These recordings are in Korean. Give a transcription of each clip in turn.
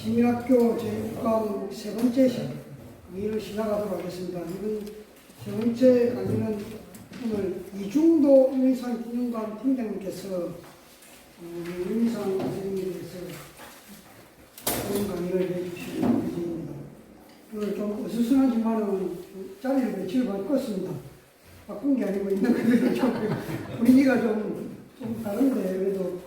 시민학교 제6강 세 번째 강의를 시작하도록 하겠습니다. 이번 세 번째 강의는 오늘 이중도 유인상 기념관 팀장님께서 유인상 선생님에 대해서 그런 강의를 해주실 예정입니다. 오늘 좀 어수선하지만은 자리를 며칠 바꿨습니다. 바꾼 게 아니고 있는 그대로 좀 분위기가 좀 다른데 그래도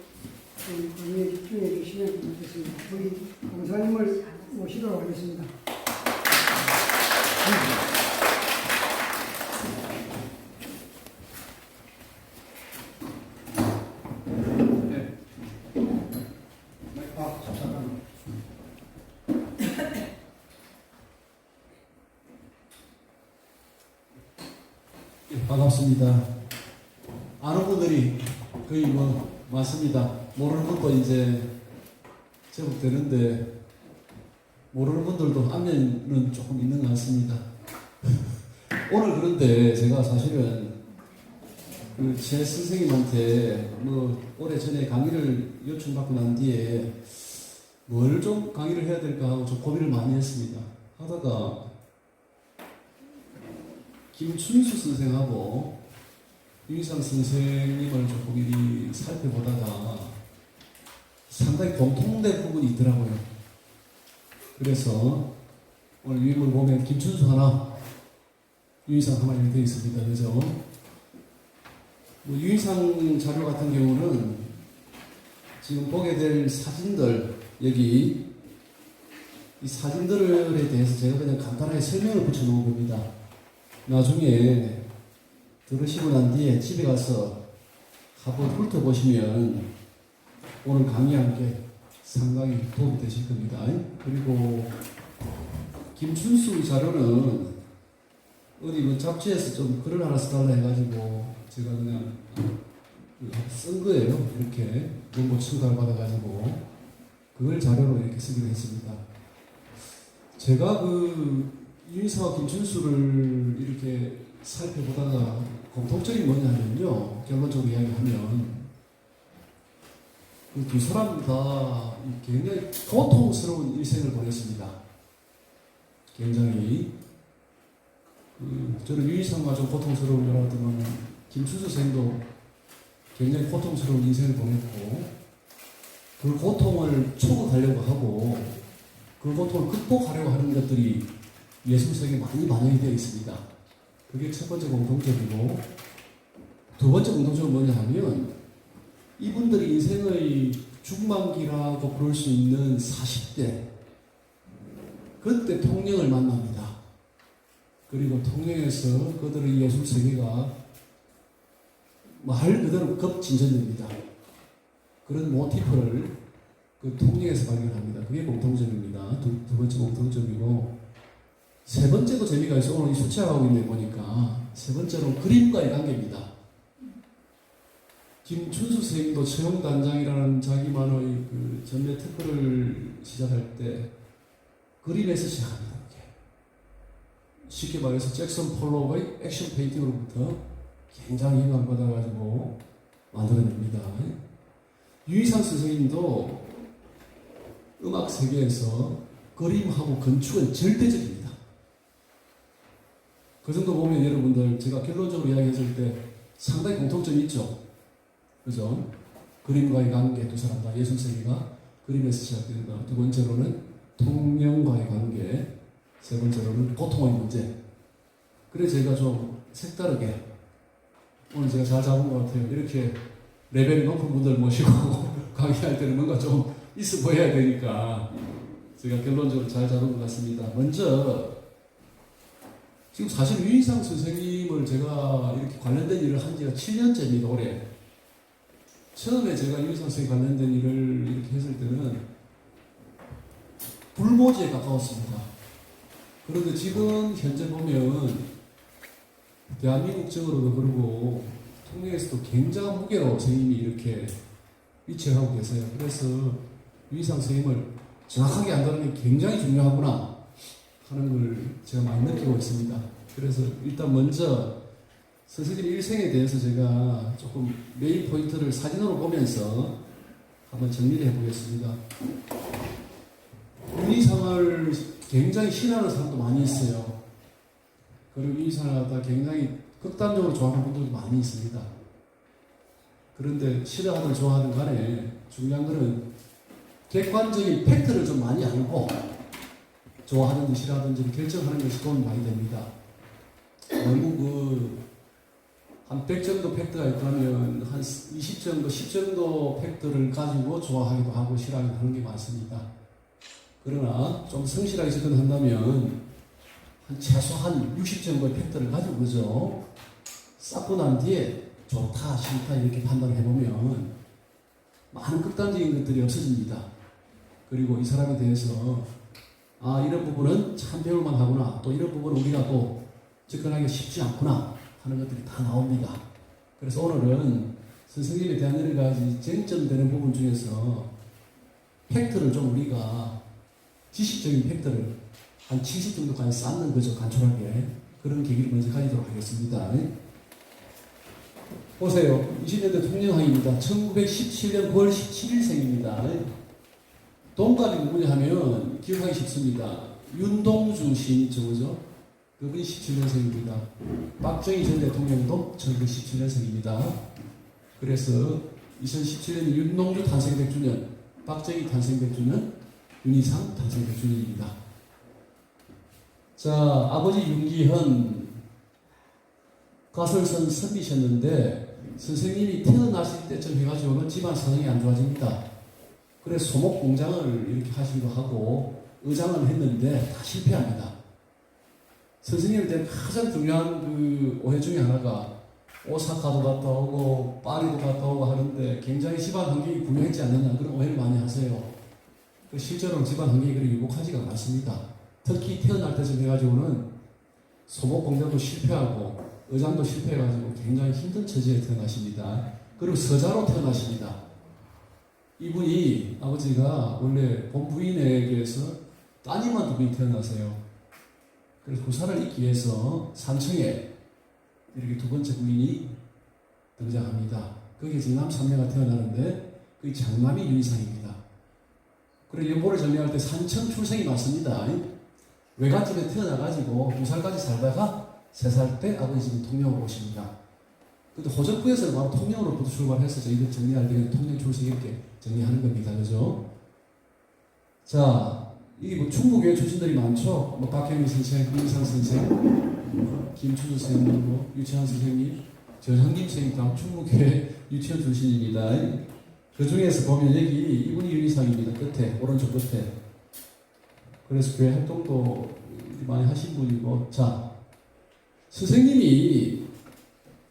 강의에 집중해 주시면 좋겠습니다. 우리 강사님을 모시도록 하겠습니다. 반갑습니다. 아는 분들이 거의 많습니다. 모르는 분도 이제 제법 되는데 모르는 분들도 안면은 조금 있는 것 같습니다. 오늘 그런데 제가 사실은 제 선생님한테 오래전에 강의를 요청받고 난 뒤에 뭘 좀 강의를 해야 될까 하고 좀 고민을 많이 했습니다. 하다가 김춘수 선생하고 유인상 선생님을 조금 미리 살펴보다가 상당히 공통된 부분이 있더라고요. 그래서 오늘 유인물 보면 김춘수 하나, 유인상 하나 이렇게 되어 있습니다. 그죠? 유인상 자료 같은 경우는 지금 보게 될 사진들, 여기 이 사진들에 대해서 제가 그냥 간단하게 설명을 붙여놓은 겁니다. 나중에 들으시고 난 뒤에 집에 가서 한번 훑어보시면 오늘 강의한 게 상당히 도움이 되실 겁니다. 그리고 김춘수 자료는 어디 잡지에서 좀 글을 하나 써달라 해가지고 제가 그냥 쓴 거예요. 이렇게 원고 첨가를 받아가지고 그걸 자료로 이렇게 쓰기로 했습니다. 제가 유인상과 김춘수를 이렇게 살펴보다가 공통점이 뭐냐면요, 결론적으로 이야기하면 두 사람 다 굉장히 고통스러운 일생을 보냈습니다. 굉장히 저는 유인상과 좀 고통스러운 줄 알았더만 김춘수 선생도 굉장히 고통스러운 인생을 보냈고 그 고통을 초과하려고 하고 그 고통을 극복하려고 하는 것들이 예술 속에 많이 반영이 되어 있습니다. 그게 첫 번째 공통점이고, 두 번째 공통점은 뭐냐 하면 이분들이 인생의 중반기라고 부를 수 있는 40대, 그때 통령을 만납니다. 그리고 통령에서 그들의 예술 세계가 말 그대로 급진전됩니다. 그런 모티프를 그 통령에서 발견합니다. 그게 공통점입니다. 두 번째 공통점이고, 세 번째도 재미가 있어. 오늘 이 수채화하고 있는 데 보니까 세 번째로 그림과의 관계입니다. 김춘수 선생님도 채용단장이라는 자기만의 그 전매 특허를 시작할 때 그림에서 시작합니다. 쉽게 말해서 잭슨 폴록의 액션 페인팅으로부터 굉장히 영향을 받아가지고 만들어냅니다. 유인상 선생님도 음악 세계에서 그림하고 건축은 절대적입니다. 그 정도 보면 여러분들 제가 결론적으로 이야기했을 때 상당히 공통점이 있죠. 그죠? 그림과의 관계, 두 사람 다 예술 세계가 그림에서 시작된다. 두 번째로는 통령과의 관계, 세 번째로는 고통의 문제. 그래서 제가 좀 색다르게 오늘 제가 잘 잡은 것 같아요. 이렇게 레벨이 높은 분들 모시고 강의할 때는 뭔가 좀 있어 보여야 되니까 제가 결론적으로 잘 잡은 것 같습니다. 먼저 지금 사실 유인상 선생님을 제가 이렇게 관련된 일을 한 지가 7년째입니다, 올해. 처음에 제가 유인상 선생님 관련된 일을 이렇게 했을 때는 불모지에 가까웠습니다. 그런데 지금 현재 보면 대한민국적으로도 그러고 통영에서도 굉장한 무게로 선생님이 이렇게 위치를 하고 계세요. 그래서 유인상 선생님을 정확하게 안다는 게 굉장히 중요하구나 하는 걸 제가 많이 느끼고 있습니다. 그래서 일단 먼저 선생님 일생에 대해서 제가 조금 메인 포인트를 사진으로 보면서 한번 정리를 해보겠습니다. 윤희상을 굉장히 싫어하는 사람도 많이 있어요. 그리고 윤희상을 갖다 굉장히 극단적으로 좋아하는 분들도 많이 있습니다. 그런데 싫어하든 좋아하든 간에 중요한 것은 객관적인 팩트를 좀 많이 알고 좋아하든지 싫어하든지 결정하는 것이 도움이 많이 됩니다. 너무 한 100 정도 팩트가 있다면 한 20 정도, 10 정도 팩트를 가지고 좋아하기도 하고 싫어하기도 하는 게 많습니다. 그러나 좀 성실하게 접근한다면 한 최소한 60 정도의 팩트를 가지고 그죠? 쌓고 난 뒤에 좋다, 싫다 이렇게 판단해보면 많은 극단적인 것들이 없어집니다. 그리고 이 사람에 대해서 이런 부분은 참 배울만 하구나, 또 이런 부분은 우리가 또 접근하기 쉽지 않구나 하는 것들이 다 나옵니다. 그래서 오늘은 선생님에 대한 여러 가지 쟁점되는 부분 중에서 팩트를 좀 우리가 지식적인 팩트를 한 70 정도까지 쌓는 거죠. 간단하게. 그런 계기를 먼저 가지도록 하겠습니다. 보세요. 20년대 통영항입니다. 1917년 9월 17일생입니다. 동갑이 누구냐 하면 기억하기 쉽습니다. 윤동주 시인 있죠, 그죠? 그분이 17년생입니다. 박정희 전 대통령도 1917년생입니다. 그래서 2017년 윤동주 탄생 100주년, 박정희 탄생 100주년, 윤희상 탄생 100주년입니다. 자, 아버지 윤기현 가설선 선비셨는데 선생님이 태어나실 때쯤 해가지고는 집안 상황이 안 좋아집니다. 그래서 소목 공장을 이렇게 하시기도 하고 의장을 했는데 다 실패합니다. 선생님에 대한 가장 중요한 그 오해 중에 하나가 오사카도 갔다 오고 파리도 갔다 오고 하는데 굉장히 집안 환경이 불명했지 않느냐 그런 오해를 많이 하세요. 실제로는 집안 환경이 그렇게 유복하지가 않습니다. 특히 태어날 때쯤 해가지고는 소목 공장도 실패하고 의장도 실패해가지고 굉장히 힘든 처지에 태어나십니다. 그리고 서자로 태어나십니다. 이분이 아버지가 원래 본부인에게서 따님만 두 분이 태어나세요. 그래서 후사를 잇기 위해서 산청에 이렇게 두 번째 부인이 등장합니다. 거기에 정남 3명가 태어나는데 그게 장남이 윤희상입니다. 그리고 연보를 정리할 때 산청 출생이 맞습니다. 외갓집에 태어나가지고 2살까지 살다가 3살 때 아버지 집은 통영으로 오십니다. 근데 호적부에서는 바로 통영으로부터 출발해서 저희들 정리할 때 통영 출생 이렇게 정리하는 겁니다. 그죠? 자, 이게 뭐 충무교회 출신들이 많죠? 뭐 박형민 선생, 윤희상 선생, 김추수 선생님, 뭐 유치한 선생님, 전형님 선생님 다 충무교회 유치원 출신입니다. 그 중에서 보면 여기 이분이 윤희상입니다. 끝에, 오른쪽 끝에. 그래서 교회 활동도 많이 하신 분이고, 자, 선생님이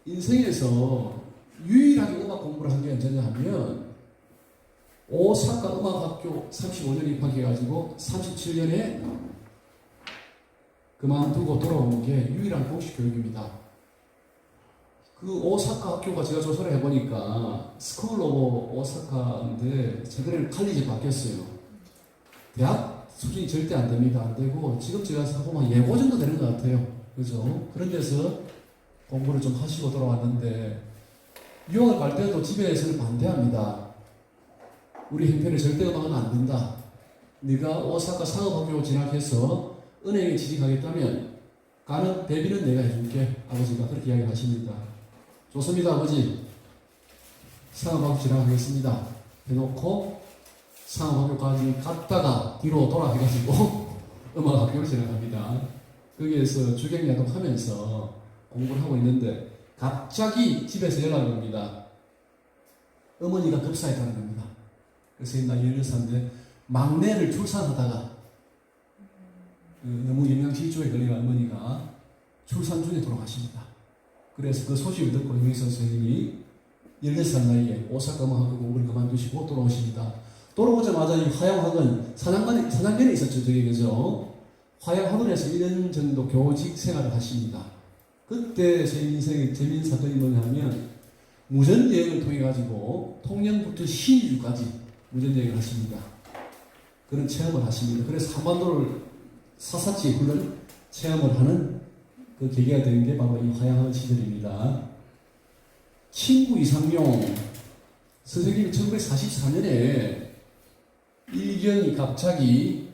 인생에서 유일하게 음악 공부를 한 게 언제냐 하면 오사카 음악학교 35년 입학해가지고 37년에 그만두고 돌아온 게 유일한 공식 교육입니다. 그 오사카 학교가 제가 조사를 해보니까 스쿨 오브 오사카인데 최근에 칼리지 바뀌었어요. 대학 수준이 절대 안 됩니다. 안 되고 지금 제가 보면 예고 정도 되는 것 같아요. 그죠? 그런 데서 공부를 좀 하시고 돌아왔는데 유학을 갈 때도 집에서는 반대합니다. 우리 형편에 절대 음악은 안 된다. 네가 오사카 상업학교 진학해서 은행에 취직하겠다면 가는 대비는 내가 해줄게. 아버지가 그렇게 이야기를 하십니다. 좋습니다, 아버지. 상업학교 진학하겠습니다. 해놓고 상업학교까지 갔다가 뒤로 돌아가가지고 음악학교를 진학합니다. 거기에서 주경야독 하면서 공부를 하고 있는데 갑자기 집에서 연락이 옵니다. 어머니가 급사했다는 겁니다. 그래서 나 16살인데 막내를 출산하다가 너무 영양실조에 걸린 어머니가 출산 중에 돌아가십니다. 그래서 그 소식을 듣고 윤희상 선생님이 16살 나이에 오사카 음악학교 공부를 그만두시고 돌아오십니다. 돌아오자마자 이 화양학원 사장면에 있었죠. 저기 그죠? 화양학원에서 1년 정도 교직 생활을 하십니다. 그때 제 인생의 재미있는 사건이 뭐냐면 무전여행을 통해 가지고 통영부터 신주까지 무전여행을 하십니다. 그런 체험을 하십니다. 그래서 한반도를 사사치 훈련 체험을 하는 그 계기가 된 게 바로 이 화양학원 시절입니다. 친구 이상용 선생님이 1944년에 일경이 갑자기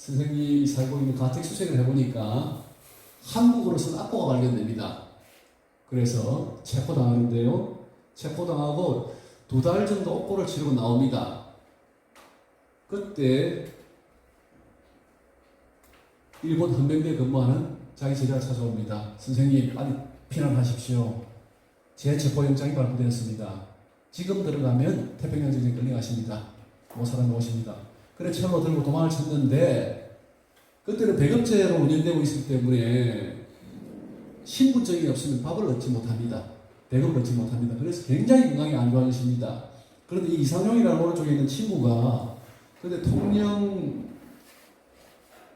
선생님이 살고 있는 가택 수색을 해보니까 한국으로서는 악보가 발견됩니다. 그래서 체포당하는데요. 체포당하고 2달 정도 옥고를 치르고 나옵니다. 그때 일본 헌병대에 근무하는 자기 제자가 찾아옵니다. 선생님, 빨리 피난하십시오. 제 체포영장이 발부되었습니다. 지금 들어가면 태평양 전쟁에 끌려가십니다. 못 살아나오십니다. 그래 철로 들고 도망을 쳤는데 그때는 배급제로 운영되고 있기 때문에 신분증이 없으면 밥을 얻지 못합니다. 배급을 얻지 못합니다. 그래서 굉장히 건강이 안 좋아지십니다. 그런데 이 이상용이라는 오른쪽에 있는 친구가 그때 통영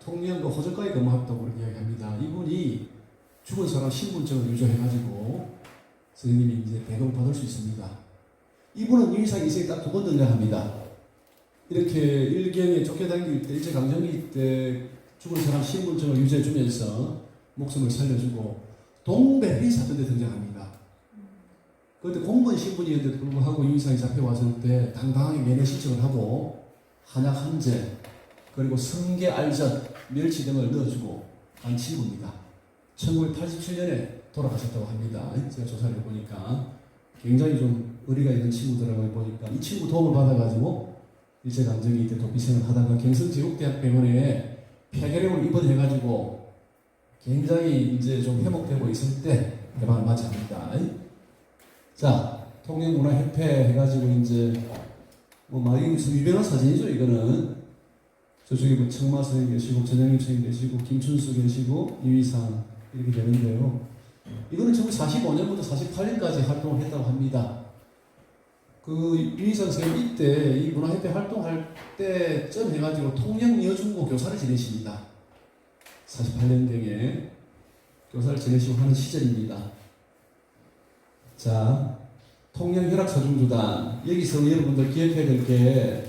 그 호적가에 근무했다고 그렇게 이야기합니다. 이분이 죽은 사람 신분증을 유조해가지고 선생님이 이제 배급을 받을 수 있습니다. 이분은 유이상 인생에 딱 2번 등장합니다. 이렇게 일경에 쫓겨다닐 때, 일제강점기 때 죽은 사람 신분증을 유지해주면서 목숨을 살려주고 동배 회의사던 데 등장합니다. 그때 공무원 신분이었는데도 불구하고 유이상이 잡혀왔을 때 당당하게 면회 신청을 하고 한약 한제 그리고 성게 알젓, 멸치 등을 넣어주고 간 친구입니다. 1987년에 돌아가셨다고 합니다. 제가 조사를 해보니까 굉장히 좀 의리가 있는 친구들하고 보니까 이 친구 도움을 받아가지고 일제강점기 때 도피생을 하다가 경성제국대학병원에 폐결핵으로 입원해가지고 굉장히 이제 좀 회복되고 있을 때 해방을 맞이합니다. 자, 통영문화협회 해가지고 이제 뭐 많이 유명한 사진이죠. 이거는 저쪽에 뭐 청마 선생님 계시고 전영임 선생님 계시고 김춘수 계시고 유이상 이렇게 되는데요. 이거는 1945년부터 48년까지 활동을 했다고 합니다. 그 유이상 선생님 이때 이 문화협회 활동할 때쯤 해가지고 통영여중고 교사를 지내십니다. 48년경에 교사를 지내시고 하는 시절입니다. 자, 통영혈악사중주단 여기서 여러분들 기억해야 될 게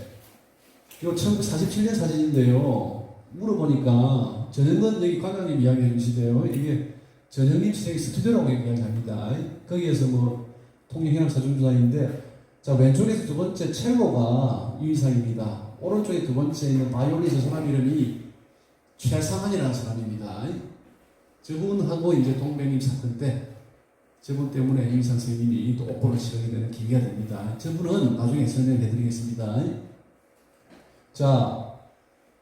이거 1947년 사진인데요. 물어보니까 전현건 여기 관장님 이야기해 주시대요. 이게 전현님 선생님 스튜디오라고 이야기합니다. 거기에서 뭐 통영혈악사중주단인데 자, 왼쪽에서 2번째 첼로가 유이상입니다. 오른쪽에 2번째 있는 바이올린 저 사람 이름이 최상한이라는 사람입니다. 저분하고 이제 동백님 사건 때 저분 때문에 유이상 선생님이 또 옥고를 치르게 되는 계기가 됩니다. 저분은 나중에 설명해 드리겠습니다. 자,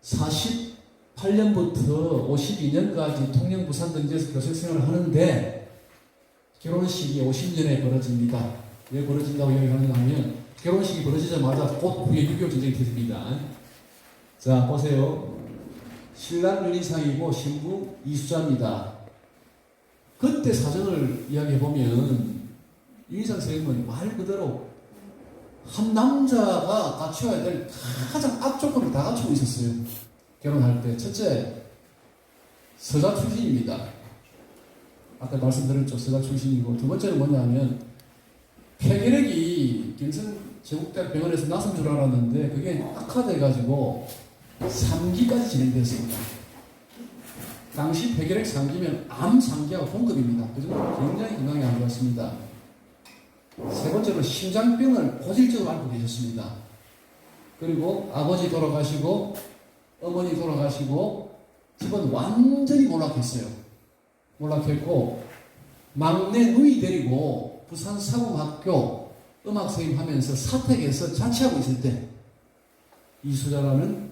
48년부터 52년까지 통영 부산 등지에서 교직 생활을 하는데 결혼식이 50년에 벌어집니다. 왜 벌어진다고 이야기하는가 하면 결혼식이 벌어지자마자 곧 후에 6.25 전쟁이 터집니다. 자, 보세요. 신랑 유이상이고 신부 이수자입니다. 그때 사정을 이야기해보면 유이상 선생님은 말 그대로 한 남자가 갖춰야 될 가장 악조건을 다 갖추고 있었어요. 결혼할 때. 첫째, 서자 출신입니다. 아까 말씀드렸죠. 서자 출신이고. 2번째는 뭐냐면 폐결핵이 경성 제국대학병원에서 나선 줄 알았는데 그게 악화돼가지고 3기까지 진행됐습니다. 당시 폐결핵 3기면 암 3기하고 동급입니다. 그 정도로 굉장히 건강이 안 좋았습니다. 세 번째로 심장병을 고질적으로 앓고 계셨습니다. 그리고 아버지 돌아가시고 어머니 돌아가시고 집은 완전히 몰락했어요. 몰락했고 막내 누이 데리고 부산 사범학교 음악 선생님하면서 사택에서 자취하고 있을 때 이수자라는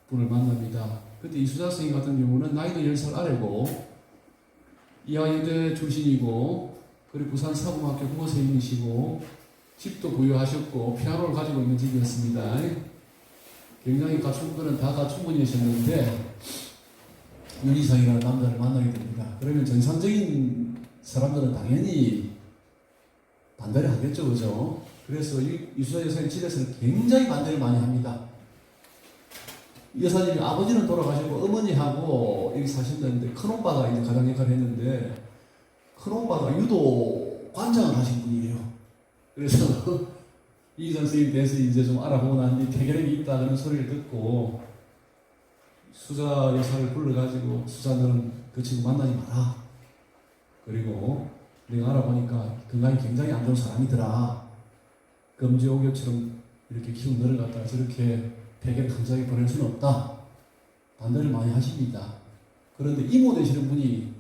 분을 만납니다. 그때 이수자 선생님 같은 경우는 나이도 10살 아래고 이화여대 출신이고 그리고 부산 사범학교 국어 선생님이시고 집도 부유하셨고 피아노를 가지고 있는 집이었습니다. 굉장히 갖춘 분은 다 갖춘 분이셨는데 윤희상이라는 남자를 만나게 됩니다. 그러면 정상적인 사람들은 당연히 반대를 하겠죠, 그죠? 그래서 이수자 여사님 집에서는 굉장히 반대를 많이 합니다. 여사님이 아버지는 돌아가시고 어머니하고 여기 사신다는데 큰오빠가 이제 가장 역할을 했는데 큰오빠가 유도 관장을 하신 분이에요. 그래서 이 선생님 대해서 이제 좀 알아보고 난 뒤 폐결핵이 있다 그런 소리를 듣고 수자 여사를 불러가지고 수자 너는 그 친구 만나지 마라. 그리고 내가 알아보니까 건강이 굉장히 안 좋은 사람이더라. 금지옥엽처럼 이렇게 키운 너를 갖다가 저렇게 폐결핵 환자에게 보낼 수는 없다. 반대를 많이 하십니다. 그런데 이모 되시는 분이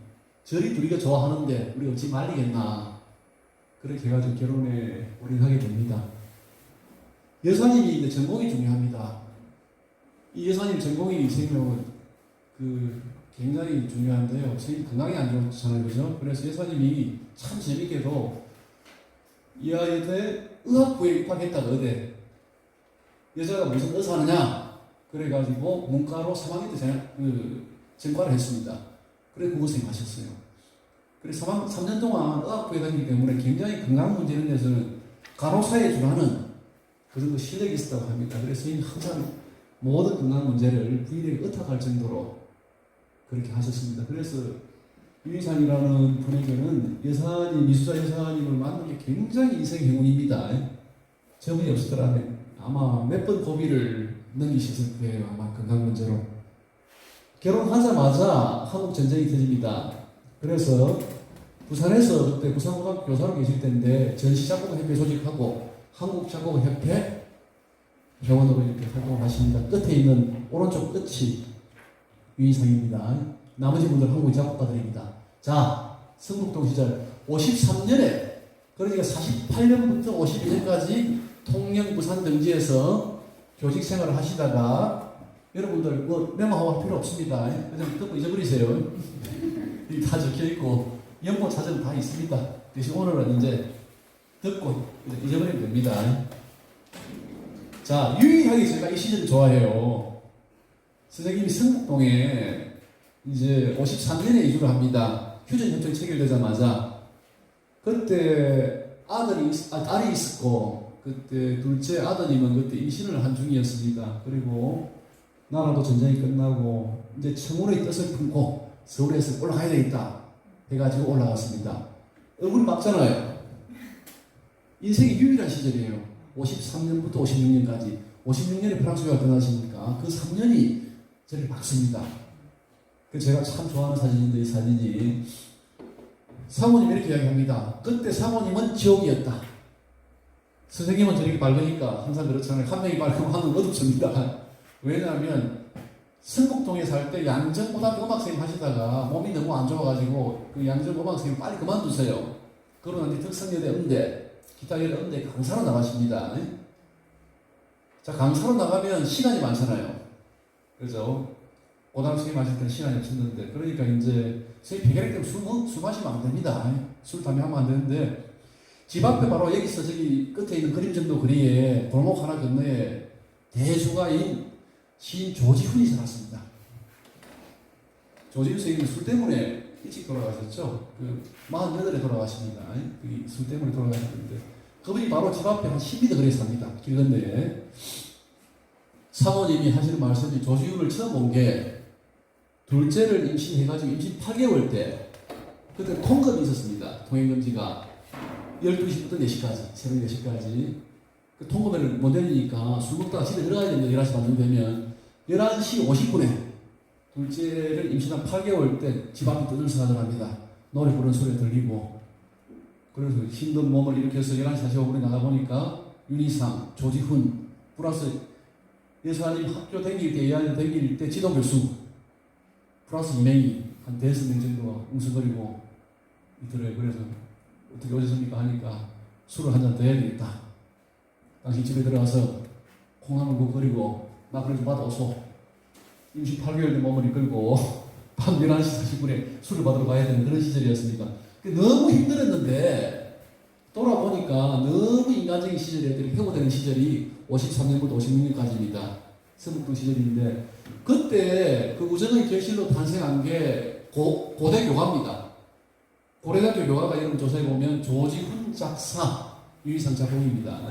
저리 둘이가 좋아하는데 우리 어찌 말리겠나, 그렇게 해가지고 결혼에 올인하게 됩니다. 여사님이 이제 전공이 중요합니다. 이 여사님 전공이 생명은 굉장히 중요한데요. 선생님 건강이 안 좋잖아요, 그죠? 그래서 여사님이 참 재밌게도 이화여대 의학부에 입학했다가 의대, 여자가 무슨 의사 하느냐 그래가지고 문과로 3학년 때 전과를 했습니다. 그래 국어선생님 하셨어요. 그래서 3년 동안 의학부에 다니기 때문에 굉장히 건강 문제 이런 데서는 간호사에 준하는 그 정도 실력이 있었다고 합니다. 그래서 항상 모든 건강 문제를 부인에게 의탁할 정도로 그렇게 하셨습니다. 그래서 유희상이라는 분에게는 여사님, 이수자 여사님을 만난 게 굉장히 인생 행운입니다. 저분이 없었더라면 아마 몇 번 고비를 넘기셨을 거예요. 아마 건강 문제로. 결혼하자마자 한국 전쟁이 터집니다. 그래서 부산에서 그때 부산고등학교 교사로 계실 때인데 전시작곡협회 조직하고 한국작곡협회 회원으로 이렇게 활동하십니다. 끝에 있는 오른쪽 끝이 유희상입니다. 나머지 분들 한국 작곡가들입니다. 자, 성북동 시절 53년에, 그러니까 48년부터 52년까지 통영 부산 등지에서 교직 생활을 하시다가, 여러분들 메모하고 할 필요 없습니다. 그냥 듣고 잊어버리세요. 여기 다 적혀있고 연보 자전 다 있습니다. 대신 오늘은 이제 듣고 잊어버리면 됩니다. 자, 유일하게 제가 이 시절 좋아해요. 선생님이 성북동에 이제 53년에 이주를 합니다. 휴전협정 체결되자마자. 그때 딸이 있었고, 그때 둘째 아드님은 그때 임신을 한 중이었습니다. 그리고 나라도 전쟁이 끝나고 이제 청운의 뜻을 품고 서울에서 올라가야 되겠다 해가지고 올라갔습니다. 얼굴이 막잖아요. 인생의 유일한 시절이에요. 53년부터 56년까지. 56년에 프랑스가 끝났으니까 그 3년이 저를 막습니다. 그 제가 참 좋아하는 사진인데, 이 사진이 사모님 이렇게 이야기합니다. 그때 사모님은 지옥이었다. 선생님은 저렇게 밝으니까 항상 그렇잖아요. 한 명이 밝으면 한 명은 어둡습니다. 왜냐하면 성북동에 살 때 양정고등학교 음악선생님 하시다가 몸이 너무 안 좋아가지고 그 양정음악선생님 빨리 그만두세요. 그러고 이제 특성여대 음대, 기타여대 음대 강사로 나가십니다. 자, 강사로 나가면 시간이 많잖아요. 그죠? 고등학교 선생님 하실 때는 시간이 없었는데, 그러니까 이제 선생님 폐결핵 때문에 술 마시면 안 됩니다. 술, 담배 하면 안 되는데, 집 앞에 바로 여기서 저기 끝에 있는 그림정도 거리에 골목 하나 건너에 대주가인 시인 조지훈이 살았습니다. 조지훈 선생님은 술 때문에 일찍 돌아가셨죠. 48에 돌아가십니다. 술 때문에 돌아가셨는데, 그분이 바로 집 앞에 한 10m 거리에 삽니다. 길 건너에. 사모님이 하시는 말씀이, 조지훈을 처음 본 게 둘째를 임신해가지고 임신 8개월 때, 그때 통금이 있었습니다. 통행금지가 12시부터 4시까지, 새벽 4시까지. 그 통금을 못 내리니까 술 먹다가 집에 들어가야 되는데 11시 반쯤 되면 11시 50분에 둘째를 임신한 8개월 때 집 앞에 떠들썩하더랍니다. 노래 부르는 소리 들리고. 그래서 힘든 몸을 일으켜서 11시 45분에 나가보니까 윤희상, 조지훈, 플러스 예수님 학교 다닐 때, 예하여 다닐 때 지도교수 플러스 2명이 한 5명 정도가 웅성거리고 있더래요. 그래서 어떻게 오셨습니까 하니까 술을 한 잔 더 해야 되겠다. 당신 집에 들어가서 콩나물 끓이고 막걸리 좀 받아오소. 임신 8개월 된 몸을 이끌고 밤 11시 40분에 술을 받으러 가야 되는 그런 시절이었습니다. 너무 힘들었는데 돌아보니까 너무 인간적인 시절이었더니 회고되는 시절이 53년부터 56년까지입니다. 성북동 시절인데, 그때 그 우정의 결실로 탄생한 게 고대 교가입니다. 고려대학교 교가가 이런 조사해 보면 조지훈 작사, 유희상 작곡입니다.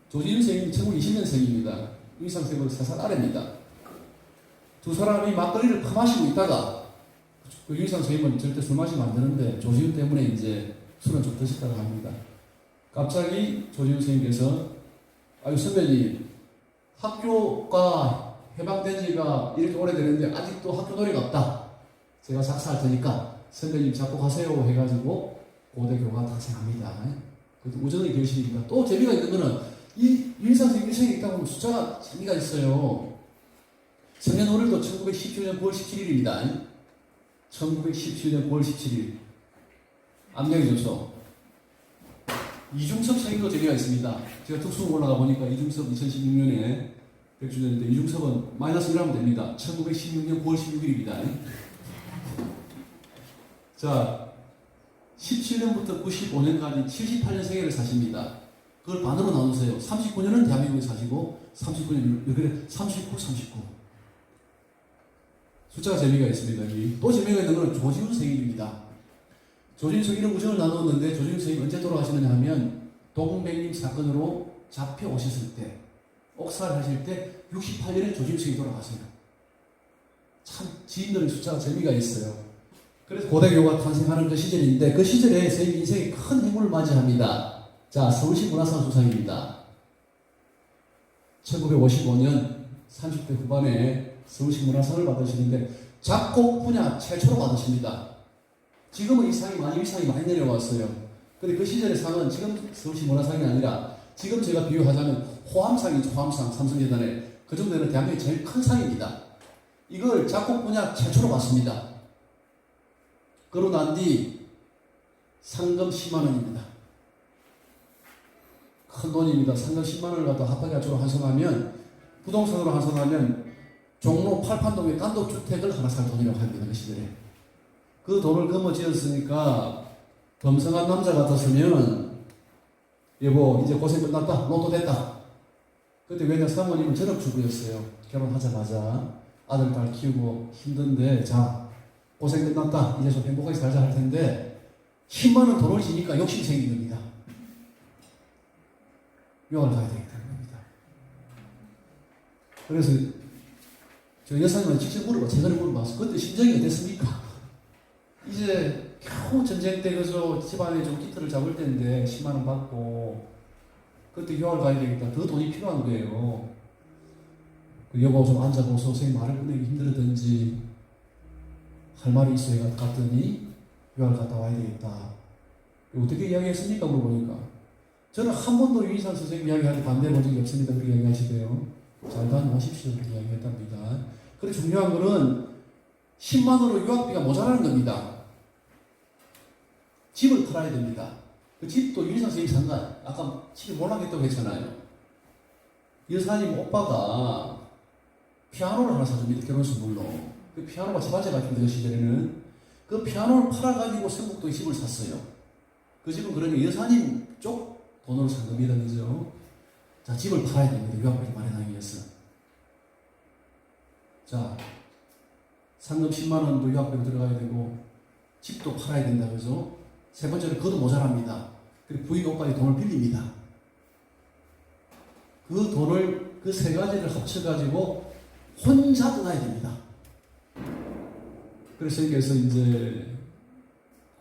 조지훈 선생님이 1920년생입니다. 유희상 선생님은 3살 아래입니다. 두 사람이 막걸리를 퍼마시고 있다가, 그 유희상 선생님은 절대 술 마시면 안 되는데 조지훈 때문에 이제 술은 좀 드셨다고 합니다. 갑자기 조지훈 선생님께서, 아유 선배님, 학교가 해방된 지가 이렇게 오래되는데 아직도 학교 노래가 없다. 제가 작사할 테니까 선배님 작곡하세요 해가지고 고대 교가 탄생합니다. 그것도 우정의 결실이니까. 또 재미가 있는 거는 이 유희상 선생님 일생에 있다 보면 숫자가 재미가 있어요. 생년월일도 1917년 9월 17일입니다. 1917년 9월 17일. 암명이 좋죠. 이중섭 생일도 재미가 있습니다. 제가 특수로 올라가 보니까 이중섭 2016년에 100주년인데 이중섭은 마이너스 1하면 됩니다. 1916년 9월 16일입니다. 자, 17년부터 95년까지 78년 생애를 사십니다. 그걸 반으로 나누세요. 39년은 대한민국에 사시고 39년, 그래 39, 39. 숫자가 재미가 있습니다. 여기. 또 재미가 있는 것은 조지훈 생일입니다. 조지훈 생일은 우정을 나누었는데 조지훈 생일 언제 돌아가시느냐 하면 동백님 사건으로 잡혀오셨을 때, 옥살 하실 때 68년에 조지훈 생일이 돌아가세요. 참 지인들의 숫자가 재미가 있어요. 그래서 고대교가 탄생하는 그 시절인데 그 시절에 선생님 인생에 큰 행운을 맞이합니다. 자, 서울시 문화상 수상입니다. 1955년 30대 후반에 서울시 문화상을 받으시는데 작곡 분야 최초로 받으십니다. 지금은 이 상이 많이 내려왔어요. 근데 그 시절의 상은 지금 서울시 문화상이 아니라 지금 제가 비유하자면 호암상이죠. 호암상, 삼성재단의 그 정도는 대한민국의 제일 큰 상입니다. 이걸 작곡 분야 최초로 받습니다. 그러고 난 뒤 상금 10만 원입니다. 큰 돈입니다. 상금 10만 원을 갖다 합학가치로 환송하면, 부동산으로 환송하면 종로 팔판동에 단독주택을 하나 살 돈이라고 합니다. 그 시절에. 그 돈을 거머쥐었으니까 범성한 남자 같았으면 여보 이제 고생 끝났다. 로또 됐다. 그때 왜냐 사모님은 전업주부였어요. 결혼하자마자 아들 딸 키우고 힘든데 자 고생 끝났다. 이제 좀 행복하게 살자 할 텐데 10만 원 돈을 지니까 욕심이 생긴 겁니다. 유학을 가야 되겠다는 겁니다. 그래서 저 여사님한테 직접 최근에 물어봤어. 그때 심정이 어땠습니까? 이제 겨우 전쟁 때 그저 집안에 좀 기틀을 잡을 때인데 10만 원 받고 그때 유학을 가야 되겠다. 더 돈이 필요한 거예요. 그 여보 좀 앉아보소. 선생님 말을 꺼내기 힘들었든지 할 말이 있어요. 갔더니 유학을 갔다 와야 되겠다. 어떻게 이야기했습니까? 물어보니까 저는 한 번도 유인상 선생님 이야기할 때 반대해 본 적이 없습니다. 그렇게 이야기하시대요. 잘 다녀오십시오. 그렇게 이야기했답니다. 그리고 중요한 거는 10만 원으로 유학비가 모자라는 겁니다. 집을 팔아야 됩니다. 그 집도 유인상 선생님이 산 거 아까 집이 몰락했다고 했잖아요. 여사님 오빠가 피아노를 하나 사줍니다. 결혼 선물로. 그 피아노가 집안제 같은데 그 시절에는 그 피아노를 팔아가지고 성북도에 집을 샀어요. 그 집은 그러니 여사님 쪽 돈으로 산 겁니다. 그죠? 자, 집을 팔아야 됩니다. 유학비를 마련하기 위해서. 자, 상금 10만 원도 유학비로 들어가야 되고 집도 팔아야 된다. 그죠? 세 번째는 그것도 모자랍니다. 그리고 부인 오빠의 돈을 빌립니다. 그 돈을 그 세 가지를 합쳐가지고 혼자 떠나야 됩니다. 그래서 여기에서 이제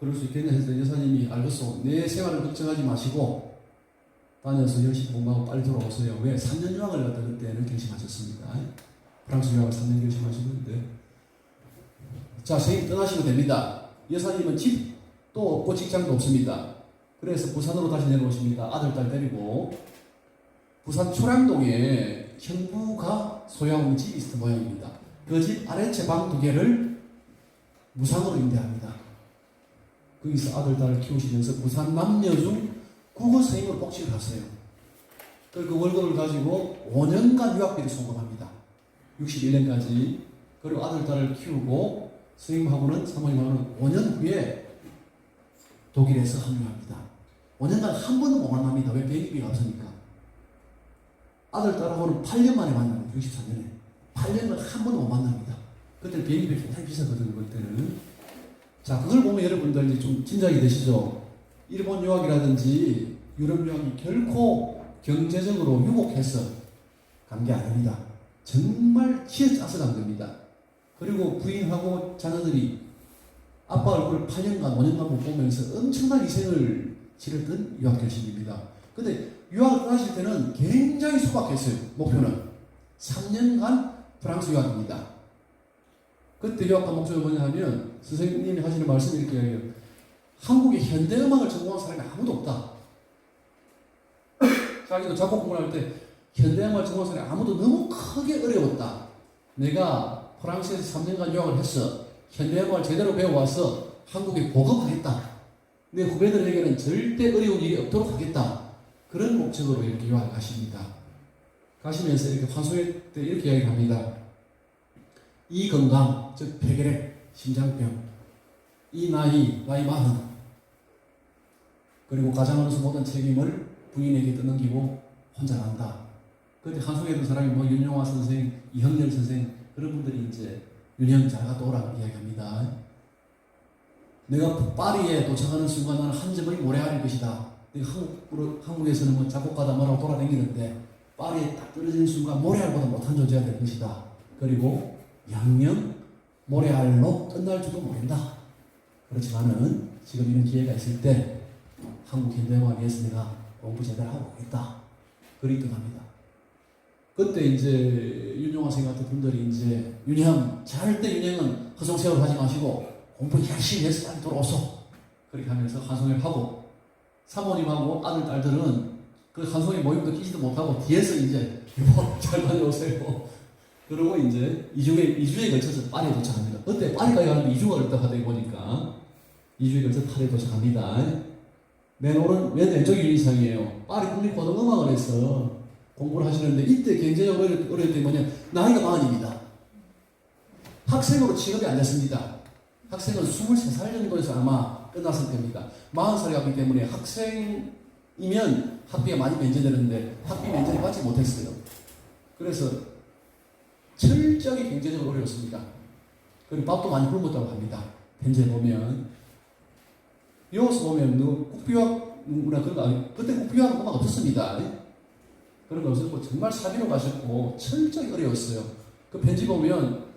그럴 수 있겠냐 해서 여사님이 알겠어. 내 생활을 걱정하지 마시고 다녀서 열심히 공부하고 빨리 돌아오세요. 왜? 3년 유학을 갔다 그때는 결심하셨습니다. 프랑스 유학을 3년 결심하시는데 자, 선생님 떠나시면 됩니다. 여사님은 집도 없고 직장도 없습니다. 그래서 부산으로 다시 내려오십니다. 아들, 딸 데리고 부산 초량동에 형부가 소유하는 집이 있었던 모양입니다. 그 집 아래채 방 2개를 무상으로 임대합니다. 거기서 아들, 딸을 키우시면서 부산 남여중 국어 선생님으로 복직을 하세요. 그 월급을 가지고 5년간 유학비를 송금합니다. 61년까지. 그리고 아들, 딸을 키우고 선생님하고는 사모님하고는 5년 후에 독일에서 합류합니다. 5년간 한 번도 못 만납니다. 왜? 비행기가 없으니까. 아들, 딸하고는 8년 만에 만납니다. 64년에. 8년간 한 번도 못 만납니다. 그때는 비행기비 굉장히 비싸거든요. 그때는. 자, 그걸 보면 여러분들 이제 좀 짐작이 되시죠? 일본 유학이라든지 유럽 유학이 결코 경제적으로 유복해서 간 게 아닙니다. 정말 치어 짜서 간 겁니다. 그리고 부인하고 자녀들이 아빠 얼굴을 8년간, 5년간 못 보면서 엄청난 희생을 치렀던 유학 결심입니다. 근데 유학을 떠나실 때는 굉장히 소박했어요. 목표는 3년간 프랑스 유학입니다. 그때 유학과 목적이 뭐냐 하면 선생님이 하시는 말씀이 이렇게 해요. 한국에 현대음악을 전공한 사람이 아무도 없다. 자기도 작곡 공부를 할 때 현대음악을 전공한 사람이 아무도 너무 크게 어려웠다. 내가 프랑스에서 3년간 유학을 해서 현대음악을 제대로 배워와서 한국에 보급하겠다. 내 후배들에게는 절대 어려운 일이 없도록 하겠다. 그런 목적으로 이렇게 유학을 가십니다. 가시면서 이렇게 환송회 때 이렇게 이야기합니다. 이 건강, 즉 폐결핵, 심장병, 이 나이 40, 그리고 가장으로서 모든 책임을 부인에게 떠넘기고 혼자 간다. 그때 환송했던 사람이 뭐 윤영화 선생, 이형렬 선생 그런 분들이 이제 윤형 잘 갔다 오라고 이야기합니다. 내가 파리에 도착하는 순간 나는 한 점을 모래알일 것이다. 내가 한국에서는 뭐 작곡가다 뭐라고 돌아다니는데 파리에 딱 떨어지는 순간 모래알보다 못한 존재가 될 것이다. 그리고 양념 모래알로 끝날지도 모른다. 그렇지만은 지금 이런 기회가 있을 때 한국 현대음악을 위해서 내가 공부 제대로 하고 오겠다. 그리 뜻합니다. 그때 이제 윤용화 선생 같은 분들이 이제 윤형 절대 윤형은 허송세월 하지 마시고 공부 열심히 해서 빨리 돌아오소. 그렇게 하면서 환송회를 하고 사모님하고 아들 딸들은 그 환송회 모임도 끼지도 못하고 뒤에서 이제 잘 다녀오세요. 그러고 이제 2주에 걸쳐서 파리에 도착합니다. 그때 파리까지 가는데 2주가 걸렸다 하더니 보니까 2주에 걸쳐서 파리에 도착합니다. 맨 왼쪽이 윤희상이에요. 파리 국립고등음악원에서 공부를 하시는데 이때 경제적 어려울 때 뭐냐 나이가 40입니다. 학생으로 취업이 안 됐습니다. 학생은 23살 정도에서 아마 끝났을 때입니다. 40살이 갔기 때문에 학생이면 학비가 많이 면제되는데 학비 면제를 받지 못했어요. 그래서 철저하게 경제적으로 어려웠습니다. 그리고 밥도 많이 굶었다고 합니다. 현재 보면 여기서 보면 국비학 문화 그런 거 아니에요. 그때 국비학 음악 없었습니다. 그런 거 없었고 정말 사비로 가셨고 철저히 어려웠어요. 그 편지 보면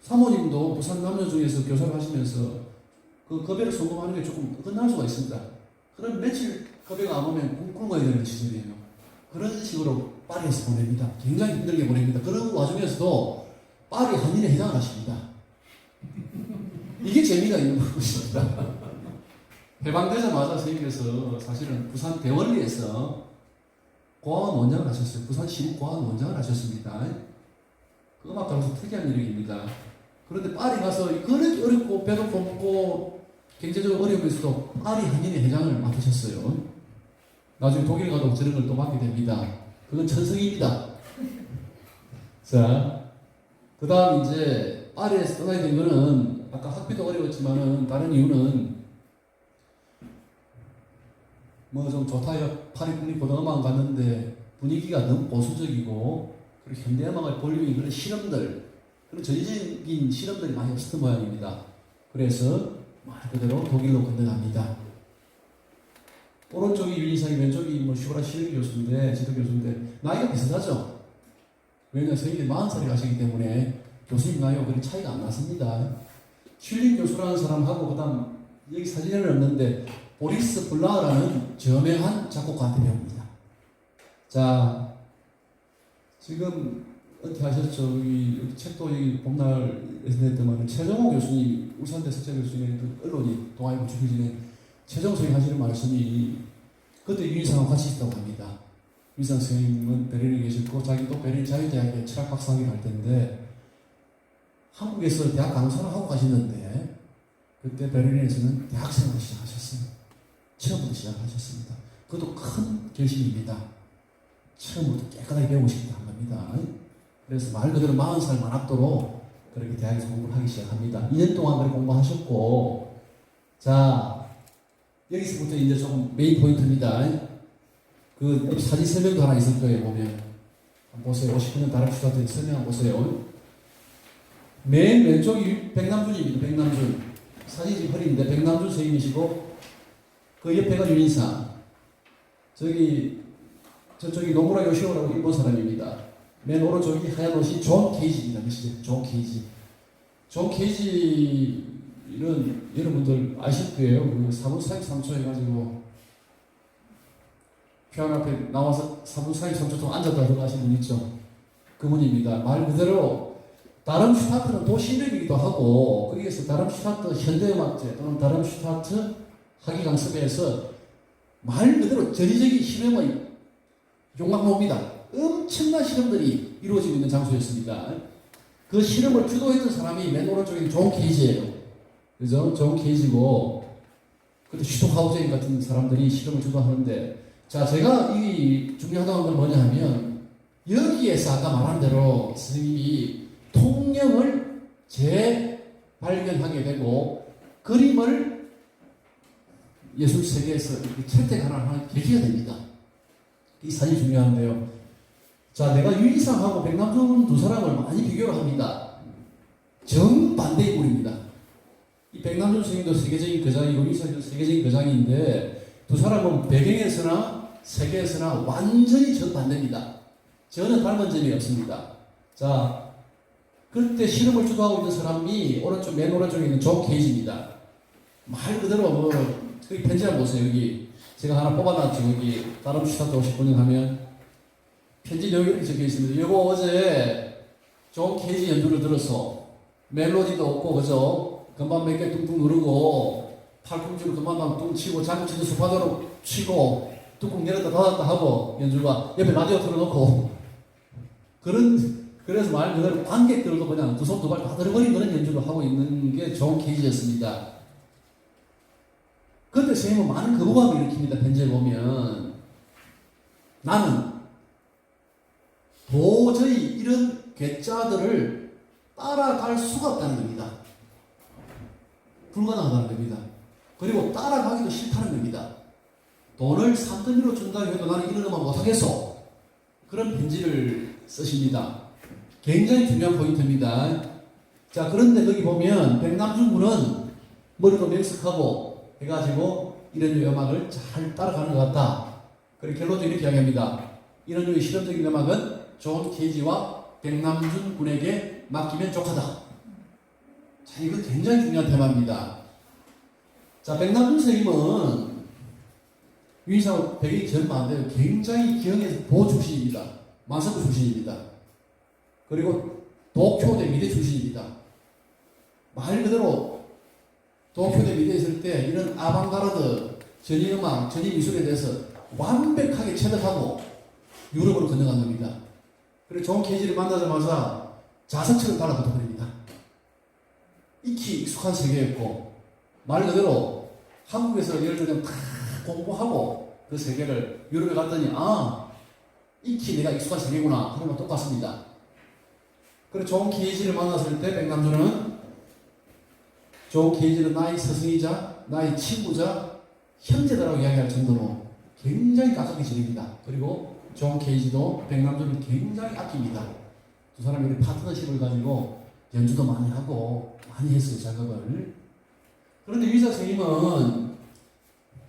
사모님도 부산 남녀중에서 교사를 하시면서 그 급여를 성공하는 게 조금 끝날 수가 있습니다. 그럼 며칠 급여가 안 오면 굶어야 되는 시절이에요. 그런 식으로 파리에서 보냅니다. 굉장히 힘들게 보냅니다. 그런 와중에서도 파리 한인회 회장을 하십니다. 이게 재미가 있는 것입니다. 해방되자마자 선생님께서 사실은 부산 대원리에서 고아원 원장을 하셨어요. 부산 시립 고아원 원장을 하셨습니다. 그 음악 가로서 특이한 일입니다. 그런데 파리 가서 그렇게 어렵고 배도 곱고 경제적으로 어려우면서도 파리 한인회 회장을 맡으셨어요. 나중에 독일 가도 저런 걸 또 맡게 됩니다. 그건 천성입니다. 자, 그 다음 이제 파리에서 떠나야 된 거는 아까 학비도 어려웠지만은 다른 이유는 뭐 좀 좋다요. 파리 국립고등음악원 갔는데 분위기가 너무 보수적이고 그리고 현대음악을 보려는 그런 실험들, 그런 전위적인 실험들이 많이 없었던 모양입니다. 그래서 말 그대로 독일로 건너갑니다. 오른쪽이 윤희상이, 왼쪽이 뭐 슈브라 실리 교수인데, 지도 교수인데 나이가 비슷하죠. 왜냐하면 선생님이 40살이 가시기 때문에 교수님 나이가 그리 차이가 안 났습니다. 슐링 교수라는 사람하고 그다음 여기 사진에는 없는데 보리스 블라라는 저명한 작곡가한테 배웁니다. 자, 지금 은퇴하셨죠. 여기 책도 여기 봄날에서 냈더만 최정호 교수님, 울산대 석재 교수님의 그 언론이 동아일보 주필진에 최정호 선생님 하시는 말씀이 그때 윤희상하고 같이 있다고 합니다. 윤희상 선생님은 베를린에 계셨고 자기도 베를린 자유대학에 철학 박사학위를 할 텐데 한국에서 대학 강사를 하고 가셨는데 그때 베를린에서는 대학생으로 시작하셨어요. 처음부터 시작하셨습니다. 그것도 큰 결심입니다. 처음부터 깨끗하게 배우고 싶다 한 겁니다. 그래서 말 그대로 40살 만학도로 그렇게 대학에서 공부를 하기 시작합니다. 2년 동안 그렇게 공부하셨고, 자, 여기서부터 이제 좀 메인 포인트입니다. 그 사진 설명도 하나 있을 거예요, 보면. 한번 보세요. 59년 다른 수사한테 설명 한번 보세요. 맨 왼쪽이 백남준입니다. 백남준. 사진이 지금 흐린데, 백남준 선생님이시고, 그 옆에가 윤희상. 저쪽이 노무라 요시오라고 일본 사람입니다. 맨 오른쪽이 하얀 옷이 존 케이지입니다. 존 케이지. 존 케이지는 여러분들 아실 거예요. 4분 43초 해가지고 피아노 앞에 나와서 4분 43초 동안 앉았다 들어가신 분 있죠. 그분입니다. 말 그대로 다름슈타트는 도시인이기도 하고 거기에서 다름슈타트 현대음악제 또는 다름슈타트 학위 강습에서 말 그대로 전위적인 실험의 용광로입니다. 엄청난 실험들이 이루어지고 있는 장소였습니다. 그 실험을 주도했던 사람이 맨 오른쪽에 존 케이지예요. 그죠? 존 케이지고, 그때 슈토하우젠 같은 사람들이 실험을 주도하는데, 자, 제가 이 중요하다는 건 뭐냐 하면, 여기에서 아까 말한 대로 스님이 통념을 재발견하게 되고, 그림을 예술 세계에서 채택하는 계기가 됩니다. 이 사진이 중요한데요. 자, 내가 유이상하고 백남준 두 사람을 많이 비교를 합니다. 정반대의 꼴입니다. 이 백남준 스님도 세계적인 거장이고 유이상도 세계적인 거장인데 두 사람은 배경에서나 세계에서나 완전히 정반대입니다. 전혀 닮은 점이 없습니다. 자, 그때 실험을 주도하고 있는 사람이 오른쪽, 맨 오른쪽에 있는 존 케이지입니다. 말 그대로 뭐, 여기 편지 한번 보세요. 여기 제가 하나 뽑아놨죠. 여기 다른 시사도 오실 분이 하면 편지 내용이 이렇게 적혀 있습니다. 여보 어제 존 케이지 연주를 들어서 멜로디도 없고 그죠? 금방 몇 개 뚱뚱 누르고 팔꿈치로 금방 뚱 치고 장구치도 수파도로 치고 뚜껑 열었다 닫았다 하고 연주가 옆에 라디오 틀어놓고 그래서 말 그대로 관객들도 그냥 두 손 두 발 다 들어버린 그런 연주를 하고 있는 게 존 케이지였습니다. 그때 선생님은 많은 거부감을 일으킵니다. 편지에 보면 나는 도저히 이런 괴짜들을 따라갈 수가 없다는 겁니다. 불가능하다는 겁니다. 그리고 따라가기도 싫다는 겁니다. 돈을 산더미로 준다고 해도 나는 이런 음악 못하겠어. 그런 편지를 쓰십니다. 굉장히 중요한 포인트입니다. 자, 그런데 거기 보면 백남준 군은 머리도 명석하고 해가지고 이런 류의 음악을 잘 따라가는 것 같다. 그리고 결론적으로 이렇게 이야기합니다. 이런 류의 실험적인 음악은 존 케이지와 백남준 군에게 맡기면 족하다. 자, 이거 굉장히 중요한 테마입니다. 자, 백남준 선생님은 유인상 배경이 젊은데요. 굉장히 기영에서 보 출신입니다. 만성부 출신입니다. 그리고 도쿄대 미대 출신입니다. 말 그대로 도쿄대 미대에 있을 때 이런 아방가르드, 전위음악, 전위미술에 대해서 완벽하게 체득하고 유럽으로 건너간 겁니다. 그리고 존 케이지를 만나자마자 자석처럼 달라붙어 버립니다. 익히 익숙한 세계였고 말 그대로 한국에서 예를 들면 다 공부하고 그 세계를 유럽에 갔더니 익히 내가 익숙한 세계구나 그런 건 똑같습니다. 그리고 존 케이지를 만났을 때 백남준은 존 케이지는 나의 스승이자 나의 친구자 형제다라고 이야기할 정도로 굉장히 가깝게 지냅니다. 그리고 존 케이지도 백남준을 굉장히 아낍니다. 두 사람이 우리 파트너십을 가지고 연주도 많이 하고 많이 했어요, 작업을. 그런데 유이사 선생님은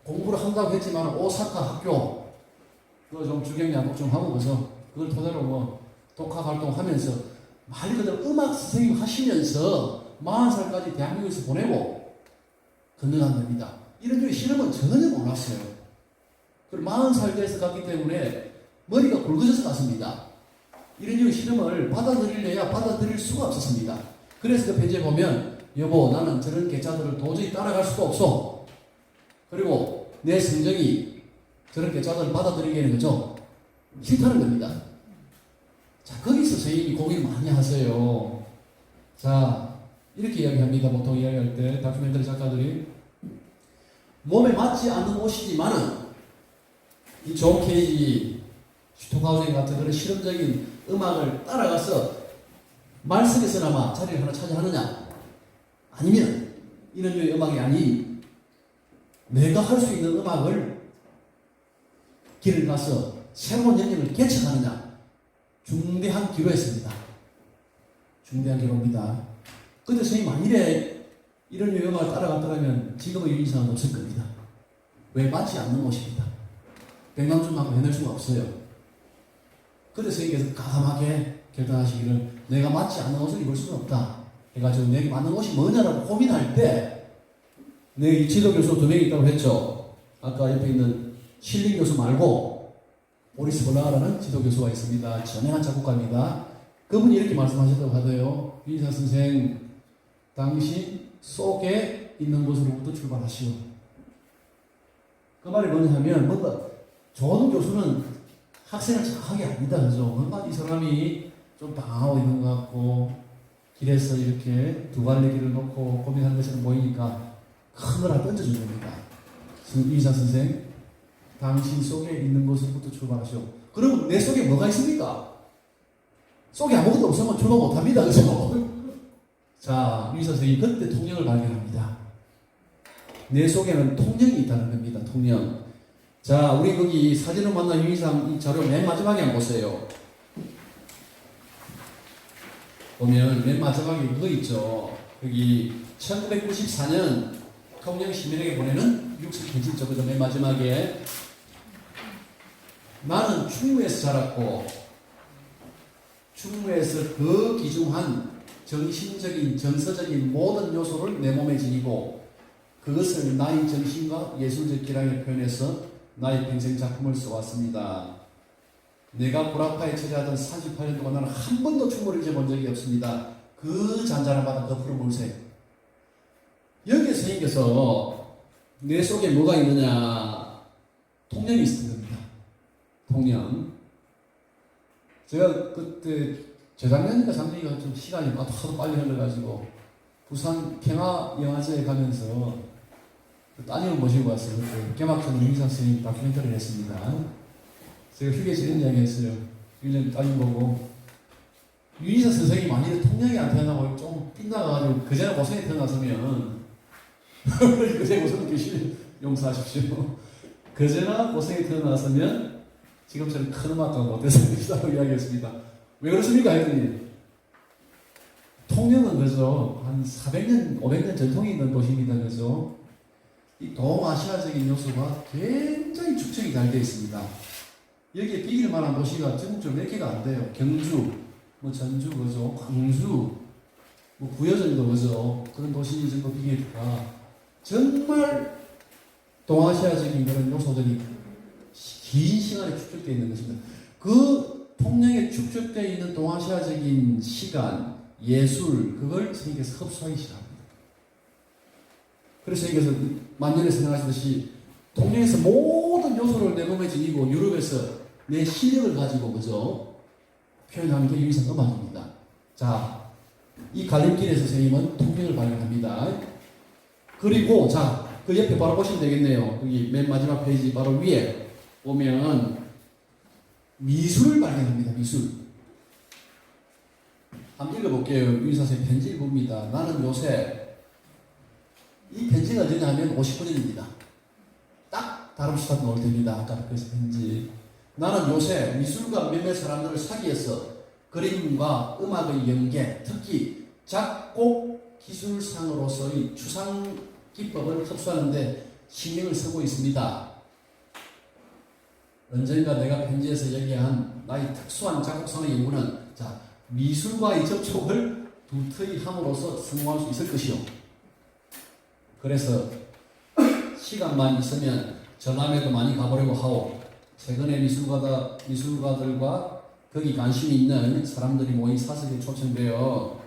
공부를 한다고 했지만 오사카 학교 그거 좀 주경 양독 좀 하고 그래서 그걸 토대로 뭐 독학 활동하면서 말 그대로 음악 선생님 하시면서 40살까지 대한민국에서 보내고 건너간 겁니다. 이런 류의 실험은 전혀 몰랐어요. 그리고 40살 돼서 갔기 때문에 머리가 굵어져서 갔습니다. 이런 류의 실험을 받아들이려야 받아들일 수가 없었습니다. 그래서 그 편지에 보면 여보 나는 저런 괴짜들을 도저히 따라갈 수가 없어. 그리고 내 성정이 저런 괴짜들을 받아들이기에는 그죠? 싫다는 겁니다. 자, 거기서 선생님이 고민을 많이 하세요. 자, 이렇게 이야기합니다. 보통 이야기할 때 다큐멘터리 작가들이 몸에 맞지 않는 옷이지만은 이 존 케이지, 슈토하우젠 같은 그런 실험적인 음악을 따라가서 말석에서나마 자리를 하나 차지하느냐 아니면 이런 류의 음악이 아닌 내가 할 수 있는 음악을 길을 가서 새로운 영역을 개척하느냐 중대한 기로였습니다. 중대한 기로입니다. 근데 선생님 만일에 이런 류의 음악을 따라갔더라면 지금의 유인상은 없을 겁니다. 왜 맞지 않는 것입니다. 백남준만큼 해낼 수가 없어요. 그래서 선생님께서 가감하게 결단하시기를 내가 맞지 않는 옷을 입을 수는 없다. 해가지고 내게 맞는 옷이 뭐냐라고 고민할 때 내 지도 교수 2명이 있다고 했죠. 아까 옆에 있는 실링 교수 말고 보리스 볼라라는 지도 교수가 있습니다. 전형한 작곡가입니다. 그분이 이렇게 말씀하셨다고 하대요. 유인상 선생, 당신 속에 있는 곳으로부터 출발하시오. 그 말이 뭐냐 하면 뭔가 좋은 교수는 학생을 자극하게 합니다. 그죠? 뭔가 이 사람이 좀 당하고 있는 것 같고 길에서 이렇게 두 갈래길을 놓고 고민하는 것처럼 보이니까 큰 걸 하나 던져준 겁니다. 유희사 선생, 당신 속에 있는 것부터 출발하시오. 그럼 내 속에 뭐가 있습니까? 속에 아무것도 없으면 출발 못합니다. 그죠? 자, 유희사 선생이 그때 통령을 발견합니다. 내 속에는 통령이 있다는 겁니다. 통령. 자, 우리 거기 사진을 만난 유희상 이 자료 맨 마지막에 한번 보세요. 보면 맨 마지막에 그거 있죠. 여기 1994년 통령 시민에게 보내는 육식 편지 있죠. 그죠? 맨 마지막에 나는 충무에서 자랐고 충무에서 그 기중한 정신적인 정서적인 모든 요소를 내 몸에 지니고 그것을 나의 정신과 예술적 기량에 표현해서 나의 평생 작품을 써왔습니다. 내가 구라파에 처리하던 38년 동안 나는 한 번도 충무를 잊어본 적이 없습니다. 그 잔잔한 바다 덮으로 물색. 여기에 선생님께서 내 속에 뭐가 있느냐? 통령이 있었던 겁니다. 통령. 제가 그때 재작년인가 작년인가 좀 시간이 하도 빨리 흘러가지고 부산 평화영화제에 가면서 따님을 모시고 왔어요. 그때 개막전 유희상 선생님이 다큐멘터리를 했습니다. 제가 휴게실에 이런 이야기 했어요. 1년 따님 보고 유희상 선생님이 만일에 통령이 안 태어나고 좀 빗나가가지고 그제나 고생에 태어났으면 그제 고생 계시면 용서하십시오. 그제나 고생에 태어났으면 지금처럼 큰 음악가 못했습니다. 이야기했습니다. 왜 그렇습니까? 했더니 통영은 그죠? 한 400년, 500년 전통이 있는 도시입니다. 그죠? 이 동아시아적인 요소가 굉장히 축적이 잘 되어 있습니다. 여기에 비길 만한 도시가 전국적으로 몇 개가 안 돼요. 경주, 뭐 전주, 그죠? 광주, 뭐 부여전도 그죠? 그런 도시 정도 비기니까 정말 동아시아적인 그런 요소들이 긴 시간에 축적되어 있는 것입니다. 그 통영에 축적되어 있는 동아시아적인 시간, 예술, 그걸 선생님께서 흡수하기 시작합니다. 그래서 선생님께서 만년에 생각하시듯이 통영에서 모든 요소를 내 몸에 지니고 유럽에서 내 실력을 가지고 그죠? 표현하는 게 유희상 음악입니다. 자, 이 갈림길에서 선생님은 통영을 발견합니다. 그리고 자, 그 옆에 바로 보시면 되겠네요. 여기 맨 마지막 페이지 바로 위에 보면 미술을 발견합니다. 미술. 한번 읽어볼게요. 유희상 선생님 편지 읽습니다. 나는 요새 이 편지가 언제냐 하면 59년입니다. 딱 다름수ታት 놓을 때입니다. 아까 그래서 편지. 나는 요새 미술가 몇몇 사람들을 사기해서 그림과 음악의 연계, 특히 작곡 기술상으로서의 추상 기법을 흡수하는데 신경을 쓰고 있습니다. 언젠가 내가 편지에서 얘기한 나의 특수한 작곡상의 연구는 자, 미술과의 접촉을 두터이 함으로써 성공할 수 있을 것이요. 그래서 시간만 있으면 전함에도 많이 가보려고 하고 최근에 미술가들과 거기 관심이 있는 사람들이 모인 사석에 초청되어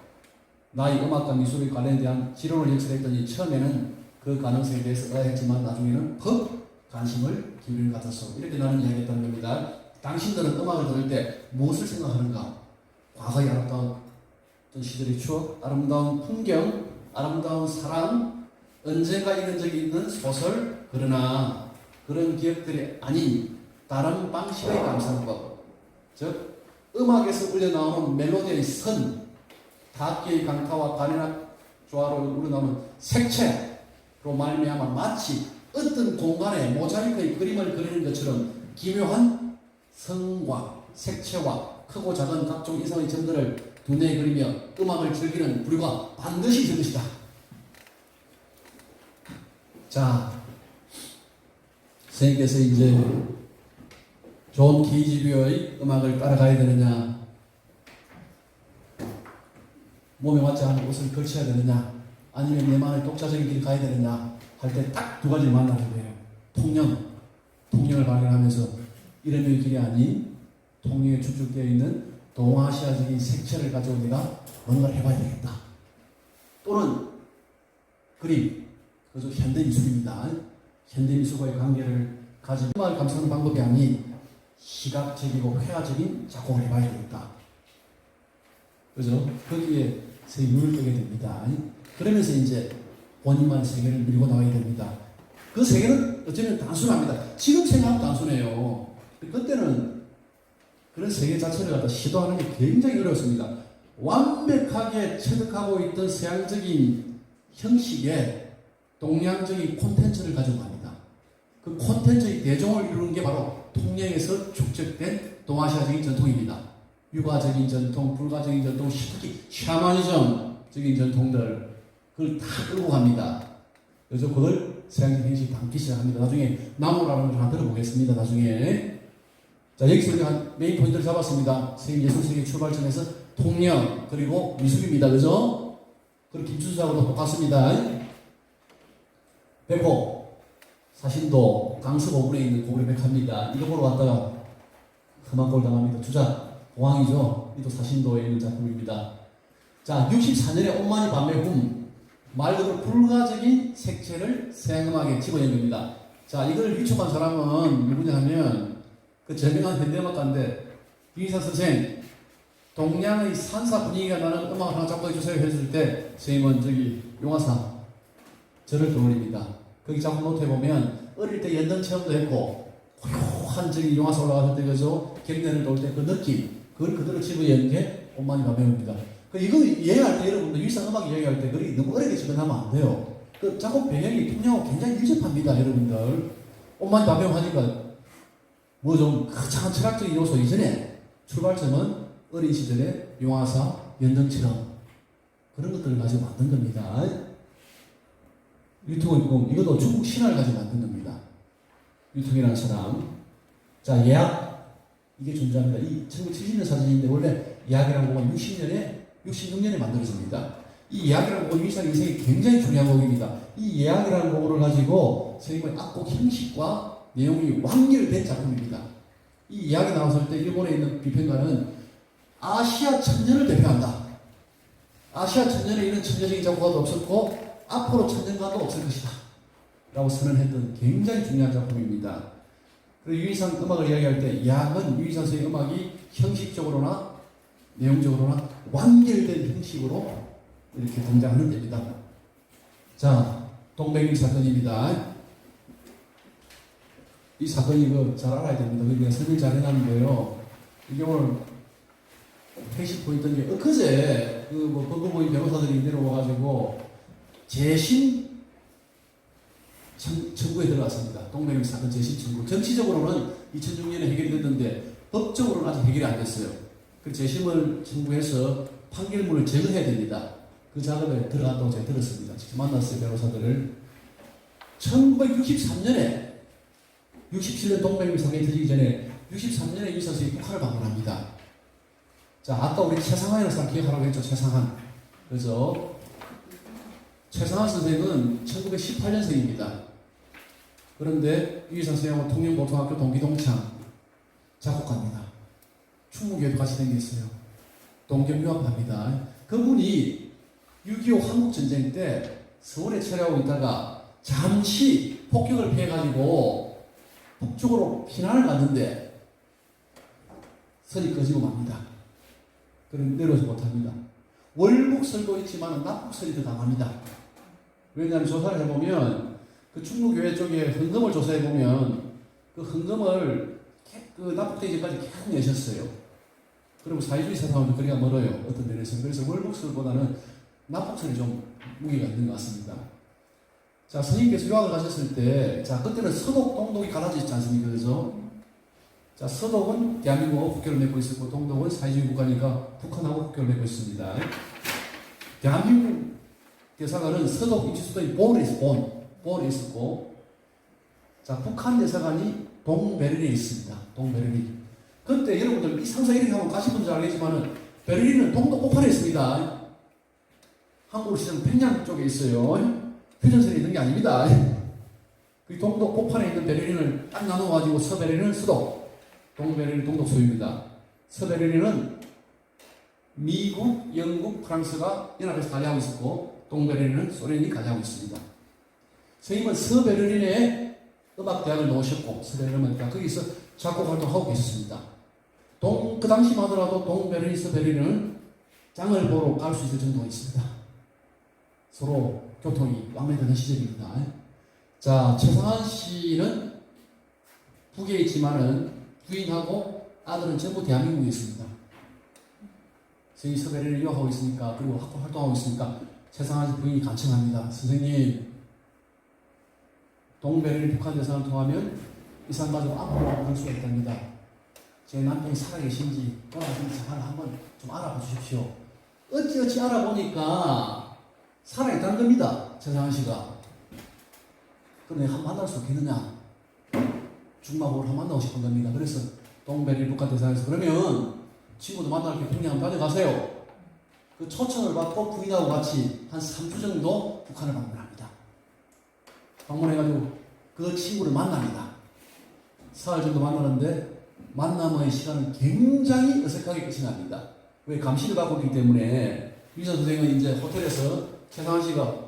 나의 음악과 미술에 관련된 지론을 역설했더니 처음에는 그 가능성에 대해서 의아했지만 나중에는 더 관심을 기울인 것 같아서 이렇게 나는 이야기했다는 겁니다. 당신들은 음악을 들을 때 무엇을 생각하는가? 과거의 아름다운 시절의 추억, 아름다운 풍경, 아름다운 사랑, 언젠가 읽은 적이 있는 소설, 그러나 그런 기억들이 아닌 다른 방식의 감상법, 즉 음악에서 울려나오는 멜로디의 선, 다학기의 강타와 가리나 조화로 우러나오는 색채로 말미암아 마치 어떤 공간에 모자이크의 그림을 그리는 것처럼 기묘한 성과, 색채와 크고 작은 각종 이상의 점들을 두뇌에 그리며 음악을 즐기는 부류가 반드시 있을 것이다. 자, 선생님께서 이제 존 케이지류의 음악을 따라가야 되느냐, 몸에 맞지 않은 옷을 걸쳐야 되느냐, 아니면 내만의 독자적인 길을 가야 되느냐 할 때 딱 두 가지를 만나게 돼요. 통영을 발견하면서 이름의 길이 아닌 통영에 축적되어 있는 동아시아적인 색채를 가지고 내가 뭔가를 해봐야 되겠다. 또는 그림, 그것도 현대미술입니다. 현대미술과의 관계를 가진 음악을 감상하는 방법이 아닌 시각적이고 회화적인 작곡을 해봐야 되겠다. 그죠? 거기에 세계를 뜨게 됩니다. 그러면서 이제 본인만의 세계를 밀고 나가게 됩니다. 그 세계는 어쩌면 단순합니다. 지금 생각하면 단순해요. 그때는 그런 세계 자체를 갖다 시도하는 게 굉장히 어려웠습니다. 완벽하게 체득하고 있던 서양적인 형식의 동양적인 콘텐츠를 가지고 갑니다. 그 콘텐츠의 대종을 이루는 게 바로 통영에서 축적된 동아시아적인 전통입니다. 유가적인 전통, 불가적인 전통, 특히 샤머니즘적인 전통들 그걸 다 끌고 갑니다. 그래서 그걸 서양적 형식이 담기 시작합니다. 나중에 나무라는 걸 하나 들어보겠습니다. 나중에 자 여기서 우리가 메인 포인트를 잡았습니다. 세계 예술세계 출발점에서 통영 그리고 미술입니다. 그죠? 그리고 김춘수하고도 똑같습니다. 백호 사신도 강서 고군에 있는 고구려 백화입니다. 이거 보러 왔다가 험한골 당합니다. 주작 공항이죠. 이도 사신도에 있는 작품입니다. 자 64년에 온만이 밤매훔 말 그대로 불가적인 색채를 서양음악에 집어넣은 겁니다. 자 이걸 위촉한 사람은 누구냐 하면 그 저명한 현대음악가인데 유희상 선생 동양의 산사 분위기가 나는 음악을 하나 작곡해 주세요 해줄 때 선생님은 저기 용화사 절을 떠올립니다. 거기 작품 노트에 보면 어릴 때 연등 체험도 했고 고요한 저기 용화사 올라갔을 때 그죠 경내를 돌 때 그 느낌 그걸 그대로 집어넣은 게 온만이 밤매훔입니다. 이거 이해할 때 여러분들 유희상 음악 이야기할 때 그리 너무 어렵게 접근하면 안 돼요. 그 작곡 배경이 통영하고 굉장히 밀접합니다 여러분들. 온만이 밤매훔 하니까 뭐 좀 거창한 철학적인 요소 이전에 출발점은 어린 시절에 용화사, 연등처럼 그런 것들을 가지고 만든 겁니다. 유통의 꿈 이것도 중국 신화를 가지고 만든 겁니다. 유통이라는 사람. 자 예약 이게 존재합니다. 이 1970년 사진인데 원래 예약이라는 곡은 66년에 만들어집니다. 이 예약이라는 곡은 유희상 인생이 굉장히 중요한 곡입니다. 이 예약이라는 곡을 가지고 선생님의 악곡 형식과 내용이 완결된 작품입니다. 이 이야기 나왔을 때 일본에 있는 비평가는 아시아 천년을 대표한다. 아시아 천년에 이런 천년적인 작곡가도 없었고 앞으로 천년가도 없을 것이다. 라고 선언했던 굉장히 중요한 작품입니다. 그리고 유희상 음악을 이야기할 때 야학은 유희상 선생의 음악이 형식적으로나 내용적으로나 완결된 형식으로 이렇게 등장하는 데입니다. 자, 동백림 사건입니다. 이 사건이 잘 알아야 됩니다. 그냥 설명 잘 해놨는데요. 이게 오늘 핵심 포인트인 게 엊그제 법무부의 변호사들이 내려와가지고 재심 청구에 들어갔습니다. 동백림 사건 재심 청구. 정치적으로는 2006년에 해결이 됐는데 법적으로는 아직 해결이 안 됐어요. 그 재심을 청구해서 판결문을 제거해야 됩니다. 그 작업에 들어갔다고 제가 들었습니다. 직접 만났어요, 변호사들을. 1963년에 67년 동백림 사건이 터지기 전에 63년에 유희상 선생님이 북한을 방문합니다. 자, 아까 우리 최상한이라는 사람 기억하라고 했죠, 최상한. 그래서 최상한 선생은 1918년생입니다. 그런데 유희상 선생하고 통영고등학교 동기동창 작곡가입니다. 충무교회도 같이 다녔어요. 동경 유학합니다. 그분이 6.25 한국전쟁 때 서울에 체류하고 있다가 잠시 폭격을 피해가지고 북쪽으로 피난을 갔는데 선이 꺼지고 맙니다. 그럼 내려오지 못합니다. 월북설도 있지만 납북설이 더 강합니다. 왜냐하면 조사를 해보면 그 충무교회 쪽에 헌금을 조사해보면 그 헌금을 그 납북되기 전까지 계속 내셨어요. 그리고 사회주의 사상하고도 거리가 멀어요. 어떤 면에서. 그래서 월북설보다는 납북설이 좀 무게가 있는 것 같습니다. 자, 스님께서 유학을 가셨을 때, 자, 그때는 서독, 동독이 갈라지지 않습니까? 그죠? 자, 서독은 대한민국하고 국교를 맺고 있었고, 동독은 사회주의 국가니까 북한하고 국교를 맺고 있습니다. 대한민국 대사관은 서독 임시수도인 본에 있었고, 자, 북한 대사관이 동베를린에 있습니다. 동베를린. 그때 여러분들 이 상상 이렇게 하면 가신 분들 알겠지만은, 베를린은 동독 꼭판에 있습니다. 한국 시장 평양 쪽에 있어요. 휴전선이 있는 게 아닙니다. 그 동독 꼭판에 있는 베를린을 딱 나눠가지고 서베를린은 서독, 동베를린 동독 소유입니다. 서베를린은 미국, 영국, 프랑스가 연합해서 관리하고 있었고 동베를린은 소련이 관리하고 있습니다. 선생님은 서베를린에 음악대학을 나오셨고 서베를린은 거기서 작곡 활동하고 계셨습니다. 그 당시만 하더라도 동베를린, 서베를린은 장을 보러 갈 수 있을 정도가 있습니다. 서로 교통이 왕래되는 시절입니다. 자, 최상한 씨는 북에 있지만은 부인하고 아들은 전부 대한민국에 있습니다. 저희 서베리를 유학하고 있으니까, 그리고 학교 활동하고 있으니까 최상한 씨 부인이 간청합니다. 선생님, 동베를린 북한 대사를 통하면 이 사람 가지고 앞으로 갈 수가 있답니다. 제 남편이 살아계신지 돌아가신지 한번 좀 알아봐 주십시오. 어찌어찌 알아보니까 살아있다는 겁니다. 최상한 씨가. 그럼 내가 한번 만날 수 없겠느냐? 중마고를 한번 만나고 싶은 겁니다. 그래서 동베를린 북한 대사에서 그러면 친구도 만날 때 평양 한번 다녀가세요. 그 초청을 받고 부인하고 같이 한 3주 정도 북한을 방문합니다. 방문해가지고 그 친구를 만납니다. 사흘 정도 만나는데 만남의 시간은 굉장히 어색하게 끝이 납니다. 왜? 감시를 받고 있기 때문에. 유희선 선생은 이제 호텔에서 최상한 씨가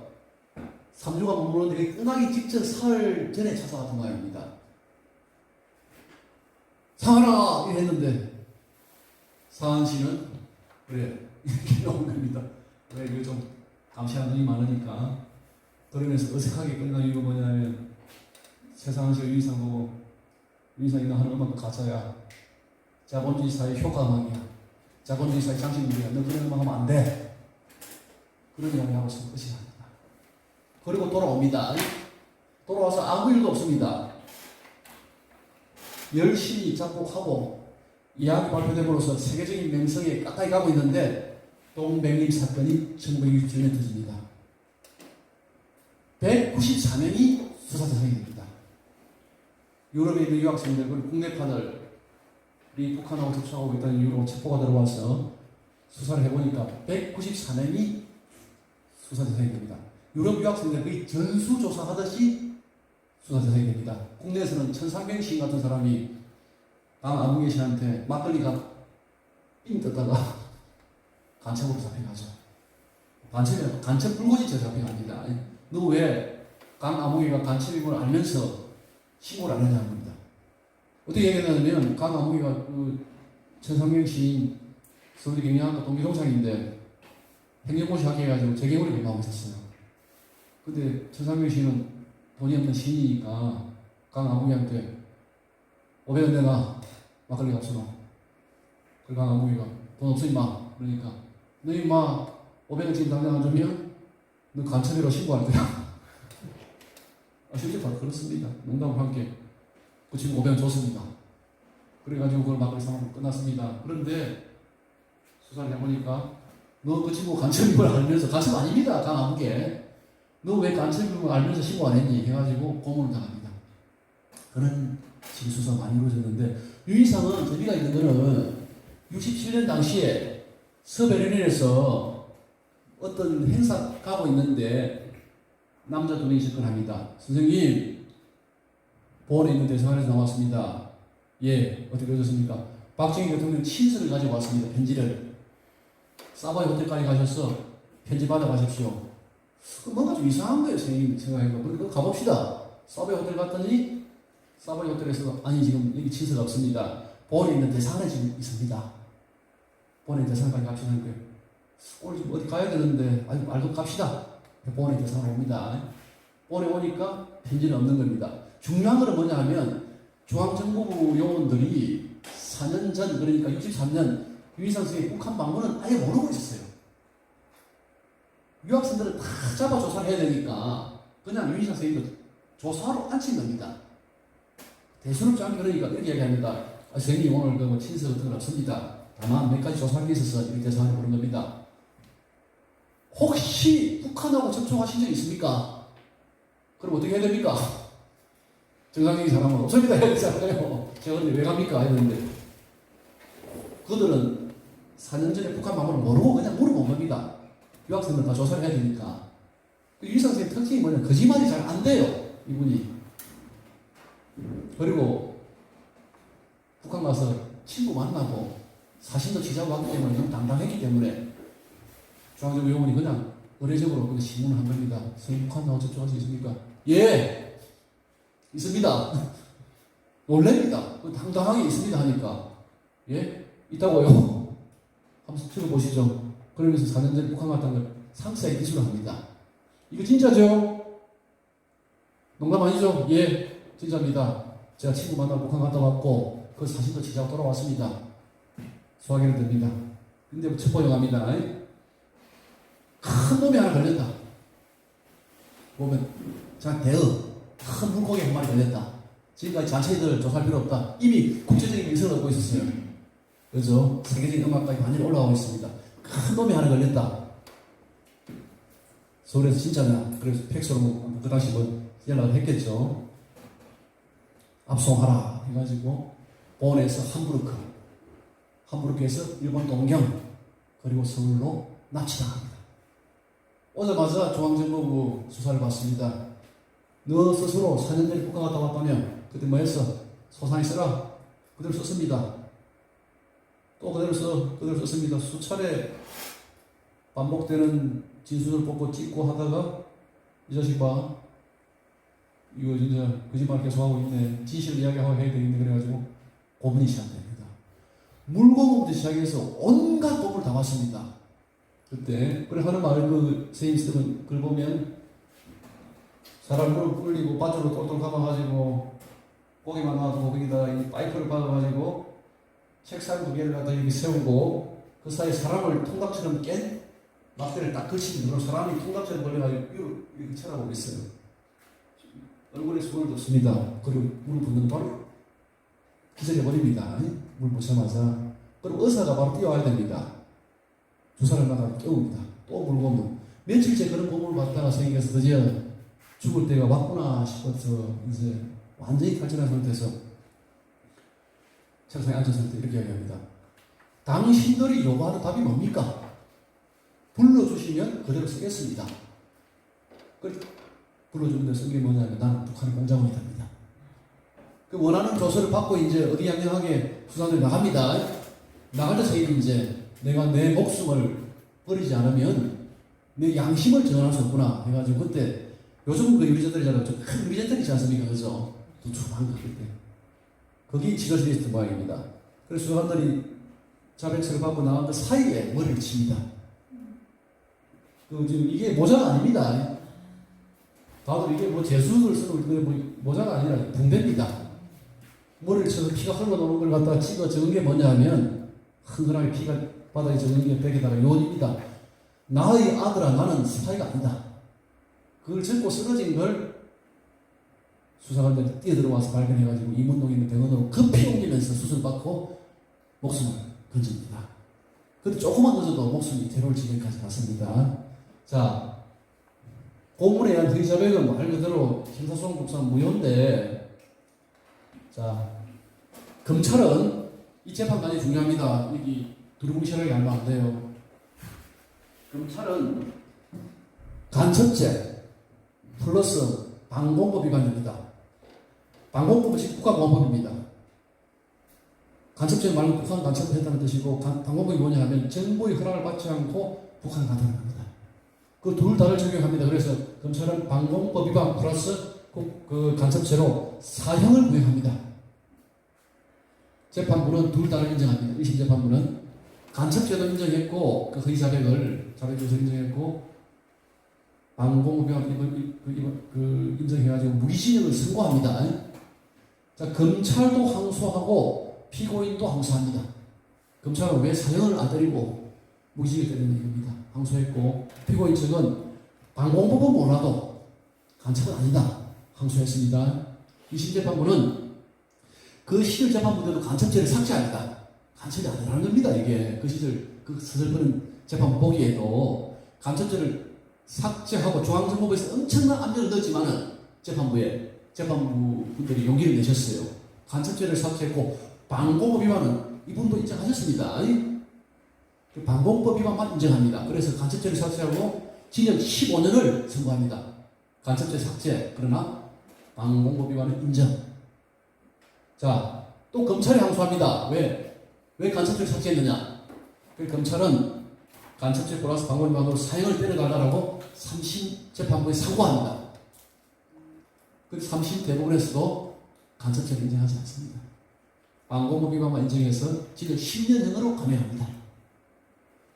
3주가 머무르는데 끝나기 직전 사흘 전에 찾아갔던 모양입니다. 상한아! 이랬는데 상한 씨는 그래 이렇게 나온 겁니다. 왜? 이거 좀 감시하는 분이 많으니까. 그러면서 어색하게 끝난 이유가 뭐냐면 최상한 씨가 유희상 보고 유희상이 너 하는 음악도 가짜야. 자본주의 사회 효과음악이야. 자본주의 사회 장식물이야. 너 그런 음악 하면 안 돼. 그런 이야기하고 있으면 끝이 납니다. 그리고 돌아옵니다. 돌아와서 아무 일도 없습니다. 열심히 작곡하고 이야기 발표됨으로써 세계적인 명성에 가까이 가고 있는데 동백림 사건이 1967년 터집니다. 194명이 수사 대상이 됩니다. 유럽에 있는 유학생들 그리고 국내파들이 북한하고 접촉하고 있다는 이유로 체포가 들어와서 수사를 해보니까 194명이 수사 대상이 됩니다. 유럽 유학생들 거의 전수조사하듯이 수사 대상이 됩니다. 국내에서는 천상병 시인 같은 사람이 강아무개 씨한테 막걸리가 삥 떴다가 간첩으로 잡혀가죠. 간첩 불고지죄 잡혀갑니다. 너 왜 강아무개가 간첩임을 알면서 신고를 안 했냐는 겁니다. 어떻게 얘기하냐면 강아무개가 그 천상병 시인 서울대 경영학과 동기동창인데 행정고시 합격해가지고 재경으로 근무하고 있었어요. 근데 천상병 시인은 돈이 없는 시인이니까 강아무개한테 500원 내놔. 막걸리가 없어. 그러니까 강아무개가 돈 없어 임마. 그러니까 너 임마 500원 지금 당장 안 주면 너 간첩이라고 신고할 거야. 실제 바로 그렇습니다. 농담과 함께 그 친구 500원 줬습니다. 그래가지고 그걸 막걸리 사먹고 끝났습니다. 그런데 수사를 해보니까 너 그 친구 간첩인 걸 알면서 간첩 아닙니다. 강아무개. 너 왜 간첩인 걸 알면서 신고 안 했니? 해가지고 고문을 당합니다. 그런 지금 수사가 많이 이루어졌는데 유희상은 재미가 있는 거는 67년 당시에 서베르린에서 어떤 행사 가고 있는데 남자 두 명이 접근합니다. 선생님, 보안에 있는 대사관에서 나왔습니다. 예, 어떻게 오셨습니까? 박정희 대통령 친서를 가지고 왔습니다. 편지를. 사바이 호텔까지 가셔서 편지 받아가십시오. 뭔가 좀 이상한 거예요, 선생님 생각해서. 그럼 가봅시다. 사바이 호텔 갔더니 사바이 호텔에서 아니 지금 여기 친서가 없습니다. 보안에 있는 대사관에 지금 있습니다. 보안에 있는 대사관까지 갑시다는 거예요. 오늘 지금 어디 가야 되는데 아니 말도 갑시다. 보안에 대사관 옵니다. 보안에 오니까 편지는 없는 겁니다. 중요한 것은 뭐냐 하면 중앙정보부 요원들이 4년 전 그러니까 63년 유희상 선생의 북한 방문은 아예 모르고 있었어요. 유학생들은 다 잡아 조사를 해야 되니까 그냥 유희상 선생님도 조사하러 앉힌 겁니다. 대수롭지 않게 그러니까 이렇게 얘기합니다. 선생님 오늘 그 친서 같은 건 없습니다. 다만 몇 가지 조사할 게 있어서 이렇게 대사관에 보는 겁니다. 혹시 북한하고 접촉하신 적 있습니까? 그럼 어떻게 해야 됩니까? 정상적인 사람은 없습니다 해야 되잖아요. 제가 근데 왜 갑니까? 했는데 그들은 4년 전에 북한 방문을 모르고 그냥 물어본 겁니다. 유학생들 다 조사를 해야 되니까. 유희상 선생님 특징이 뭐냐면 거짓말이 잘 안 돼요. 이분이. 그리고 북한 가서 친구 만나고 사진도 취재하고 왔기 때문에 너무 당당했기 때문에 중앙정부 요원이 그냥 의례적으로 그 신문을 한 겁니다. 선생님 북한 나와 접촉할 수 있습니까? 예! 있습니다. 놀랍니다. 당당하게 있습니다 하니까 예? 있다고요? 한번 들어보시죠. 그러면서 4년 전에 북한 갔다는 걸 상세하게 기술을 합니다. 이거 진짜죠? 농담 아니죠? 예, 진짜입니다. 제가 친구 만나고 북한 갔다 왔고 그 사진도 제작 돌아왔습니다. 소화기는 됩니다. 근데 첩보용합니다. 큰 놈이 하나 걸렸다. 보면 자 대어 큰 물고기 한 마리 걸렸다. 지금까지 자체들 조사할 필요 없다. 이미 국제적인 위성을 얻고 있었어요. 그죠? 세계적인 음악까지 완전히 올라가고 있습니다. 큰 놈이 하나 걸렸다. 서울에서 진짜냐? 그래서 팩스로 그 당시 연락을 했겠죠. 압송하라 해가지고 본에서 함부르크에서 일본 동경 그리고 서울로 납치당합니다. 오자마자 중앙정보부 수사를 받습니다. 너 스스로 4년 전에 북한 갔다 왔다며 그때 뭐 했어? 소상히 써라. 그대로 썼습니다. 또 그대로 썼습니다. 수차례 반복되는 진술을 뽑고 찍고 하다가 이 자식 봐. 이거 진짜 거짓말 계속하고 있네. 진실을 이야기하고 해야 되겠네. 그래가지고 고문이 시작됩니다. 물고문부터 시작해서 온갖 도움을 다 받습니다. 그때 그래 하는 마을 그 선생님 쓰는 글 보면 사람 물을 불리고 밧줄로 똘똘 감아가지고 고기만 놔두고 거기다가 이 파이프를 박아가지고 책상 2개를 갖다 이렇게 세우고 그 사이에 사람을 통닭처럼 깬 막대를 딱 걸치는 그런 사람이 통닭처럼 걸려가지고 이렇게 쳐다보고 있어요. 얼굴에 손을 뒀습니다. 그리고 물을 붓는 바로 기절해버립니다. 물 보자마자. 그리고 의사가 바로 뛰어와야 됩니다. 주사를 나가 깨웁니다. 또 물고문. 며칠째 그런 고문을 받다가 선생님께서 드디어 죽을 때가 왔구나 싶어서 이제 완전히 탈진한 상태에서 책상에 앉았을 때 이렇게 이야기합니다. 당신들이 요구하는 답이 뭡니까? 불러주시면 그대로 쓰겠습니다. 불러주는 데 쓴 게 뭐냐면 나는 북한 공작원이답니다. 그 원하는 조서를 받고 이제 어디 양양하게 수사들이 나갑니다. 나갈 때 선생님이 이제 내가 내 목숨을 버리지 않으면 내 양심을 전환할 수 없구나 해가지고 그때 요즘 그 유리전들이잖아요. 좀 큰 유리전들이 있지 않습니까? 그죠? 두툼한 거 그때. 거기 지도실에 있었던 모양입니다. 그래서 수사관들이 자백서를 받고 나온 그 사이에 머리를 칩니다. 그 지금 이게 모자가 아닙니다. 다들 이게 뭐 재수를 쓰는 뭐 모자가 아니라 붕대입니다. 머리를 쳐서 피가 흘러나오는 걸 갖다가 찍어 적은 게 뭐냐 하면 흥건하게 피가 바닥에 적은 게 벽에다가 요원입니다. 나의 아들아 나는 스파이가 아니다. 그걸 적고 쓰러진 걸 수사관들이 뛰어들어와서 발견해가지고 이문동에 있는 병원으로 급히 옮기면서 수술받고 목숨을 건집니다. 근데 조금만 늦어도 목숨이 괴로울 지경까지 갔습니다. 자, 고문에 의한 허위 자백은 말 그대로 형사소송법상 무효인데, 자, 검찰은 이 재판관이 중요합니다. 여기 두루뭉실하게 알면 안 돼요. 검찰은 간첩죄 플러스 방공법 위반입니다. 방공법은 국가보안법입니다. 간첩죄 말고 북한 간첩을 했다는 뜻이고 방공법이 뭐냐 하면 정부의 허락을 받지 않고 북한 간첩을 합니다. 그 둘 다를 적용합니다. 그래서 검찰은 방공법 위반 플러스 그 간첩죄로 사형을 구형합니다. 재판부는 둘 다를 인정합니다. 1심 재판부는 간첩죄도 인정했고 그 허위 자백조서 인정했고 방공법 위반 인정해가지고 무기징역을 선고합니다. 자, 검찰도 항소하고 피고인도 항소합니다. 검찰은 왜 사형을 안 때리고 무기징역 때리는 겁니다. 항소했고 피고인 측은 방공법은 몰라도 간첩은 아니다. 항소했습니다. 2심 재판부는 그 시절 재판부 때도 간첩죄를 삭제합니다. 간첩이 아니라는 겁니다. 이게 그 시절 그 서슬프는 재판부 보기에도 간첩죄를 삭제하고 중앙정보부에서 엄청난 압력을 넣었지만은 재판부 분들이 용기를 내셨어요. 간첩죄를 삭제했고 방공법 위반은 이분도 인정하셨습니다. 그 방공법 위반만 인정합니다. 그래서 간첩죄를 삭제하고 징역 15년을 선고합니다. 간첩죄 삭제 그러나 방공법 위반은 인정. 자, 또 검찰이 항소합니다. 왜 간첩죄를 삭제했느냐? 그 검찰은 간첩죄 플러스 방공법 위반으로 사형을 때려달라고 3심 재판부에 상고합니다. 그 3심 대법원에서도 간첩죄를 인정하지 않습니다. 방공법 위반만 인정해서 징역 10년형으로 감형합니다.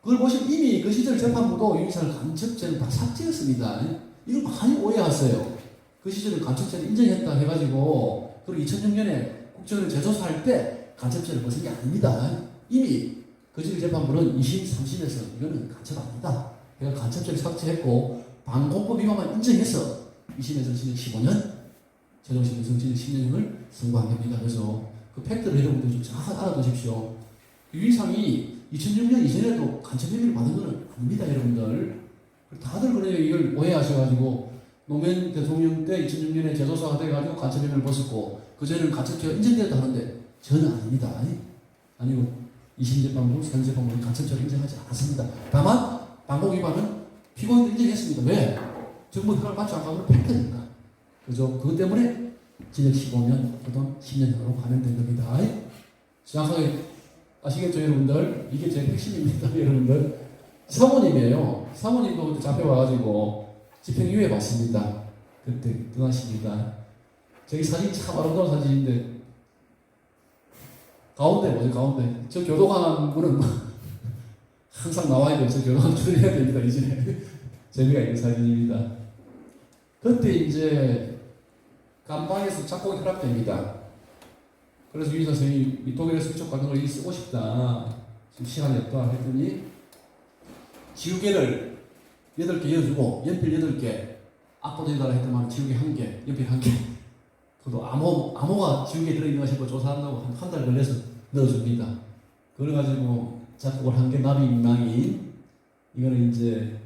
그걸 보시면 이미 그 시절 재판부도 유이상을 간첩죄를 다 삭제했습니다. 이걸 많이 오해하세요. 그 시절에 간첩죄를 인정했다 해가지고 그리고 2006년에 국정원을 재조사할 때 간첩죄를 벗은 게 아닙니다. 이미 그 시절 재판부는 2심, 3심에서 이거는 간첩 아니다. 그러니까 간첩죄를 삭제했고 방공법 위반만 인정해서 2심에서 징역 15년, 최종심에서 징역 10년을 선고한 겁니다. 그래서 그 팩트를 여러분들 좀 정확하게 알아두십시오. 유이상이 2006년 이전에도 간첩 혐의를 받은 건 아닙니다, 여러분들. 다들 그래요. 이걸 오해하셔가지고 노무현 대통령 때 2006년에 재조사가 돼가지고 간첩 혐의를 벗었고 그전에는 간첩죄가 인정되었다 하는데 저는 아닙니다. 아니고 2심 재판부, 3심 재판부는 간첩죄를 인정하지 않았습니다. 다만 방공 위반은 피고인도 인정했습니다. 왜? 정부 허가를 받지 않고 팩트니까. 그죠? 그것 때문에 징역 15년, 그다음 10년으로 감형된 겁니다. 정확하게 아시겠죠, 여러분들? 이게 제 핵심입니다, 여러분들. 사모님이에요. 사모님도 그때 잡혀와가지고 집행유예 받습니다. 그때 떠나십니다. 저기 사진 참 아름다운 사진인데 가운데 뭐죠, 가운데. 저 교도관한 분은 항상 나와야 돼요. 저 교도관 출연해야 됩니다, 이제. 재미가 있는 사진입니다. 그때 이제 감방에서 작곡이 허락됩니다. 그래서 유 선생님이 독일에서 이쪽 가는 걸 쓰고 싶다. 지금 시간이 없다 했더니 지우개를 8개 이어주고 연필 8개 악보도 해달라 했더만 지우개 1개, 연필 1개. 그래도 암호가 지우개에 들어있는가 싶어 조사한다고 한 달 걸려서 넣어줍니다. 그래가지고 작곡을 한 게 나비 민망인 이거는 이제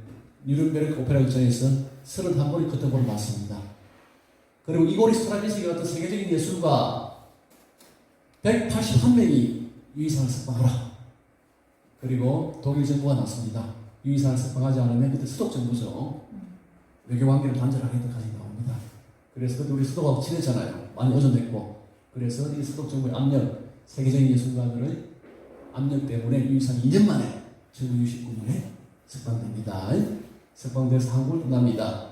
뉴른베르크 오페라 극장에서 31번의 커튼볼을 맞습니다. 그리고 이고리 스트라빈스키 같은 세계적인 예술가 181명이 유이상을 석방하라. 그리고 독일 정부가 나섭니다. 유이상을 석방하지 않으면 그때 수독 정부죠. 외교 관계를 단절하겠다까지 나옵니다. 그래서 그때 우리 수도가 친했잖아요. 많이 어전됐고. 그래서 이 수독 정부의 압력, 세계적인 예술가들의 압력 때문에 유이상이 2년 만에 1969년에 석방됩니다. 석방돼서 한국을 떠납니다.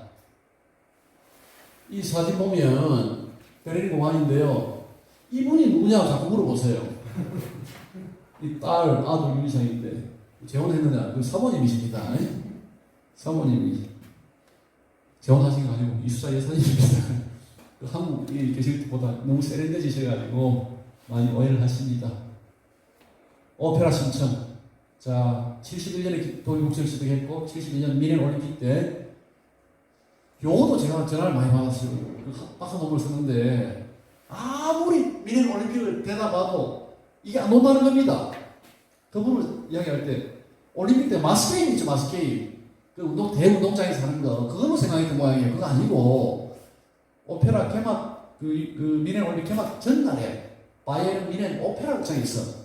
이 사진 보면 베를린 공항인데요. 이분이 누구냐고 자꾸 물어보세요. 이 딸, 아들 유이상인데 재혼했느냐? 그 사모님이십니다. 사모님이 재혼하신 거 아니고 이수자 예사님입니다. 그 한국에 계실 때보다 너무 세련되지셔가지고 많이 오해를 하십니다. 오페라 신청. 자, 71년에 독일국제를 시작했고 72년 미넨 올림픽 때 요것도 제가 전화를 많이 받았어요. 그 박사 논문을 썼는데 아무리 미넨 올림픽을 대답하도 이게 안 온다는 겁니다. 그분을 이야기할 때 올림픽 때 마스게임 있죠, 마스게임. 그 대운동장에서 하는 거 그걸로 생각했던 모양이에요. 그거 아니고 오페라 개막 그 미넨 올림픽 개막 전날에 바이에른 미넨 오페라 극장에 있어.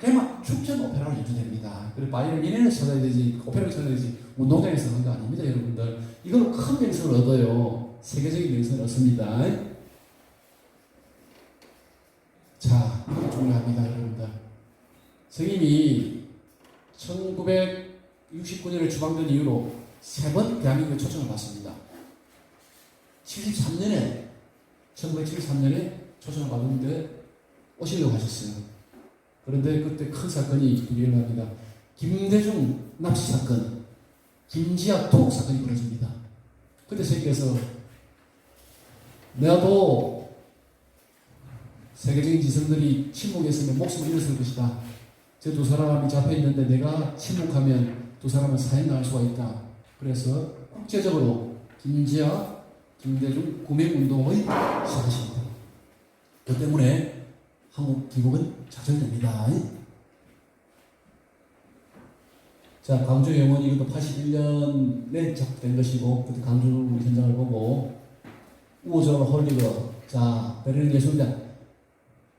개막 축전 오페라로 연주됩니다. 그리고 바이에른 미넨을 찾아야 되지 오페라를 찾아야 되지 운동장에서 하는 거 아닙니다, 여러분들. 이걸로 큰 명성을 얻어요. 세계적인 명성을 얻습니다. 자, 이거 중요합니다, 여러분들. 선생님이 1969년에 추방된 이후로 3번 대한민국에 초청을 받습니다. 1973년에 초청을 받았는데 오시려고 하셨어요. 그런데 그때 큰 사건이 일어납니다. 김대중 납치 사건, 김지아 투옥 사건이 벌어집니다. 그때 새끼에서 내가도 세계적인 지성들이 침묵했으면 목숨을 잃었을 것이다. 저 두 사람이 잡혀있는데 내가 침묵하면 두 사람은 사형당할 수가 있다. 그래서 국제적으로 김지아, 김대중 구명운동의 시작이십니다. 그 때문에 한국 귀국은 좌절됩니다. 자, 광주 영원 이것도 81년에 작된 것이고 그때 광주 현장을 보고 우호전 홀리거 자 베를린 예술대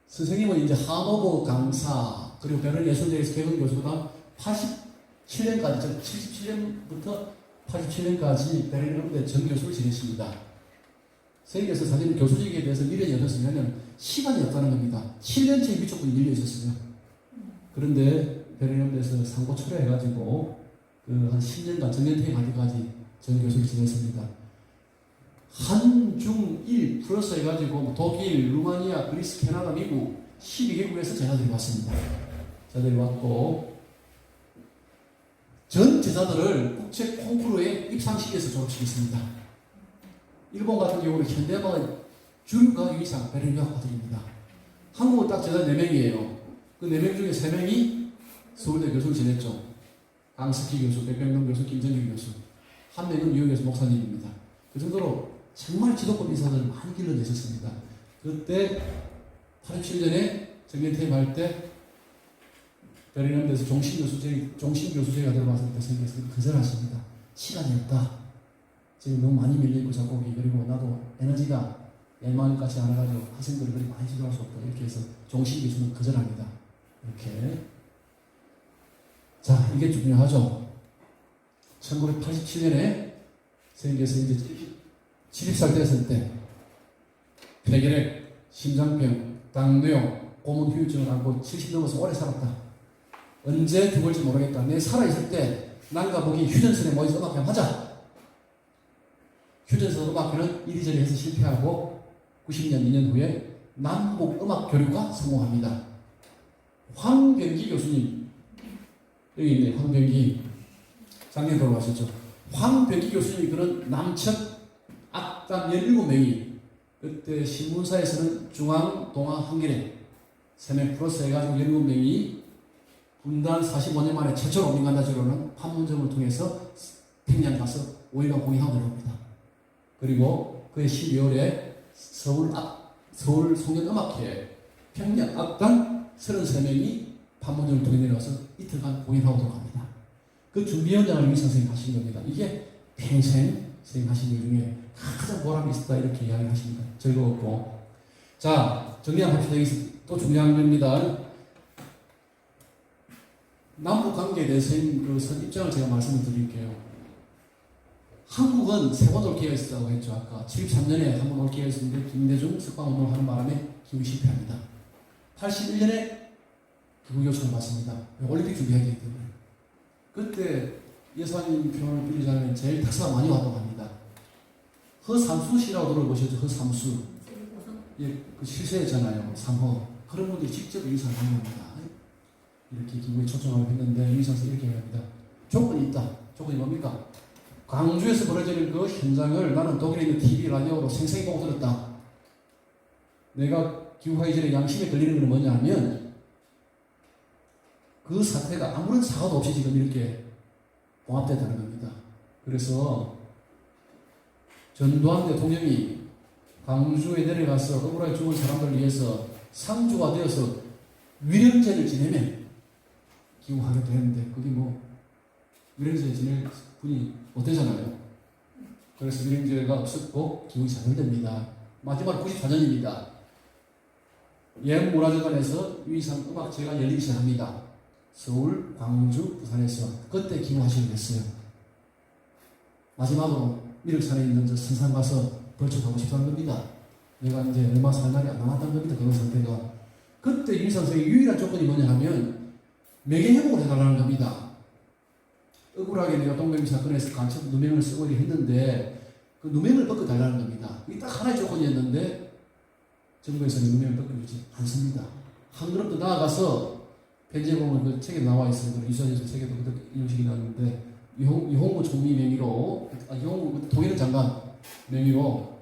선생님은 이제 하노버 강사 그리고 베를린 예술대에서 개근 교수가 87년까지 77년부터 87년까지 베를린 음대 정교수를 지내십니다. 세계에서 사실 교수직에 대해서 미련이 없었으면 시간이 없다는 겁니다. 7년째 위촉분이 밀려 있었어요. 그런데 베를린에서 상고 초래해가지고 한 10년간 정년퇴임 할 때까지 전 교수를 지냈습니다. 한, 중, 일 플러스 해가지고 독일, 루마니아, 그리스, 캐나다, 미국 12개국에서 제자들이 왔습니다. 제자들이 왔고 여자들을 국제 콩쿠르에 입상시켜서 졸업시켰습니다. 일본 같은 경우는 현대음악은 줄과 유이상 베르니아 아들입니다. 한국은 딱 제자 4명이에요. 그 4명 중에 3명이 서울대 교수를 지냈죠. 강스키 교수, 백병동 교수, 김정길 교수. 한 명은 뉴욕에서 목사님입니다. 그 정도로 정말 지도권 인사들을 많이 길러내셨습니다. 그때 87년에 정년퇴임할 때 베르난데에서 종신교수제가 들어왔을 때 선생님께서 거절하십니다. 시간이 없다. 지금 너무 많이 밀리고 작곡이 그리고 나도 에너지가 옛날 같지 않아가지고 학생들을 그렇게 많이 지도할 수 없다. 이렇게 해서 종신교수는 거절합니다. 이렇게. 자, 이게 중요하죠. 1987년에 선생님께서 이제 70살 됐을 때 폐결핵, 심장병, 당뇨, 고문 후유증을 앓고 70 넘어서 오래 살았다. 언제 죽을지 모르겠다. 내 살아있을 때 남과 북이 휴전선에 모여서 음악회 하자. 휴전선 음악회는 이리저리 해서 실패하고 90년, 2년 후에 남북 음악 교류가 성공합니다. 황병기 교수님, 여기 있네, 황병기. 작년에 돌아가셨죠. 황병기 교수님이 그런 남측 악단 17명이 그때 신문사에서는 중앙, 동아, 한겨레 3명 플러스 해가지고 17명이 분단 45년 만에 최초로 민간다지로는 판문점을 통해서 평양 가서 5일간 공연하고 들어옵니다. 그리고 그해 12월에 서울 송년음악회 평양 악단 33명이 판문점을 통해 내려와서 이틀간 공연하고 들어갑니다. 그 준비위원장을 위 선생님이 하신 겁니다. 이게 평생 선생님 하신 일 중에 가장 보람이 있었다 이렇게 이야기를 하십니다. 즐거웠고. 자, 정리합시다. 여기서 또 중요한 겁니다. 남북관계에 대해서 그 입장을 제가 말씀을 드릴게요. 한국은 3번 올 기회가 있었다고 했죠. 아까 73년에 한 번 올 기회가 있었는데 김대중 석방운동을 하는 바람에 기후 실패합니다. 81년에 기후 요청을 받습니다. 올림픽 준비해야 되기 때문에. 그때 예산님 표현을 빌리자면 제일 특사가 많이 왔다고 합니다. 허삼수 씨라고 들어보셨죠? 허삼수. 예, 그 실세였잖아요. 3호. 그런 분들이 직접 인사를 하는 겁니다. 이렇게 기부에 초청하고 했는데 유이상서 이렇게 합니다. 조건이 있다. 조건이 뭡니까? 광주에서 벌어지는 그 현장을 나는 독일에 있는 TV, 라디오로 생생히 보고 들었다. 내가 기부하기 전에 양심에 걸리는 건 뭐냐면 그 사태가 아무런 사고도 없이 지금 이렇게 봉합됐다는 겁니다. 그래서 전두환 대통령이 광주에 내려가서 억울하게 죽은 사람들을 위해서 상주가 되어서 위령제를 지내면 기부하기도 했는데 그게 뭐 위령제 지낼 분이 못 되잖아요. 그래서 위령제가 없었고 기부가 좌절됩니다. 마지막 94년입니다. 예문화재단에서 유이상 음악제가 열리기 시작합니다. 서울, 광주, 부산에서 그때 기부하시게 됐어요. 마지막으로 미륵산에 있는 저 선산 가서 벌초하고 싶다는 겁니다. 내가 이제 얼마 살 날이 안 남았다는 겁니다. 그런 상태가. 그때 이 선생의 유일한 조건이 뭐냐 하면 명예회복을 해달라는 겁니다. 억울하게 내가 동백미 사건에서 간첩 누명을 쓰고 했는데 그 누명을 벗겨달라는 겁니다. 이게 딱 하나의 조건이었는데 정부에서는 누명을 벗겨주지 않습니다. 한 걸음 더 나아가서 편지에 보면 그 책에 나와 있어요. 이수환 책에도 그때 이런 식이 나왔는데 이홍구 총리 명의로 이홍구 통일부 장관 명의로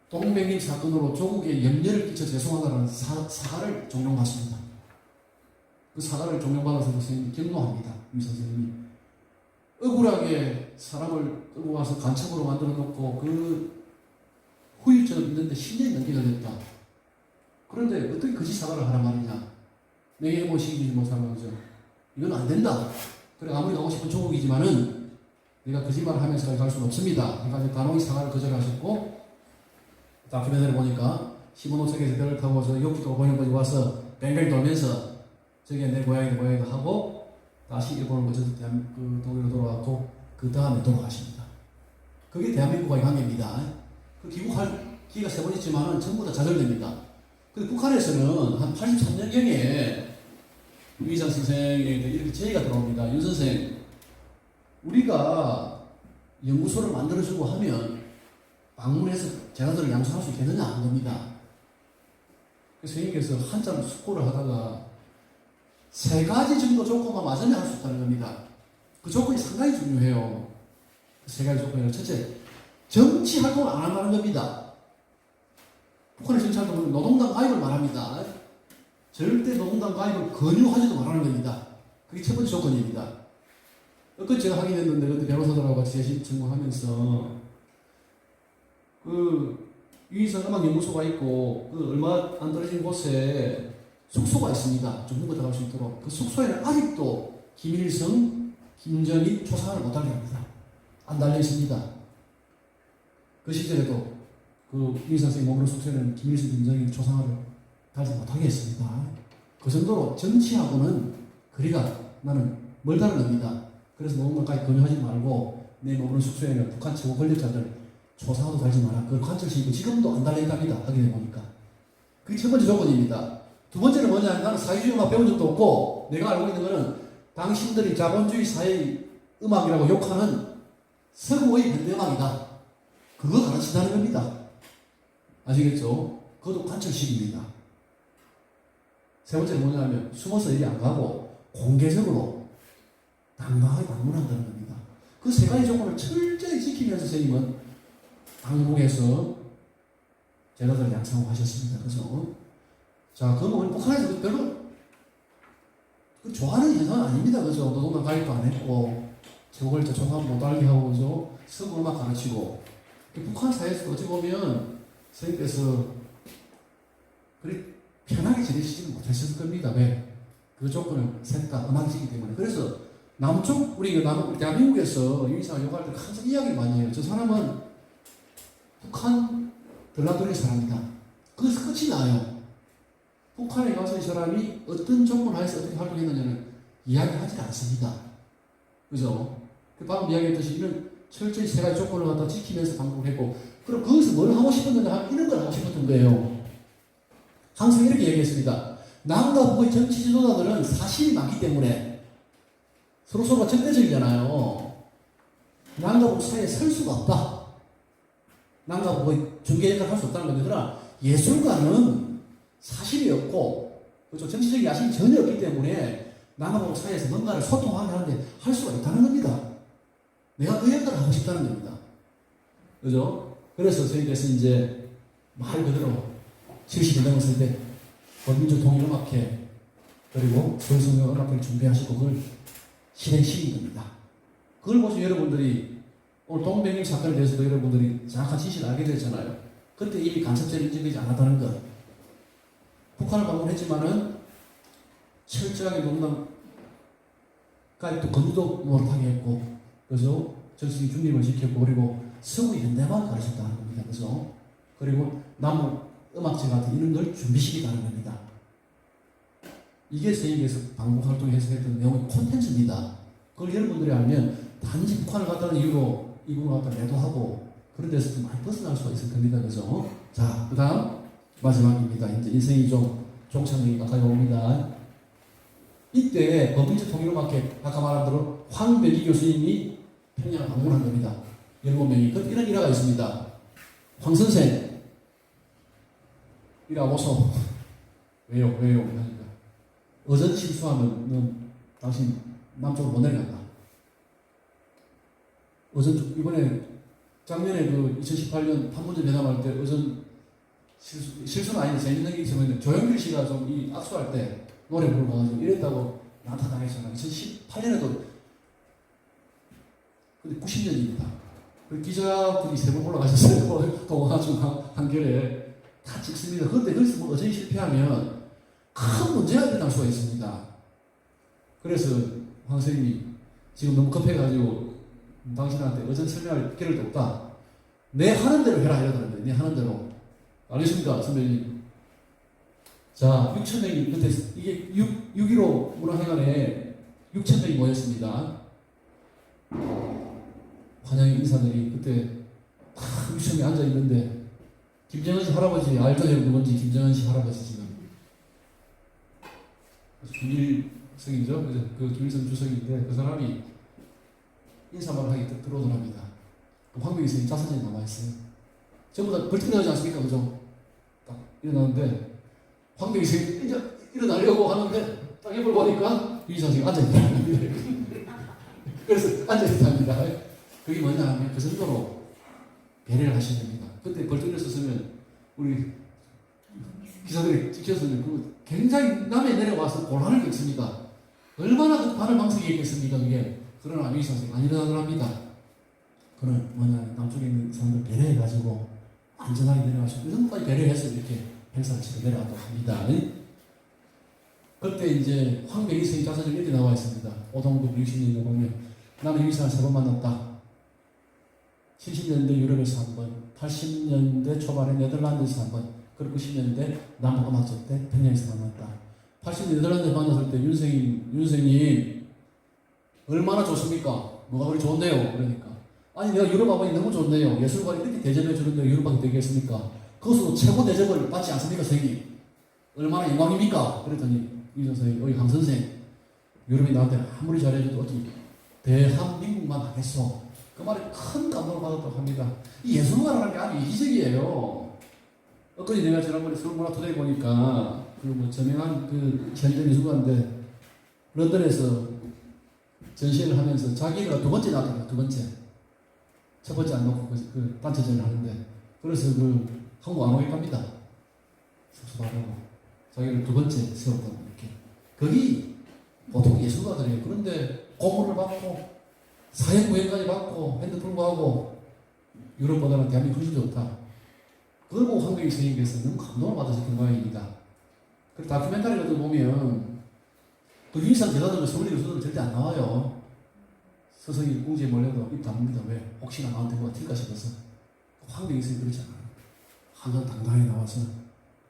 동백림 사건으로 조국에 염려를 끼쳐 죄송하다는 사과를 종용받습니다. 그 사과를 종용받아서 선생님이 경로합니다. 이 선생님이 억울하게 사람을 끌고 와서 간첩으로 만들어 놓고 그 후유증을 있는데 10년이 넘게 걸렸다. 그런데 어떻게 거짓 사과를 하란 말이냐. 내게 해보시지 못하는 거죠. 이건 안 된다. 그래 아무리 가고 싶은 조국이지만은 내가 거짓말을 하면서 갈 수는 없습니다. 그러니까 단호히 사과를 거절하셨고 다큐멘터리 보니까 15호석에서 배를 타고 저 욕지도 번역까지 와서 뱅뱅 돌면서 저게 내 고향이다 하고 다시 일본을 거쳐서 그 독일로 돌아왔고 그 다음에 돌아가십니다. 그게 대한민국과의 관계입니다. 그 귀국할 기회가 3번 있지만은 전부 다 좌절됩니다. 근데 북한에서는 한 83년경에 유이상 선생에게 이렇게 제의가 들어옵니다. 윤 선생, 우리가 연구소를 만들어주고 하면 방문해서 재단들을 양성할 수 있겠느냐 하는 겁니다. 그래서 선생님께서 한참 숙고를 하다가 3가지 정도 조건만 맞으면 할 수 있다는 겁니다. 그 조건이 상당히 중요해요. 그 세 가지 조건이에요. 첫째, 정치 활동을 안 한다는 겁니다. 북한의 정치 활동은 노동당 가입을 말합니다. 절대 노동당 가입을 권유하지도 말하는 겁니다. 그게 첫 번째 조건입니다. 그 제가 확인했는데 그때 변호사들하고 같이 재심 청구하면서 그 유인선 음악연구소가 있고 그 얼마 안 떨어진 곳에 숙소가 있습니다. 좀 hun거 들어갈 수 있도록. 그 숙소에는 아직도 김일성, 김정일 초상화를 못 달게 합니다. 안 달려 있습니다. 그 시절에도 그 유인선 선생님 머무는 숙소에는 김일성, 김정일 초상화를 달지 못하게 했습니다. 그 정도로 정치하고는 거리가 나는 멀다는 겁니다. 그래서 노동당까지 권유하지 말고 내 머무는 숙소에는 북한 최고 권력자들 초상화도 달지 마라. 그걸 관철시키고 지금도 안 달려있답니다. 확인해 보니까. 그게 첫 번째 조건입니다. 두 번째는 뭐냐면 나는 사회주의 음악 배운 적도 없고 내가 알고 있는 거는 당신들이 자본주의 사회의 음악이라고 욕하는 서구의 현대음악이다. 그거 가르친다는 겁니다. 아시겠죠? 그것도 관철시킵니다. 세 번째는 뭐냐면 숨어서 이리 안 가고 공개적으로 당당하게 방문한다는 겁니다. 그 세 가지 조건을 철저히 지키면서 선생님은 당국에서 제자들을 양성하고 하셨습니다. 그래서 자, 그건 북한에서 별로 좋아하는 현상은 아닙니다. 그죠? 노동당 가입도 안 했고 최고권력자 총합 못 알게 하고 그죠? 서구 음악 가르치고 북한 사회에서 어찌 보면 선생님께서 그리 편하게 지내시지는 못하셨을 겁니다. 왜? 그 조건을 셋 다 음악이기 때문에. 그래서 남쪽 우리 대한민국에서 유인상을 요구할 때 항상 이야기를 많이 해요. 저 사람은 북한 들라돌리 사람이다. 그것이 끝이 나요. 북한에 가서 이 사람이 어떤 조건 하에서 어떻게 활동했느냐는 이야기하지 않습니다. 그죠? 방금 이야기했듯이 이런 철저히 세 가지 조건을 갖다 지키면서 방송을 했고, 그럼 거기서 뭘 하고 싶었느냐, 이런 걸 하고 싶었던 거예요. 항상 이렇게 얘기했습니다. 남과 북의 정치 지도자들은 사실이 많기 때문에 서로가 적대적이잖아요. 남과 북 사이에 설 수가 없다. 남과 북의 중개 역할을 할 수 없다는 건데, 그러나 예술가는 사실이 없고, 그렇죠? 정치적인 야심이 전혀 없기 때문에 남과 북 사이에서 뭔가를 소통하게 하는데 할 수가 있다는 겁니다. 내가 그 역할을 하고 싶다는 겁니다. 그죠? 그래서 선생님께서 이제 말 그대로 70년 넘었을 때 범민주 통일음악회 그리고 서울성경 음악회를 준비하시고 그걸 실행시킨 겁니다. 그걸 보시면 여러분들이 오늘 동백님 사건에 대해서도 여러분들이 정확한 진실을 알게 됐잖아요. 그때 이미 간섭죄를 인정되지 않았다는 것. 북한을 방문했지만은 철저하게 농담 가입도 건도 못하게 했고, 그래서 정치적인 중립을 지켰고, 그리고 서구 현대만 가르쳤다는 겁니다. 그래서 그리고 남은 음악제 같은 이런 걸 준비시키다는 겁니다. 이게 선생님께서 방북 활동에서 했던 내용의 콘텐츠입니다. 그걸 여러분들이 알면 단지 북한을 갖다는 이유로 이분을 갖다 매도하고 그런 데서 좀 많이 벗어날 수가 있을 겁니다. 그래서 자, 그 다음 마지막입니다. 이제 인생이 좀 종착역이 가까이 옵니다. 이때 범민주 통일음악회 아까 말한 대로 황백이 교수님이 평양을 방문한 겁니다. 17명이. 이런 일화가 있습니다. 황 선생 이라고서 왜요? 하니까 어전 실수하면 넌 당신 남쪽으로 못 내려간다. 어전 이번에 작년에 그 2018년 판문점 회담할 때 어전 실수는 아닌데 재밌는 게 있었는데 조영길 씨가 좀 이 악수할 때 노래 부르고 가지고 이랬다고 나타당했잖아요. 2018년에도 근데 90년입니다. 그 기자분이 3번 올라가셨어요. 동화 중 한결에 다 찍습니다. 그런데 거기서 뭐 어전이 실패하면 큰 문제가 일어날 수가 있습니다. 그래서 황 선생님이 지금 너무 급해가지고 당신한테 어전 설명할 기회도 없다. 내 하는 대로 해라 이러더라고요. 내 하는 대로. 알겠습니다, 선배님. 자, 6,000명이 그때 이게 6.15 문화회관에 6,000명이 모였습니다. 환영의 인사들이 그때 다 6,000명이 앉아 있는데 김정은 씨 할아버지 알죠? 누군지 김정은 씨 할아버지 지금 김일성이죠? 그 김일성 주석인데 그 사람이 인사말을 하기 들어오더랍니다. 황교익 선생님 자서전이 남아있어요. 전부 다 벌떡 나지 않습니까? 그죠? 딱 일어나는데 황교익 선생님이 이제 일어나려고 하는데 딱 입을 보니까 유이사 선생님이 앉아있더라고요. 그래서 앉아있답니다. 그게 뭐냐 하면 그 정도로 배려를 하셔야 됩니다. 그때 벌떡 일어섰으면 우리 기사들이 지켰으면 그 굉장히 남에 내려와서 곤란을 겪습니다. 얼마나 그 발을 망설이겠습니까 그게. 그러나 이 선생님 안 일어나더랍니다. 그는 뭐냐 남쪽에 있는 사람들 배려해가지고 안전하게 내려가시고 이 정도까지 배려해서 이렇게 행사를 치러 내려왔다고 합니다. 그때 이제 황백이 스님 자서전 이렇게 나와 있습니다. 오동국 60년에 보면 나는 이 사람을 3번 만났다. 70년대 유럽에서 한 번, 80년대 초반에 네덜란드에서 한 번, 그리고 90년대 남북음악제 때 평양에서 만났다. 80년대 네덜란드에서 만났을 때 윤생님 얼마나 좋습니까? 뭐가 그리 좋은데요? 그러니까 아니 내가 유럽 와보니 너무 좋네요. 예술관이 이렇게 대접해 주는데 유럽 와도 되겠습니까? 그것으로 최고 대접을 받지 않습니까 선생님? 얼마나 영광입니까? 그랬더니 이 선생님, 여기 강 선생 유럽이 나한테 아무리 잘해줘도 어떻게 대한민국만 하겠어. 그 말에 큰 감동을 받았다고 합니다. 이 예술가라는 게 아주 이기적이에요. 엊그제 내가 지난번에 서울문화투데이 보니까 그 뭐 저명한 그 현대 미술가인데 런던에서 전시회를 하면서 자기가 두 번째 나왔잖아요. 두 번째. 첫 번째 안 놓고 그 단체전을 하는데 그래서 그 한국 안 오게 갑니다. 섭섭하다고. 자기를 두 번째 세웠다고 이렇게. 거기 보통 예술가들이에요. 그런데 고문을 받고 사형구형까지 받고 핸드 불구하고 유럽보다는 대한민국이 훨씬 좋다. 그걸 보고 황교익 선생님께서 너무 감동을 받으셨던 모양입니다. 그 다큐멘터리 같은 거 보면 그 유일상 제자들은 서울대 교수들은 절대 안 나와요. 서성이 궁지에 몰려도 입 다뭅니다. 왜? 혹시나 나한테 뭐가 튈까 싶어서. 황교익 선생님 그렇지 않아요. 항상 당당하게 나와서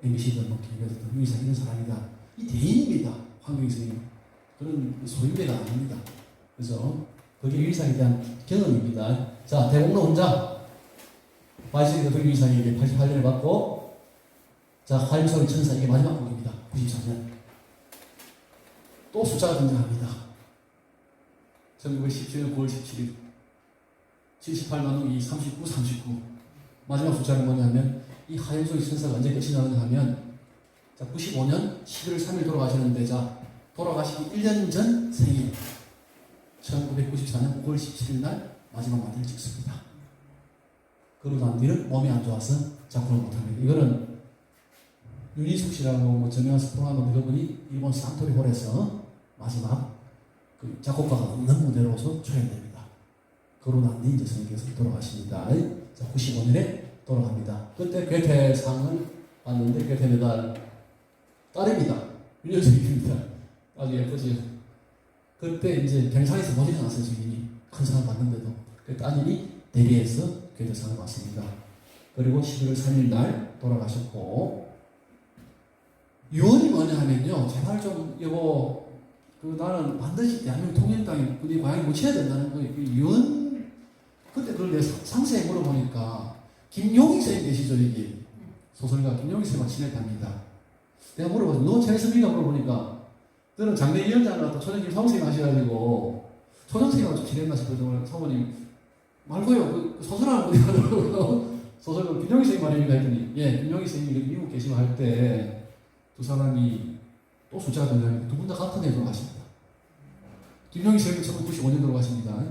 MBC든 뭐 KBS든 유일상 이런 사람이다. 이 대인입니다. 황교익 선생님. 그런 소유배가 아닙니다. 그래서 그게 유일상에 대한 경험입니다. 자, 대공로 혼자 마이스리 대통령 유일상에게 88년을 받고 자, 화임소리 천사 이게 마지막 곡입니다. 94년. 또 숫자가 등장합니다. 1917년 9월 17일 78만원 39, 39 마지막 숫자는 뭐냐면 이 화임소리 천사가 언제 끝이 나느냐 하면 자, 95년 11월 3일 돌아가시는데 자, 돌아가시기 1년 전 생일 1994년 5월 17일 날 마지막 마디를 찍습니다. 그러고 난 뒤는 몸이 안 좋아서 작품을 못합니다. 이거는 윤희숙 씨라고 뭐 저명한 스포하는 그분이 일본 산토리 홀에서 마지막 그 작곡가가 없는 무대로서 초연됩니다. 그러고 난 뒤 이제 선생님께서 돌아가십니다. 자, 95년에 돌아갑니다. 그때 괴테상을 받는데 괴테 메달 딸입니다. 윤여정입니다. 아주 예쁘지요. 그때 이제 병상에서 못 일어났어요, 주인이. 큰 상을 받는데도. 그 따님이 대리해서 괴테상을 받습니다. 그리고 11월 3일 날 돌아가셨고, 유언이 뭐냐 하면요, 제발 좀, 여보, 나는 반드시 대한민국 통일당이 우리 고향에 묻혀야 된다는 거예요. 그 유언, 그때 그걸 내가 상세히 물어보니까, 김용희 선생님 계시죠, 여기. 소설가 김용희 선생님과 친했답니다. 내가 물어봤어. 너 최선희가 물어보니까, 너는 장례위원장을 갖다 초정님 사무실 하셔가지고, 초정생님하고 좀 친했나 싶어서 사모님, 말고요. 그 소설하는 분이 하더라고요. 소설가 김용희 선생님 말입니다 했더니, 예, 김용희 선생님이 미국 계시고 할 때, 두 사람이 또 숫자가 되냐면 두 분 다 같은 해 돌아가십니다. 김용희 선생님은 1995년 돌아가십니다.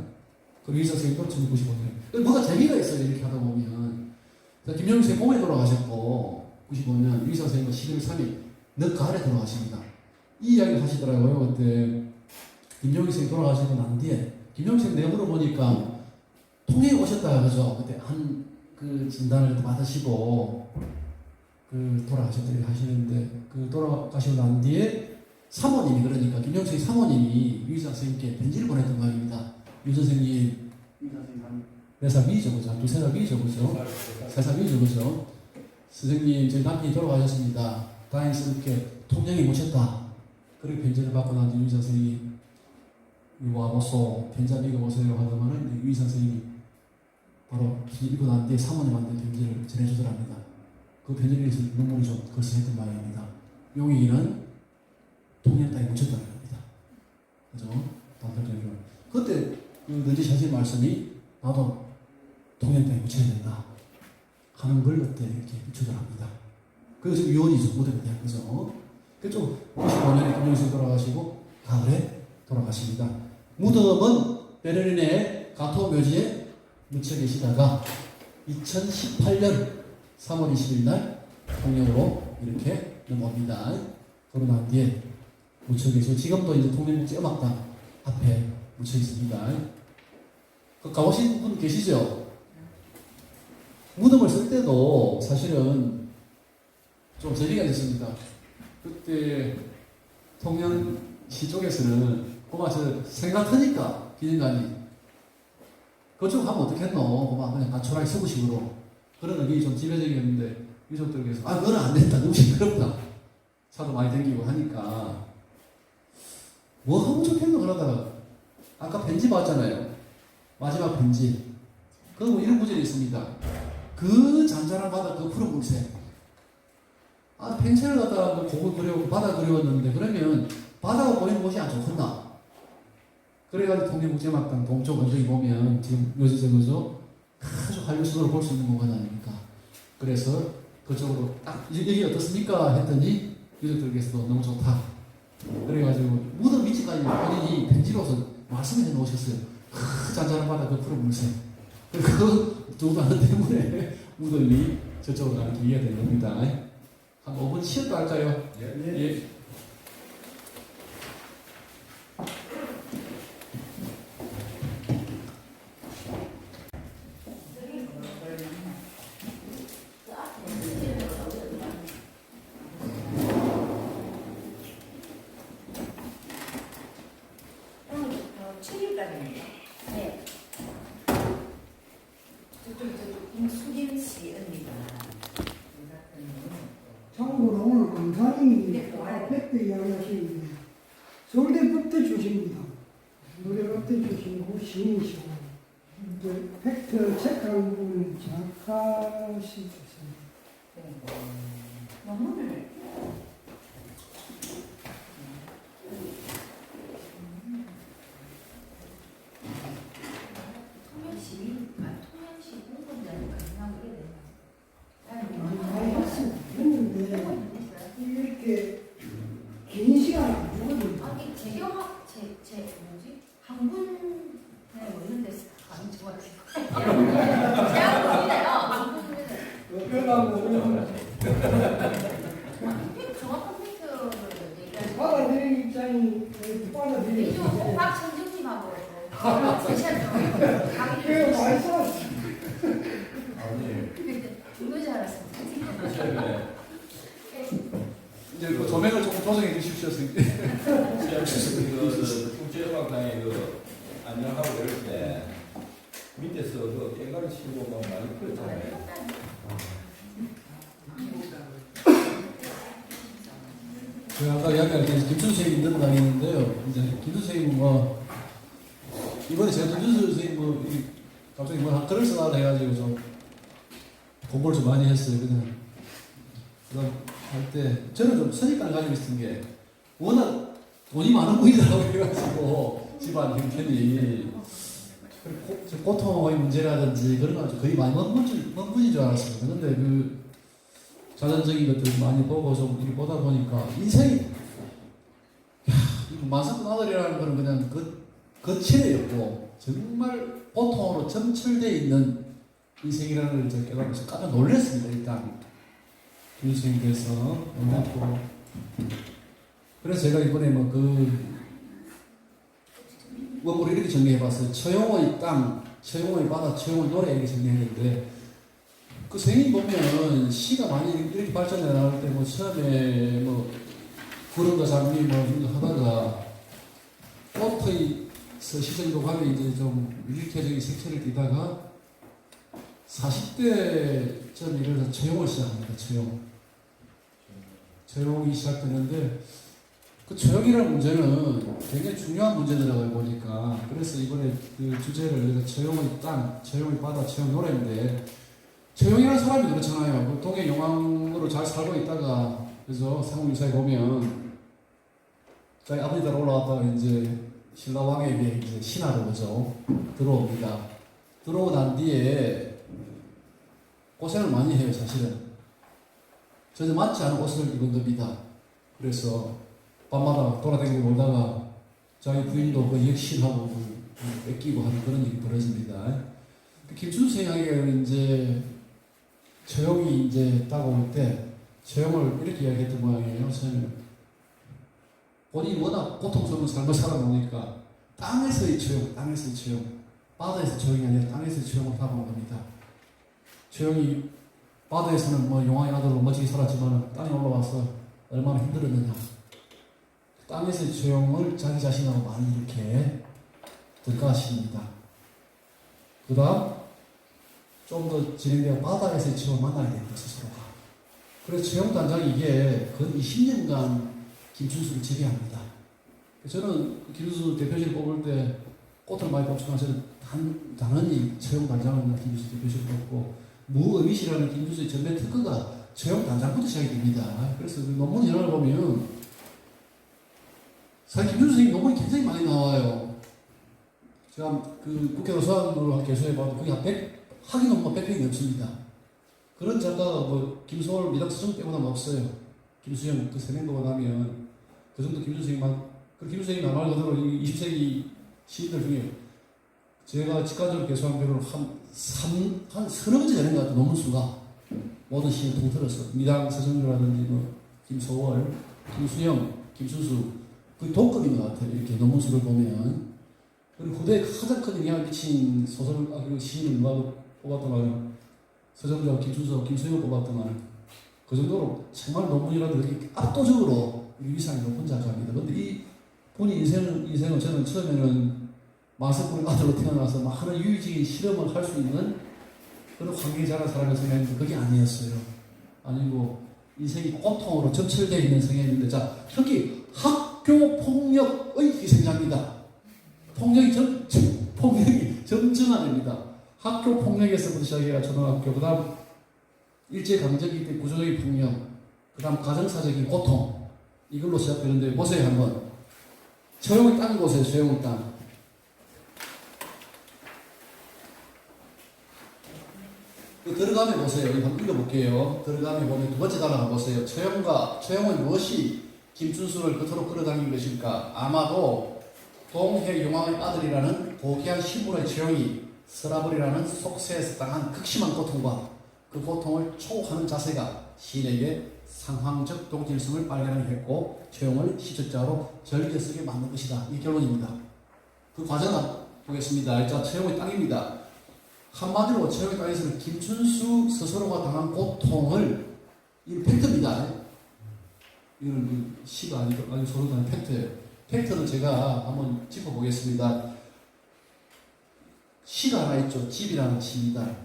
그리고 이사 선생님도 1995년. 뭐가 재미가 있어요, 이렇게 하다 보면. 김용희 선생님 봄에 돌아가셨고, 95년, 이사 선생님은 11월 3일, 늦 가을에 돌아가십니다. 이 이야기를 하시더라고요. 그때, 김용희 선생님 돌아가시고 난 뒤에, 김용희 선생님 내가 물어보니까, 통영에 오셨다, 그죠? 그때 그 진단을 받으시고, 돌아가셨다고 하시는데, 돌아가시고 난 뒤에 사모님이, 그러니까 김영철 사모님이 유희상 선생님께 편지를 보냈던 모양입니다. 유 선생님, 한 4살 위죠, 그죠? 2살 위죠, 그죠? 3살 위죠, 그죠? 선생님, 저희 남편이 돌아가셨습니다. 다행스럽게 통영에 모셨다. 그렇게 편지를 받고 난 뒤에 유희상 선생님이 이거 와보소, 편지 한번 읽어보세요 하더만은 유희상 선생님이 바로 읽고 난 뒤에 사모님한테 편지를 전해주더랍니다. 그 편지를 위해서 눈물이 좀 걸쭉했던 모양입니다. 용익이는 통일 땅에 묻혔다는 겁니다. 그죠? 단편적으로. 그때 넌지 하신 말씀이 나도 통일 땅에 묻혀야 된다 하는 걸 그때 이렇게 비추더랍니다. 그래서 유언이죠. 무대에 대한 거죠. 그쪽 95년에 김영식 돌아가시고 가을에 돌아가십니다. 무덤은 베를린의 가토 묘지에 묻혀 계시다가 2018년 3월 20일 날 통영으로 이렇게 넘어옵니다. 그러고 난 뒤에 묻혀 계시고 지금도 이제 통영국제음악당 앞에 묻혀 있습니다. 그 가보신 분 계시죠? 무덤을 쓸 때도 사실은 좀 재미가 있습니다. 그때 통영시 쪽에서는 그만 저 생각하니까 기념관이 그쪽 하면 어떻겠노? 그만 그냥 나초라이 서구식으로 그런 의견이 좀 지배적이었는데 유족들께서 그건 안 된다. 너무 시끄럽다. 차도 많이 다니고 하니까 뭐 하면 좋겠노? 그러다가 아까 편지 봤잖아요. 마지막 편지. 그거 뭐 이런 구절이 있습니다. 그 잔잔한 바다 그 푸른 물색. 펜션을 갖다가 곡을 그려고 바다 그려왔는데 그러면 바다가 보이는 곳이 안 좋겠나? 그래가지고 통영국제음악당 동쪽 언덕에 보면 지금 요즘저거죠 아주 한류수도를 볼 수 있는 공간 아닙니까? 그래서 그쪽으로 딱 여기 어떻습니까? 했더니 유족들께서도 너무 좋다. 그래가지고 무덤 위치까지 본인이 편지로서 말씀해 놓으셨어요. 잔잔한 바다 그 푸른 물색. 그 두 단어 때문에 무덤이 저쪽으로 가는 기회가 된 겁니다. 한 5분 쉬었다 할까요? 예. 출입관입니다. 네. 저쪽 임수진 씨 언니가 참고로 오늘 강사님이 네. 팩트 이야기하시는데 서울대 법대 출신입니다. 서울대 법대 출신이고 시민이시고 팩트 체크하는 부분은 정확하실 수 있습니다. 논문을 통영시 공권자를 가능하고 많이 했는데 이렇게 긴 시간 안 주거든요. 아니 재경학 제 뭐지 학문에 뭐 이런 데서 안 좋아요. 정확한 팩트를 얘기하는 받아들이는 입장이 받아들이는 이쪽 박천정님하고 세시한 그 말씀 죽는 줄 알았습니다. 이제 그 조명을 조금 조정해 주십시오, 선생님. 국제음악당에 안녕하고 그럴 때 밑에서 깽가를 치고 막 많이 풀었잖아요. 제가 아까 이야기할 때 김춘 선생님 있는 당했는데요. 이제 김춘 선생님 이번에 제가 김춘 선생님 갑자기 글을 써달라 해가지고 좀 공부를 좀 많이 했어요. 그다음 할 때 저는 좀 선입관을 가지고 있었던 게 워낙 돈이 많은 분이더라고 해가지고 집안 형편이 고통의 문제라든지 그런 거 거의 많이 먼 분인 줄 알았습니다. 그런데 그 자전적인 것들 많이 보고 좀 이렇게 보다 보니까 인생이 만사꾼 아들이라는 거는 그냥 거칠이었고 정말 고통으로 점철되어 있는 인생이라는 걸 깨달아서 깜짝 놀랐습니다. 일단 교수님께서 너무 그래서 제가 이번에 원고를 이렇게 정리해봤어요. 처용의 땅, 처용의 바다, 처용의 노래 이렇게 정리했는데 그 선생님 보면 시가 많이 이렇게 발전해 나갈 때 처음에 구름과 장미 이런 거 하다가 꽃의 시절로 가면 이제 좀 일체적인 색채를 띠다가 40대쯤 이래서 처용을 시작합니다. 처용이 시작되는데 그 처용이라는 문제는 굉장히 중요한 문제더라고요 보니까. 그래서 이번에 그 주제를 처용의 땅, 처용의 바다, 처용 노래인데 처용이라는 사람이 그렇잖아요. 그 동해 용왕으로 잘 살고 있다가 그래서 삼국유사에 보면 자기 아버지 따라 올라왔다가 이제 신라왕에게 이제 신하로 그죠 들어옵니다. 들어오고 난 뒤에 고생을 많이 해요 사실은. 전혀 맞지 않은 옷을 입은 겁니다. 그래서 밤마다 돌아다니고 놀다가 자기 부인도 그 역신하고 뺏기고 하는 그런 일이 벌어집니다. 김춘수 이야기가 이제 처형이 이제 다가올 때 처형을 이렇게 이야기했던 모양이에요. 처형은 본인이 워낙 고통스러운 삶을 살아보니까 땅에서의 처형, 땅에서의 처형, 바다에서 처형이 아니라 땅에서의 처형을 당한 겁니다. 처형이 바다에서는 뭐 용왕의 아들로 멋지게 살았지만 땅에 올라와서 얼마나 힘들었느냐. 땅에서의 처형을 자기 자신하고 많이 이렇게 들가하십니다. 그 다음 좀 더 진행되어 바다에서의 처형을 만나게 됩니다. 스스로가. 그래서 처형단장이 이게 근 20년간 김춘수를 지배합니다. 저는 김춘수 대표실 뽑을 때 꽃을 많이 뽑지만 저는 당연히 처형단장을 김춘수 대표실 뽑고 무의미시라는 김춘수의 전매 특허가 처형단장부터 시작이 됩니다. 그래서 그 논문 연락을 보면 사실 김준수 선생님 논문이 굉장히 많이 나와요. 제가 그 국회 도서관으로 개소해봐도 그게 한 100, 학위 논문 100편이 넘습니다. 그런 작가가 뭐 김소월, 미닥수정 빼고는 없어요. 김수영 그 세 명도가 나면 그 정도 김준수 선생님만, 그 김준수 선생님 말 그대로 20세기 시인들 중에 제가 직관적으로 개소한 배로는 한 서너 번째 되는 것 같아요. 논문 수가. 모든 시인 통틀어서 미당 서정주라든지 뭐 김소월, 김수영, 김준수 그 동급인 것 같아요. 이렇게 논문수를 보면. 그리고 후대에 가장 큰 영향을 미친 소설, 그리고 시인을 누가 뽑았더만 서정주와 김준수와 김수영을 뽑았더만 그 정도로 정말 논문이라도 이렇게 압도적으로 위상이 높은 작가입니다. 그런데 이 본인 인생은 저는 처음에는 마석군의 아들로 태어나서 많은 유의적인 실험을 할 수 있는 그런 환경에 자란 사람을 생각했는데 그게 아니었어요. 아니고 인생이 고통으로 점철되어 있는 성향인데, 자, 특히 학교 폭력의 희생자입니다. 폭력이 점증화됩니다. 학교 폭력에서부터 시작해야 초등학교, 그 다음 일제강점기 때 구조적인 폭력, 그 다음 가정사적인 고통, 이걸로 시작되는데, 보세요, 한번. 처형의 땅 보세요, 처형의 땅. 들어가면 보세요. 한번 읽어볼게요. 들어가면 보면 두 번째 단어가 보세요. 처형은 무엇이 김춘수를 그토록 끌어당긴 것일까? 아마도 동해 용왕의 아들이라는 고귀한 신분의 처형이 서라벌이라는 속세에서 당한 극심한 고통과 그 고통을 초하는 자세가 시인에게 상황적 동질성을 발견하게 했고 처형을 시적자로 절개 쓰게 만든 것이다. 이 결론입니다. 그 과정을 보겠습니다. 자, 처형의 땅입니다. 한마디로 처형의 땅에서는 김춘수 스스로가 당한 고통을, 이 팩트입니다. 이건 시가 아니고 소설도 아닌 팩트예요. 팩트는 제가 한번 짚어보겠습니다. 시가 하나 있죠. 집이라는 시입니다.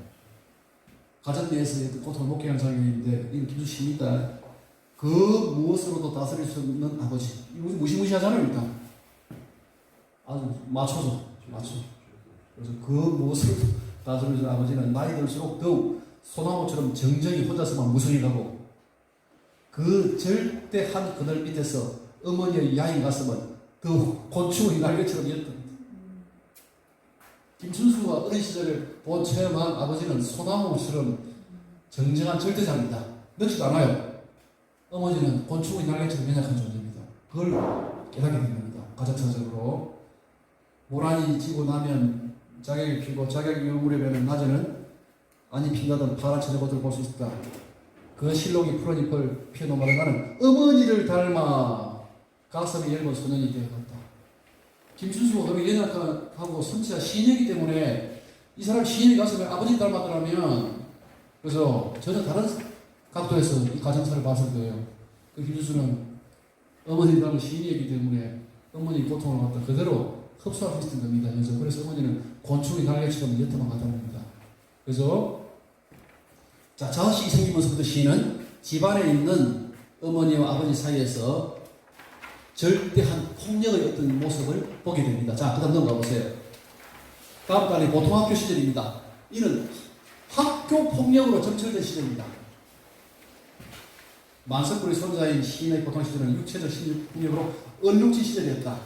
가정 내에서 고통을 목격한 장면인데 이건 김춘수 시입니다. 그 무엇으로도 다스릴 수 없는 아버지. 이거 무시무시하잖아요. 일단 아주 맞춰서. 그래서 그 무엇으로도 다스릴 수 없는 아버지는 나이 들수록 더욱 소나무처럼 정정히 혼자서만 무성해가고 그 절대한 그늘 밑에서 어머니의 야인 가슴은 더욱 곤충의 날개처럼 였던. 김춘수가 어린 시절에 본 체험한 아버지는 소나무처럼 정정한 절대자입니다. 늦지도 않아요. 어머니는 곤충의 날개처럼 연약한 존재입니다. 그걸 깨닫게 됩니다. 가정사적으로 모란이 지고 나면 자격이 피고 자격이 무렵에는 낮에는 안이 핀다던 파란 처녀것을 볼 수 있다. 그 실록이 푸른 잎을 피어놓은 나는 어머니를 닮아 가슴이 얇은 소년이 되어갔다. 김춘수가 그렇게 연약하고 성취한 시인이기 때문에 이 사람 시인이 가슴에 아버지 닮았더라면, 그래서 전혀 다른 각도에서 이 가정사를 봤을 거예요. 그 김춘수는 어머니 닮은 시인이기 때문에 어머니 고통을 갖다 그대로 흡수할 수 있는 겁니다. 그래서 어머니는 곤충이 날개처럼 옅어만 가다릅니다. 그래서 자, 자식이 생기면서부터 시인은 집안에 있는 어머니와 아버지 사이에서 절대한 폭력의 어떤 모습을 보게 됩니다. 자, 그 다음 넘어가 보세요. 다음 단이 고등학교 시절입니다. 이는 학교 폭력으로 점철된 시절입니다. 만석굴의 손자인 시인의 고등 시절은 육체적 폭력으로 얼룩진 시절이었다.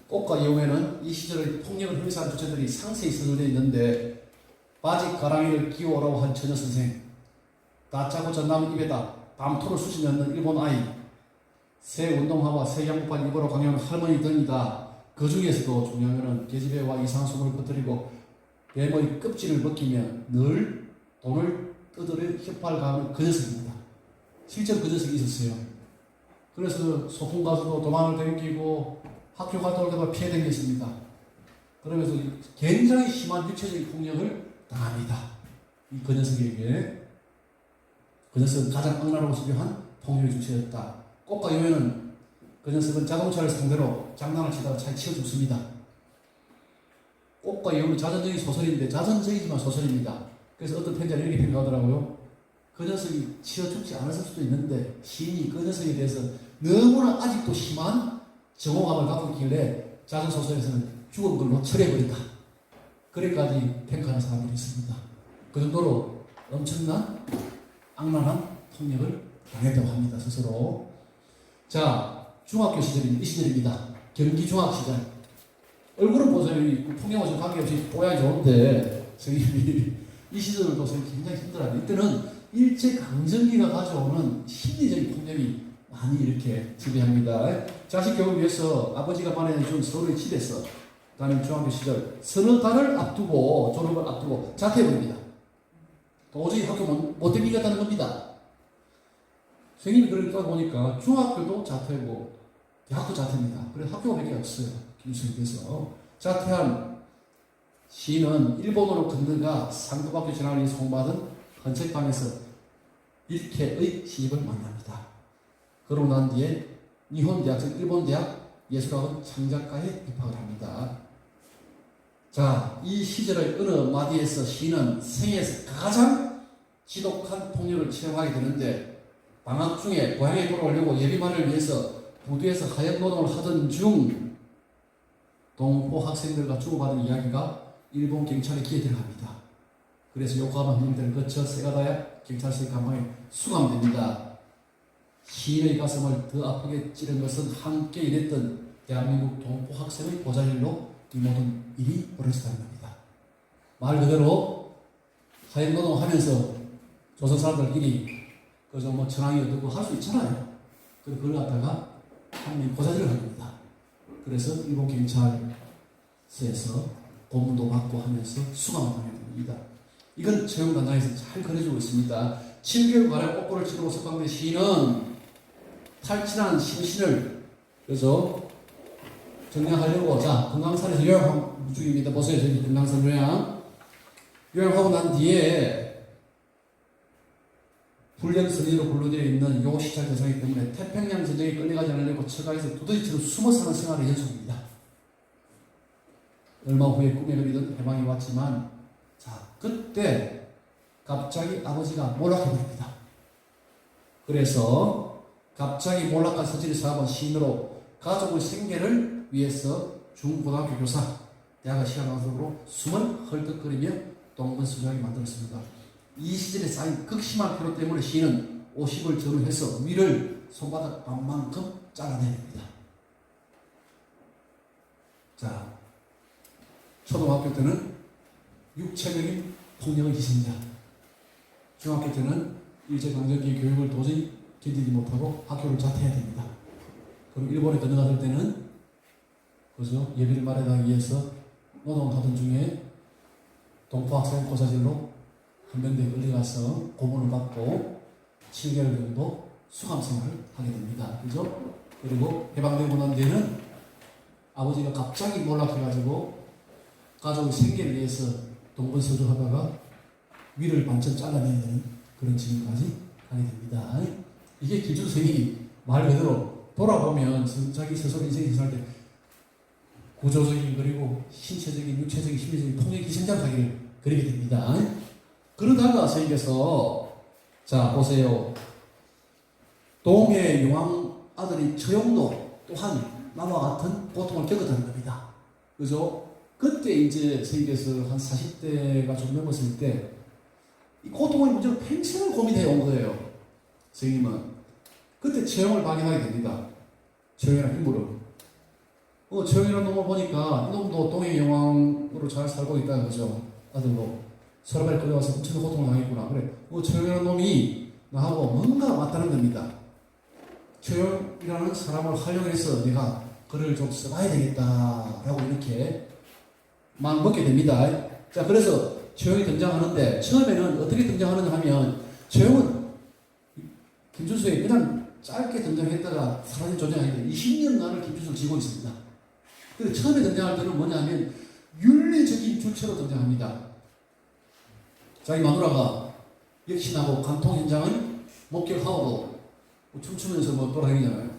꽃과 여우에는 이 시절의 폭력을 행사한 주체들이 상세히 서술되어 있는데, 바지 가랑이를 끼워오라고 한 처녀 선생, 다짜고짜 남은 입에다 밤토를 수시 넣는 일본 아이, 새 운동화와 새 양복판 입으러 강요한 할머니 등이다. 그 중에서도 중요한 것은 계집애와 이상한 소문을 퍼뜨리고 뱀의 껍질을 벗기며 늘 돈을 뜯으려 협박을 가하는 그 녀석입니다. 실제로 그 녀석이 있었어요. 그래서 소풍 가서도 도망을 댕기고 학교 갔다 올 때마다 피해 댕겼습니다. 그러면서 굉장히 심한 육체적인 폭력을 당합니다. 그 녀석에게. 그 녀석은 가장 악랄하고 집요한 폭력의 주체였다. 꽃과 여인은 그 녀석은 자동차를 상대로 장난을 치다가 차에 치여 죽습니다. 꽃과 여인은 자전적인 소설인데 자전적이지만 소설입니다. 그래서 어떤 편지는 이렇게 평가하더라고요. 그 녀석이 치여 죽지 않았을 수도 있는데 시인이 그 녀석에 대해서 너무나 아직도 심한 정오감을 갖고 있길래 자전소설에서는 죽은 걸로 처리해버린다. 그래까지 평가하는 사람들이 있습니다. 그 정도로 엄청난 악랄한 폭력을 당했다고 합니다. 스스로. 자, 중학교 시절입니다. 이 시절입니다. 경기 중학 시절. 얼굴은 보세요. 이 풍경과 좀 관계없이 뽀야 좋은데 선생님이 이 시절을 또 굉장히 힘들어하는데 이때는 일제강점기가 가져오는 심리적인 폭력이 많이 이렇게 지배합니다. 자식 교육을 위해서 아버지가 마련해준 서울의 집에서 다니는 중학교 시절 서너 달을 앞두고 졸업을 앞두고 자퇴해버립니다. 도저히 학교 못 다니겠다는 겁니다. 선생님이 그러다 보니까 중학교도 자퇴고 대학도 자퇴입니다. 그래서 학교가 몇 개 없어요. 김수님께서 자퇴한 시인은 일본으로 건너가 상급학교 진학을 위해 송받은 헌책방에서 일케의 시집을 만납니다. 그러고 난 뒤에 니혼대학, 즉 일본대학 예술학원 창작과에 입학을 합니다. 자, 이 시절의 어느 마디에서 시인은 생애에서 가장 지독한 폭력을 체험하게 되는데 방학 중에 고향에 돌아오려고 예비만을 위해서 부두에서 하역 노동을 하던 중 동포 학생들과 주고받은 이야기가 일본 경찰의 귀에 들어갑니다. 그래서 요코하마 형들을 거쳐 세가다야 경찰서의 감방에 수감됩니다. 시인의 가슴을 더 아프게 찌른 것은 함께 일했던 대한민국 동포 학생의 보살일로 이 모든 일이 벌어졌다는 겁니다. 말 그대로 하역 노동하면서 조선 사람들끼리 그저 뭐 전황이 어떻고 할 수 있잖아요. 그래서 그걸 갖다가 한 명이 보살일을 합니다. 그래서 일본 경찰서에서 고문도 받고 하면서 수감을 하게 됩니다. 이건 채용단장에서 잘 그려주고 있습니다. 7개월간의 옥고를 치르고 석방된 시인은 탈진한 심신을 그래서 정리하려고 자 금강산에서 요양하고 중입니다. 보세요. 저기 금강산 요양하고 난 뒤에 훈련선의로 분류되어 있는 요시찰 대상이기 때문에 태평양 전쟁에 끌려가지 않으려고 처가에서 두더지처럼 숨어 사는 생활을 연속입니다. 얼마 후에 꿈에 그리던 해방이 왔지만 자 그때 갑자기 아버지가 몰락해버립니다. 그래서 갑자기 몰락한 서질의 사업은 시인으로 가족의 생계를 위해서 중고등학교 교사, 대학을 시작하도록 숨을 헐떡거리며 동분서주하게 만들었습니다. 이 시절에 쌓인 극심한 피로 때문에 시인은 50을 전후해서 위를 손바닥 반만큼 잘라냅니다. 자, 초등학교 때는 육체적인 폭력의 희생자, 중학교 때는 일제강점기 교육을 도저히 견디지 못하고 학교를 자퇴해야 됩니다. 그럼 일본에 건너갔을 때는 그죠? 예비를 마련하기 위해서 노동하던 중에 동포학생 고사질로 한명대에 끌려가서 고문을 받고 7개월 정도 수감 생활을 하게 됩니다. 그죠? 그리고 해방되고 난 뒤에는 아버지가 갑자기 몰락해가지고 가족의 생계를 위해서 동분서주하다가 위를 반쯤 잘라내야 되는 그런 지경까지 가게 됩니다. 이게 김준수 선생님이 말 그대로 돌아보면 자기 스스로 인생을 살 때 구조적인 그리고 신체적인, 육체적인, 심리적인 통역 희생자를 그리게 됩니다. 그러다가 선생님께서 자 보세요. 동해 용왕 아들이 처용도 또한 나와 같은 고통을 겪었다는 겁니다. 그죠? 그때 이제 선생님께서 한 40대가 좀 넘었을 때 이 고통의 문제로 평생을 고민해 온 거예요. 선생님은 그때 처용을 발견하게 됩니다. 처용이라는 인물을. 처용이라는 놈을 보니까 이놈도 동해 용왕으로 잘 살고 있다는 거죠. 아들로. 서로발 끌려와서 엄청 고통을 당했구나. 그래. 처용이라는 놈이 나하고 뭔가 맞다는 겁니다. 처용이라는 사람을 활용해서 내가 글을 좀 써봐야 되겠다라고 이렇게 막 먹게 됩니다. 자, 그래서 최용이 등장하는데 처음에는 어떻게 등장하느냐 하면 최용은 김준수에 그냥 짧게 등장했다가 사라진 존재가 아닌데 20년간을 김준수를 지고 있습니다. 근데 처음에 등장할 때는 뭐냐면 윤리적인 주체로 등장합니다. 자기 마누라가 역신하고 간통 현장을 목격하고 춤추면서 뭐 돌아다니잖아요.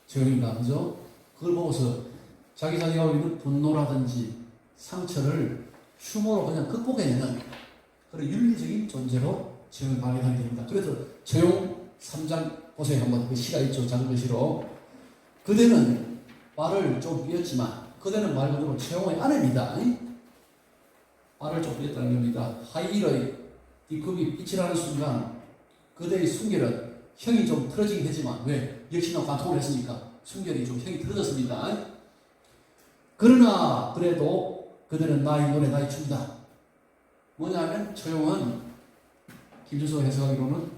최영이가 그죠? 그걸 보고서 자기가 있는 분노라든지 상처를 춤으로 그냥 극복해내는 그런 윤리적인 존재로 최영을 발견하게 됩니다. 그래서 최용 3장 보세요. 한번 그 시가 있죠. 작은 글씨로. 그대는 말을 좀 삐었지만 그대는 말 그대로 최용의 아내입니다. 말을 좀 삐었다는 겁니다. 하이일의 뒤급이 빛이 나는 순간 그대의 순결은 형이 좀 틀어지긴 했지만 왜? 역시나 관통을 했으니까 순결이 좀 형이 틀어졌습니다. 그러나 그래도 그대는 나의 노래 나의 춤이다. 뭐냐면 최용은 김준수가 해석하기로는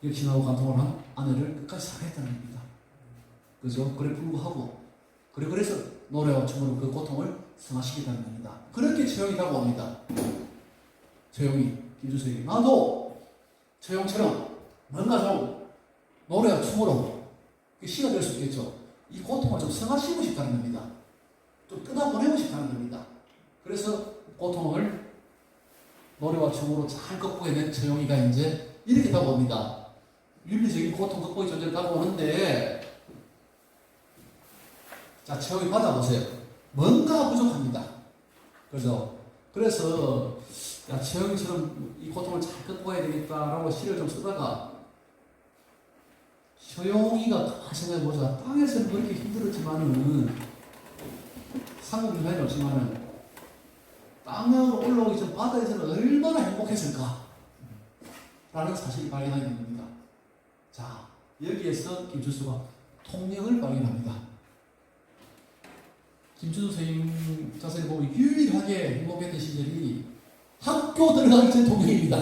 역시나하고 관통을 한 아내를 끝까지 사랑했다는 겁니다. 그죠? 그래 불구하고 그래서 노래와 춤으로 그 고통을 승화시키다는 겁니다. 그렇게 최용이 다가옵니다. 최용이 김준수에게 나도 최용처럼 뭔가 좀 노래와 춤으로 시가 될 수 있겠죠. 이 고통을 좀 승화시키고 싶다는 겁니다. 좀 끊어보내고 싶다는 겁니다. 그래서 고통을 노래와 춤으로 잘 극복해낸 최용이가 이제 이렇게 다가옵니다. 윤리적인 고통 극복의 존재를 다가오는데 자, 최용이 받아보세요. 뭔가 부족합니다. 그죠? 그래서 야, 최영처럼 이 고통을 잘 극복해야 되겠다라고 시를 좀 쓰다가 최용이가 가만 생각해보자. 땅에서는 그렇게 힘들었지만은 상국유사에 없지만은 땅으로 올라오기 전 바다에서는 얼마나 행복했을까 라는 사실을 발견하게 됩니다. 자, 여기에서 김준수가 통력을 발견합니다. 김준수 선생님 자세히 보면 유일하게 행복했던 시절이 학교 들어가기 전 통력입니다.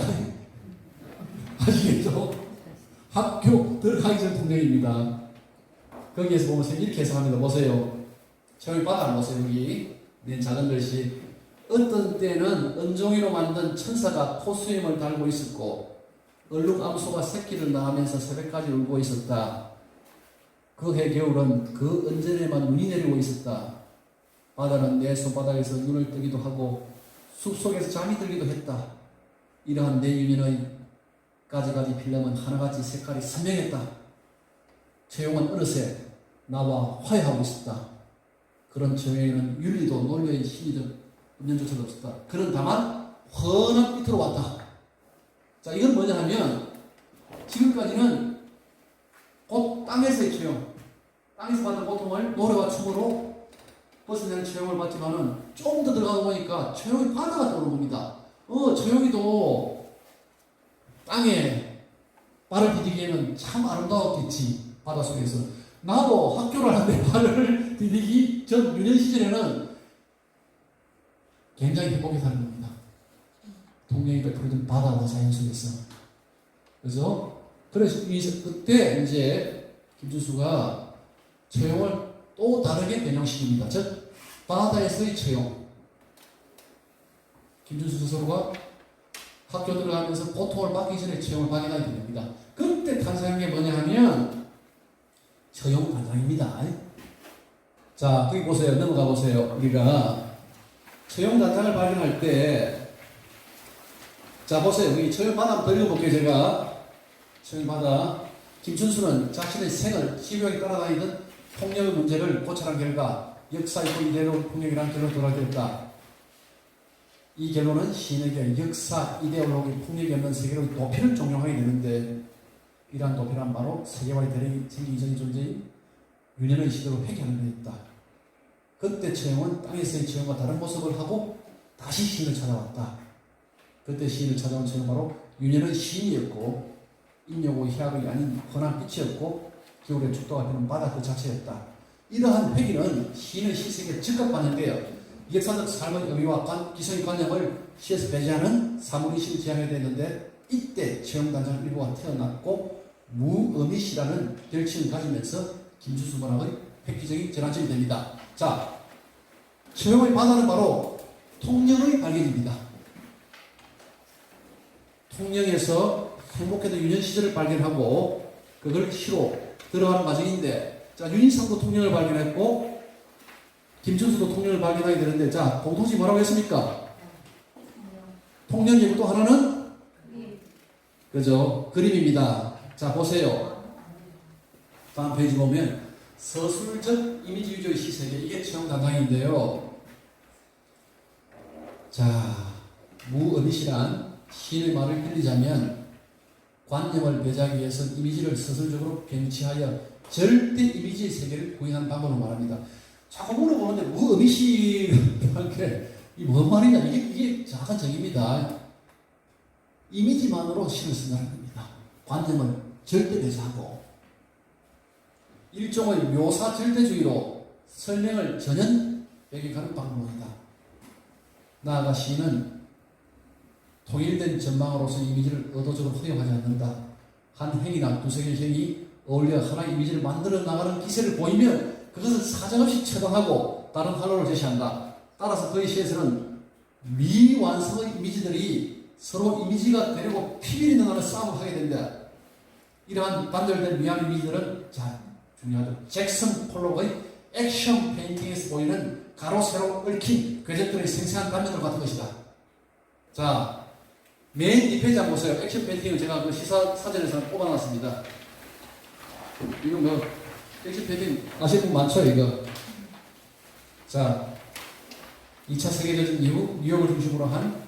아시겠죠? 학교 들어가기 전 통력입니다. 거기에서 보면 이렇게 해석합니다. 보세요. 처음에 바다 보세요. 여기 맨 작은 글씨. 어떤 때는 은종이로 만든 천사가 코수염을 달고 있었고 얼룩암소가 새끼를 낳으면서 새벽까지 울고 있었다. 그 해 겨울은 그 언전에만 눈이 내리고 있었다. 바다는 내 손바닥에서 눈을 뜨기도 하고 숲속에서 잠이 들기도 했다. 이러한 내 유년의 가지가지 필름은 하나같이 색깔이 선명했다. 최용은 어느새 나와 화해하고 있었다. 그런 최용에는 윤리도 논리의 신이든 음료조차도 없었다. 그는 다만 훤한 빛으로 왔다. 자, 이건 뭐냐 하면 지금까지는 곧 땅에서의 최용, 땅에서 받은 고통을 노래와 춤으로 벗어내는 최용을 받지만은 좀 더 들어가다 보니까 최용이 바다가 떠오르는 겁니다. 최용이도 땅에 발을 디디기에는 참 아름다웠겠지. 바닷속에서. 나도 학교를 하는데 발을 디디기 전 유년 시절에는 굉장히 행복해 사는 겁니다. 동양이 베풀어준 바다와 자연 속에서. 그죠? 그래서 그때 이제 김준수가 최용을 또 다르게 변형시킵니다. 즉, 바다에서의 최용. 김준수 스스로가 학교 들어가면서 고통을 받기 전에 최용을 발견하게 됩니다. 그때 탄생한 게 뭐냐 하면 최용 단장입니다. 자, 거기 보세요. 넘어가 보세요. 우리가 최용 단장을 발견할 때, 자, 보세요. 여기 최용 바다 한번 더 읽어볼게요, 제가. 최용 바다. 김준수는 자신의 생을 집요하게 따라다니던 폭력의 문제를 고찰한 결과 역사이고 이데올로기 폭력이라는 결론을 도달했다. 이 결론은 시인에게 역사, 이데올로기, 폭력이 없는 세계로 도피를 종용하게 되는데 이러한 도피란 바로 세계화의 대력이 생기기 이전의 존재인 유년의 시대로 회귀하는 것이었다. 그때 최용은 땅에서의 최용과 다른 모습을 하고 다시 시인을 찾아왔다. 그때 시인을 찾아온 최용은 바로 유년의 시인이었고 인욕의 희락이 아닌 훤한 빛이었고 겨울에 죽도가 되는 바다 그 자체였다. 이러한 회귀는 시인의 시색에 즉각 반영되어 역사적 삶의 의미와 기성의 관념을 시에서 배제하는 사물인식을 지향해야 되는데 이때 최용단장 일부가 태어났고 무의미시라는 별칭을 가지면서 김준수 문학의 획기적인 전환점이 됩니다. 자, 처형의 바다는 바로 통영의 발견입니다. 통영에서 행복했던 유년 시절을 발견하고 그걸 시로 들어가는 과정인데, 자, 윤희상도 통영을 발견했고 김춘수도 통영을 발견하게 되는데, 자, 공통시 뭐라고 했습니까? 통영 얘기 또 하나는 그죠? 그림입니다. 자, 보세요. 다음 페이지 보면 서술적 이미지 유조의 시세계, 이게 채용 담당인데요. 자, 무의미시란 시인의 말을 빌리자면 관념을 배제하기 위해서 이미지를 서술적으로 병치하여 절대 이미지의 세계를 구현하는 방법을 말합니다. 자꾸 물어보는데 무의미시라는 게 이게 뭔 말이냐? 이게 정확한 정의입니다. 이미지만으로 시를 쓴다는 겁니다. 관념을 절대 배제하고 일종의 묘사 절대주의로 설명을 전혀 배격하는 방법이다. 나아가 시인은 통일된 전망으로서 이미지를 의도적으로 허용하지 않는다. 한 행위나 두세 개의 행위 어울려 하나의 이미지를 만들어 나가는 기세를 보이면 그것을 사정없이 처단하고 다른 활로를 제시한다. 따라서 그의 시에서는 미완성의 이미지들이 서로 이미지가 되려고 피비리 능하는 싸움을 하게 된다. 이러한 단절된 미완 이미지들은, 자, 중요하죠. 잭슨 폴록의 액션 페인팅에서 보이는 가로 세로 얽힌 궤적들의 생생한 단면들 같은 것이다. 자, 맨 뒷페이지 한번 보세요. 액션 페인팅을 제가 그 시사 사전에서 뽑아놨습니다. 이거 뭐 액션 페인팅 아시는 분 많죠, 이거. 자, 2차 세계대전 이후 뉴욕을 중심으로 한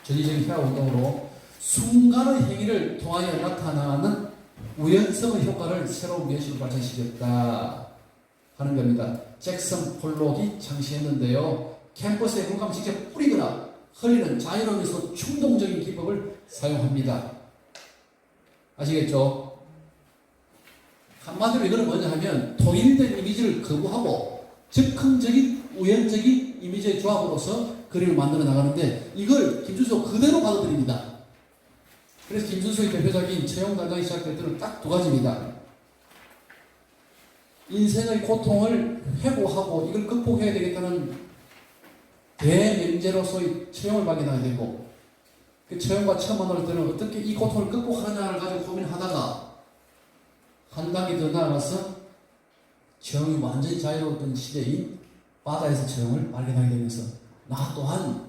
전위적인 해화운동으로 순간의 행위를 통하여 나타나는 우연성의 효과를 새로운 미술로 발전시켰다 하는 겁니다. 잭슨 폴록이 창시했는데요. 캠퍼스에 물감 직접 뿌리거나 흘리는 자유로움에서 충동적인 기법을 사용합니다. 아시겠죠? 한마디로 이거는 뭐냐 하면 통일된 이미지를 거부하고 즉흥적인 우연적인 이미지의 조합으로서 그림을 만들어 나가는데, 이걸 김준수가 그대로 받아들입니다. 그래서 김준수의 대표작인 채용단장이 시작될 때는 딱 두 가지입니다. 인생의 고통을 회고하고 이걸 극복해야 되겠다는 대명제로서의 채용을 발견하게 되고, 그 채용과 처음 만날 때는 어떻게 이 고통을 극복하느냐를 가지고 고민하다가 한 단계 더 나아가서 채용이 완전히 자유로웠던 시대인 바다에서 채용을 발견하게 되면서 나 또한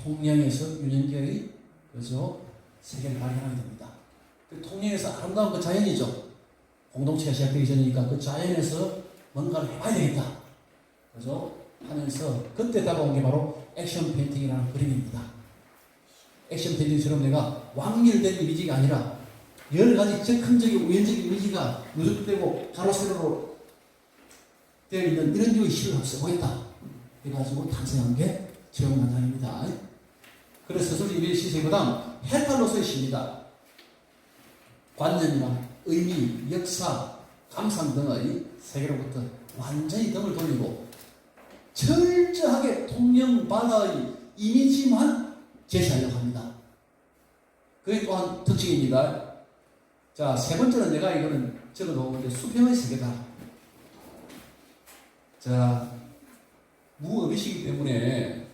통영에서 유년기의 그죠? 세계를 발견하게 됩니다. 그 통영에서 아름다운 그 자연이죠. 공동체가 시작되기 전이니까 그 자연에서 뭔가를 해봐야 되겠다. 그죠? 하면서 그때 다가온 게 바로 액션 페인팅이라는 그림입니다. 액션 페인팅처럼 내가 완결된 이미지가 아니라 여러 가지 즉흥적인 우연적인 이미지가 누적되고 가로 세로로 되어 있는 이런 류의 시를 한번 써보겠다 해가지고 탄생한 게 채용단장입니다. 그래서 솔직히 이 시세보다 해탈로서의 시입니다. 관념이나 의미, 역사, 감상 등의 세계로부터 완전히 등을 돌리고 철저하게 통영 바다의 이미지만 제시하려고 합니다. 그게 또한 특징입니다. 자, 세 번째는 내가 이거는 적어놓은 게 수평의 세계다. 자, 무의미시기 때문에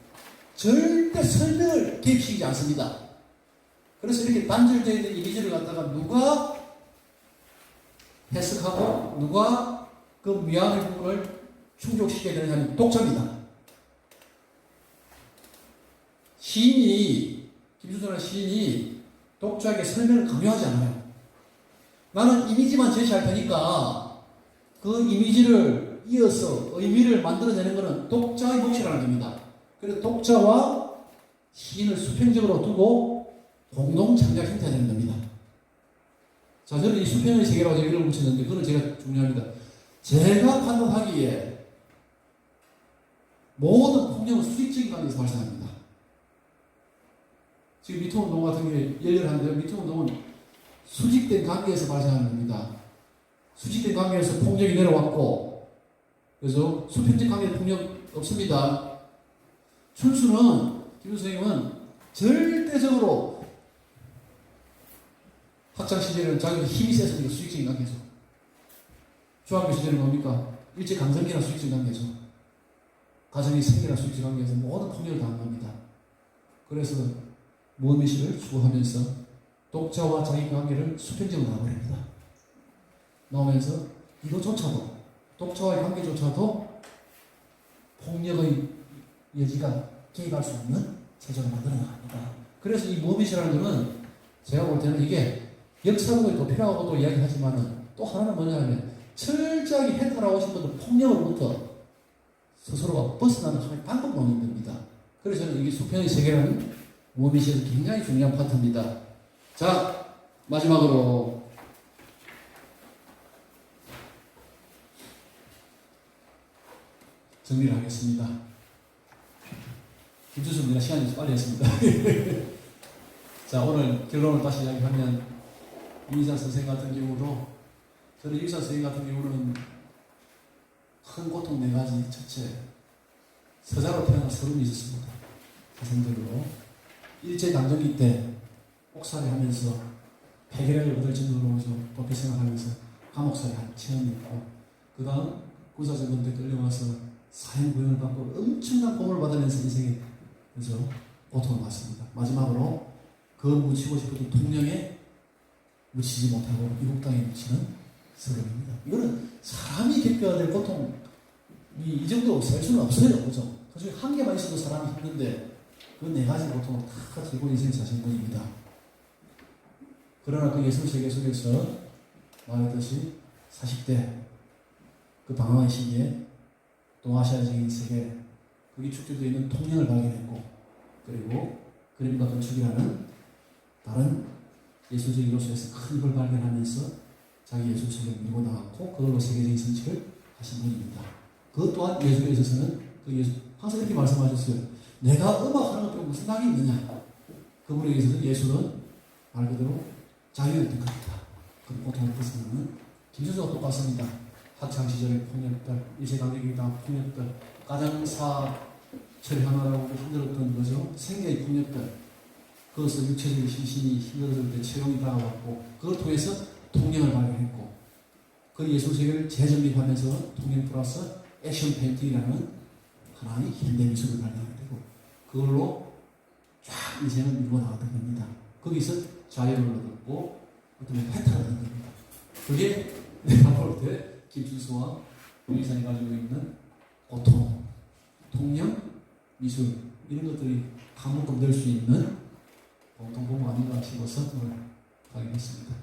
절대 설명을 개입시키지 않습니다. 그래서 이렇게 단절되어 있는 이미지를 갖다가 누가 해석하고 누가 그 미완의 부분을 충족시켜야 되느냐는 독자입니다. 시인이, 김준수라는 시인이 독자에게 설명을 강요하지 않아요. 나는 이미지만 제시할 테니까 그 이미지를 이어서 의미를 만들어내는 것은 독자의 몫이라는 겁니다. 그래서 독자와 시인을 수평적으로 두고 공동 창작 형태가 되는 겁니다. 자, 저는 이 수평의 세계라고 제가 이름을 붙였는데 그건 제가 중요합니다. 제가 판단하기에 모든 폭력은 수직적인 관계에서 발생합니다. 지금 미투운동 같은 게 열렬한데요. 미투운동은 수직된 관계에서 발생하는 겁니다. 수직된 관계에서 폭력이 내려왔고, 그래서 수평적 관계에 폭력 없습니다. 춘수는, 김 선생님은 절대적으로 학창 시절에는 자기가 힘이 세서 수직적인 관계에서, 중학교 시절은 뭡니까? 일제 강점기나 수익질 관계죠. 가정의 생계나 수익질 관계에서 모든 폭력을 당합니다. 그래서 모미시를 추구하면서 독자와 자기 관계를 수평적으로 나와버립니다. 나오면서 이거조차도 독자와의 관계조차도 폭력의 여지가 개입할 수 없는 체제로 만들어 나갑니다. 그래서 이 모미시라는 것은 제가 볼 때는 이게 역사적으로 또 필요하고 또 이야기하지만은 또 하나는 뭐냐면 철저하게 해탈하고 싶은 폭력으로부터 스스로가 벗어나는 하나의 방법론입니다. 그래서 저는 이게 수평의 세계라는 모미시에서 굉장히 중요한 파트입니다. 자, 마지막으로 정리를 하겠습니다. 김주수 내가 시간이 좀 빨리 했습니다. 자, 오늘 결론을 다시 이야기하면 유희산 선생 같은 경우도 저는 유희산 선생 같은 경우는 큰 고통 4가지. 첫째, 서자로 태어나 서름이 있었습니다. 자생적으로 일제강점기 때 옥살이 하면서 폐결핵을 얻을 정도로 도피 생활하면서 감옥살이 한 체험이 있고, 그 다음 군사정권 때 끌려와서 사형구형을 받고 엄청난 고문을 받으면서 인생에 그죠? 고통을 받습니다. 마지막으로 그 묻히고 싶었던 통령에 묻히지 못하고 미국 땅에 묻히는 서름입니다. 이거는 사람이 겪어야 될 고통이 이 정도 살 수는 없어요. 그죠? 그 중에 한 개만 있어도 사람이 힘든데 그 4가지 고통을 다 들고 인생을 사신 분입니다. 그러나 그 예술 세계 속에서 말했듯이 40대 그 방황의 시기에 동아시아적인 세계 거기 축적되어 있는 통영을 발견했고, 그리고 그림과 건축이라는 다른 예술적인 요소에서 큰 걸 발견하면서 자기 예술 세계를 밀고 나갔고 그걸로 세계적인 성취를 하신 분입니다. 그것 또한 예술에 있어서는 그 예술, 항상 이렇게 말씀하셨어요. 내가 음악하는 것 빼고 무슨 낙이 있느냐. 그분에 있어서 예술은 말 그대로 자유였던 겁니다. 그 고통을 벗어나는 김수수가 똑같습니다. 학창시절의 폭력들, 일제강점기나 폭력들, 가정사 처리하느라고 힘들었던 거죠. 생계의 폭력들, 그것을 육체적인 심신이 힘들었을 때 체형이 다가왔고, 그걸 통해서 통영을 발견했고, 그 예술세계를 재정립하면서 통영 플러스 액션 페인팅이라는 하나의 현대미술을 발견하게 되고, 그걸로 쫙 인생을 밀고 나갔던 겁니다. 거기서 자유를 얻었고, 어떤 해탈을 얻은 겁니다. 그게 내가 볼 때 김준수와 유희산이 가지고 있는 고통, 통영, 미술 이런 것들이 한 묶음 될 수 있는 공통범위 아닌가 싶어서 오늘 가겠습니다.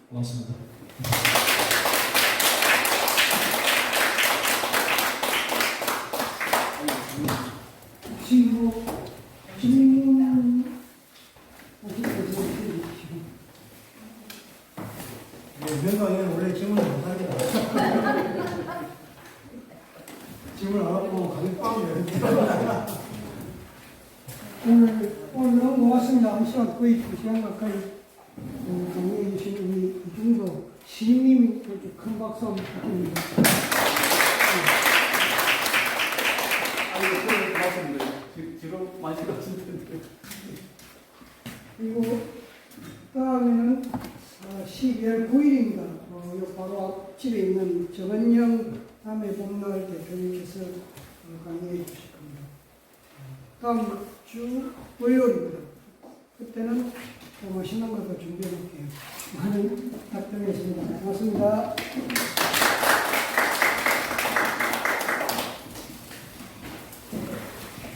고맙습니다. 질문 명강은 원래 질문을 못합니다. 질문 안 하고 가격 빵이에요. 오늘 너무 고맙습니다. 한 시간 거의 2시간 가까이 강의해 주신 우리 이중도 시인님이 그렇게 큰 박수 한번 부탁드립니다. 아니, 고맙습니다. 뒤로 많이 갔는데. 그리고 다음에는 12월 9일입니다. 바로 앞집에 있는 정은영 남해복날 대표님께서 강의해 주실 겁니다. 다음 주 월요일입니다. 그때는 더 맛있는 것도 준비해 놓을게요. 많은 부탁드리겠습니다. 고맙습니다.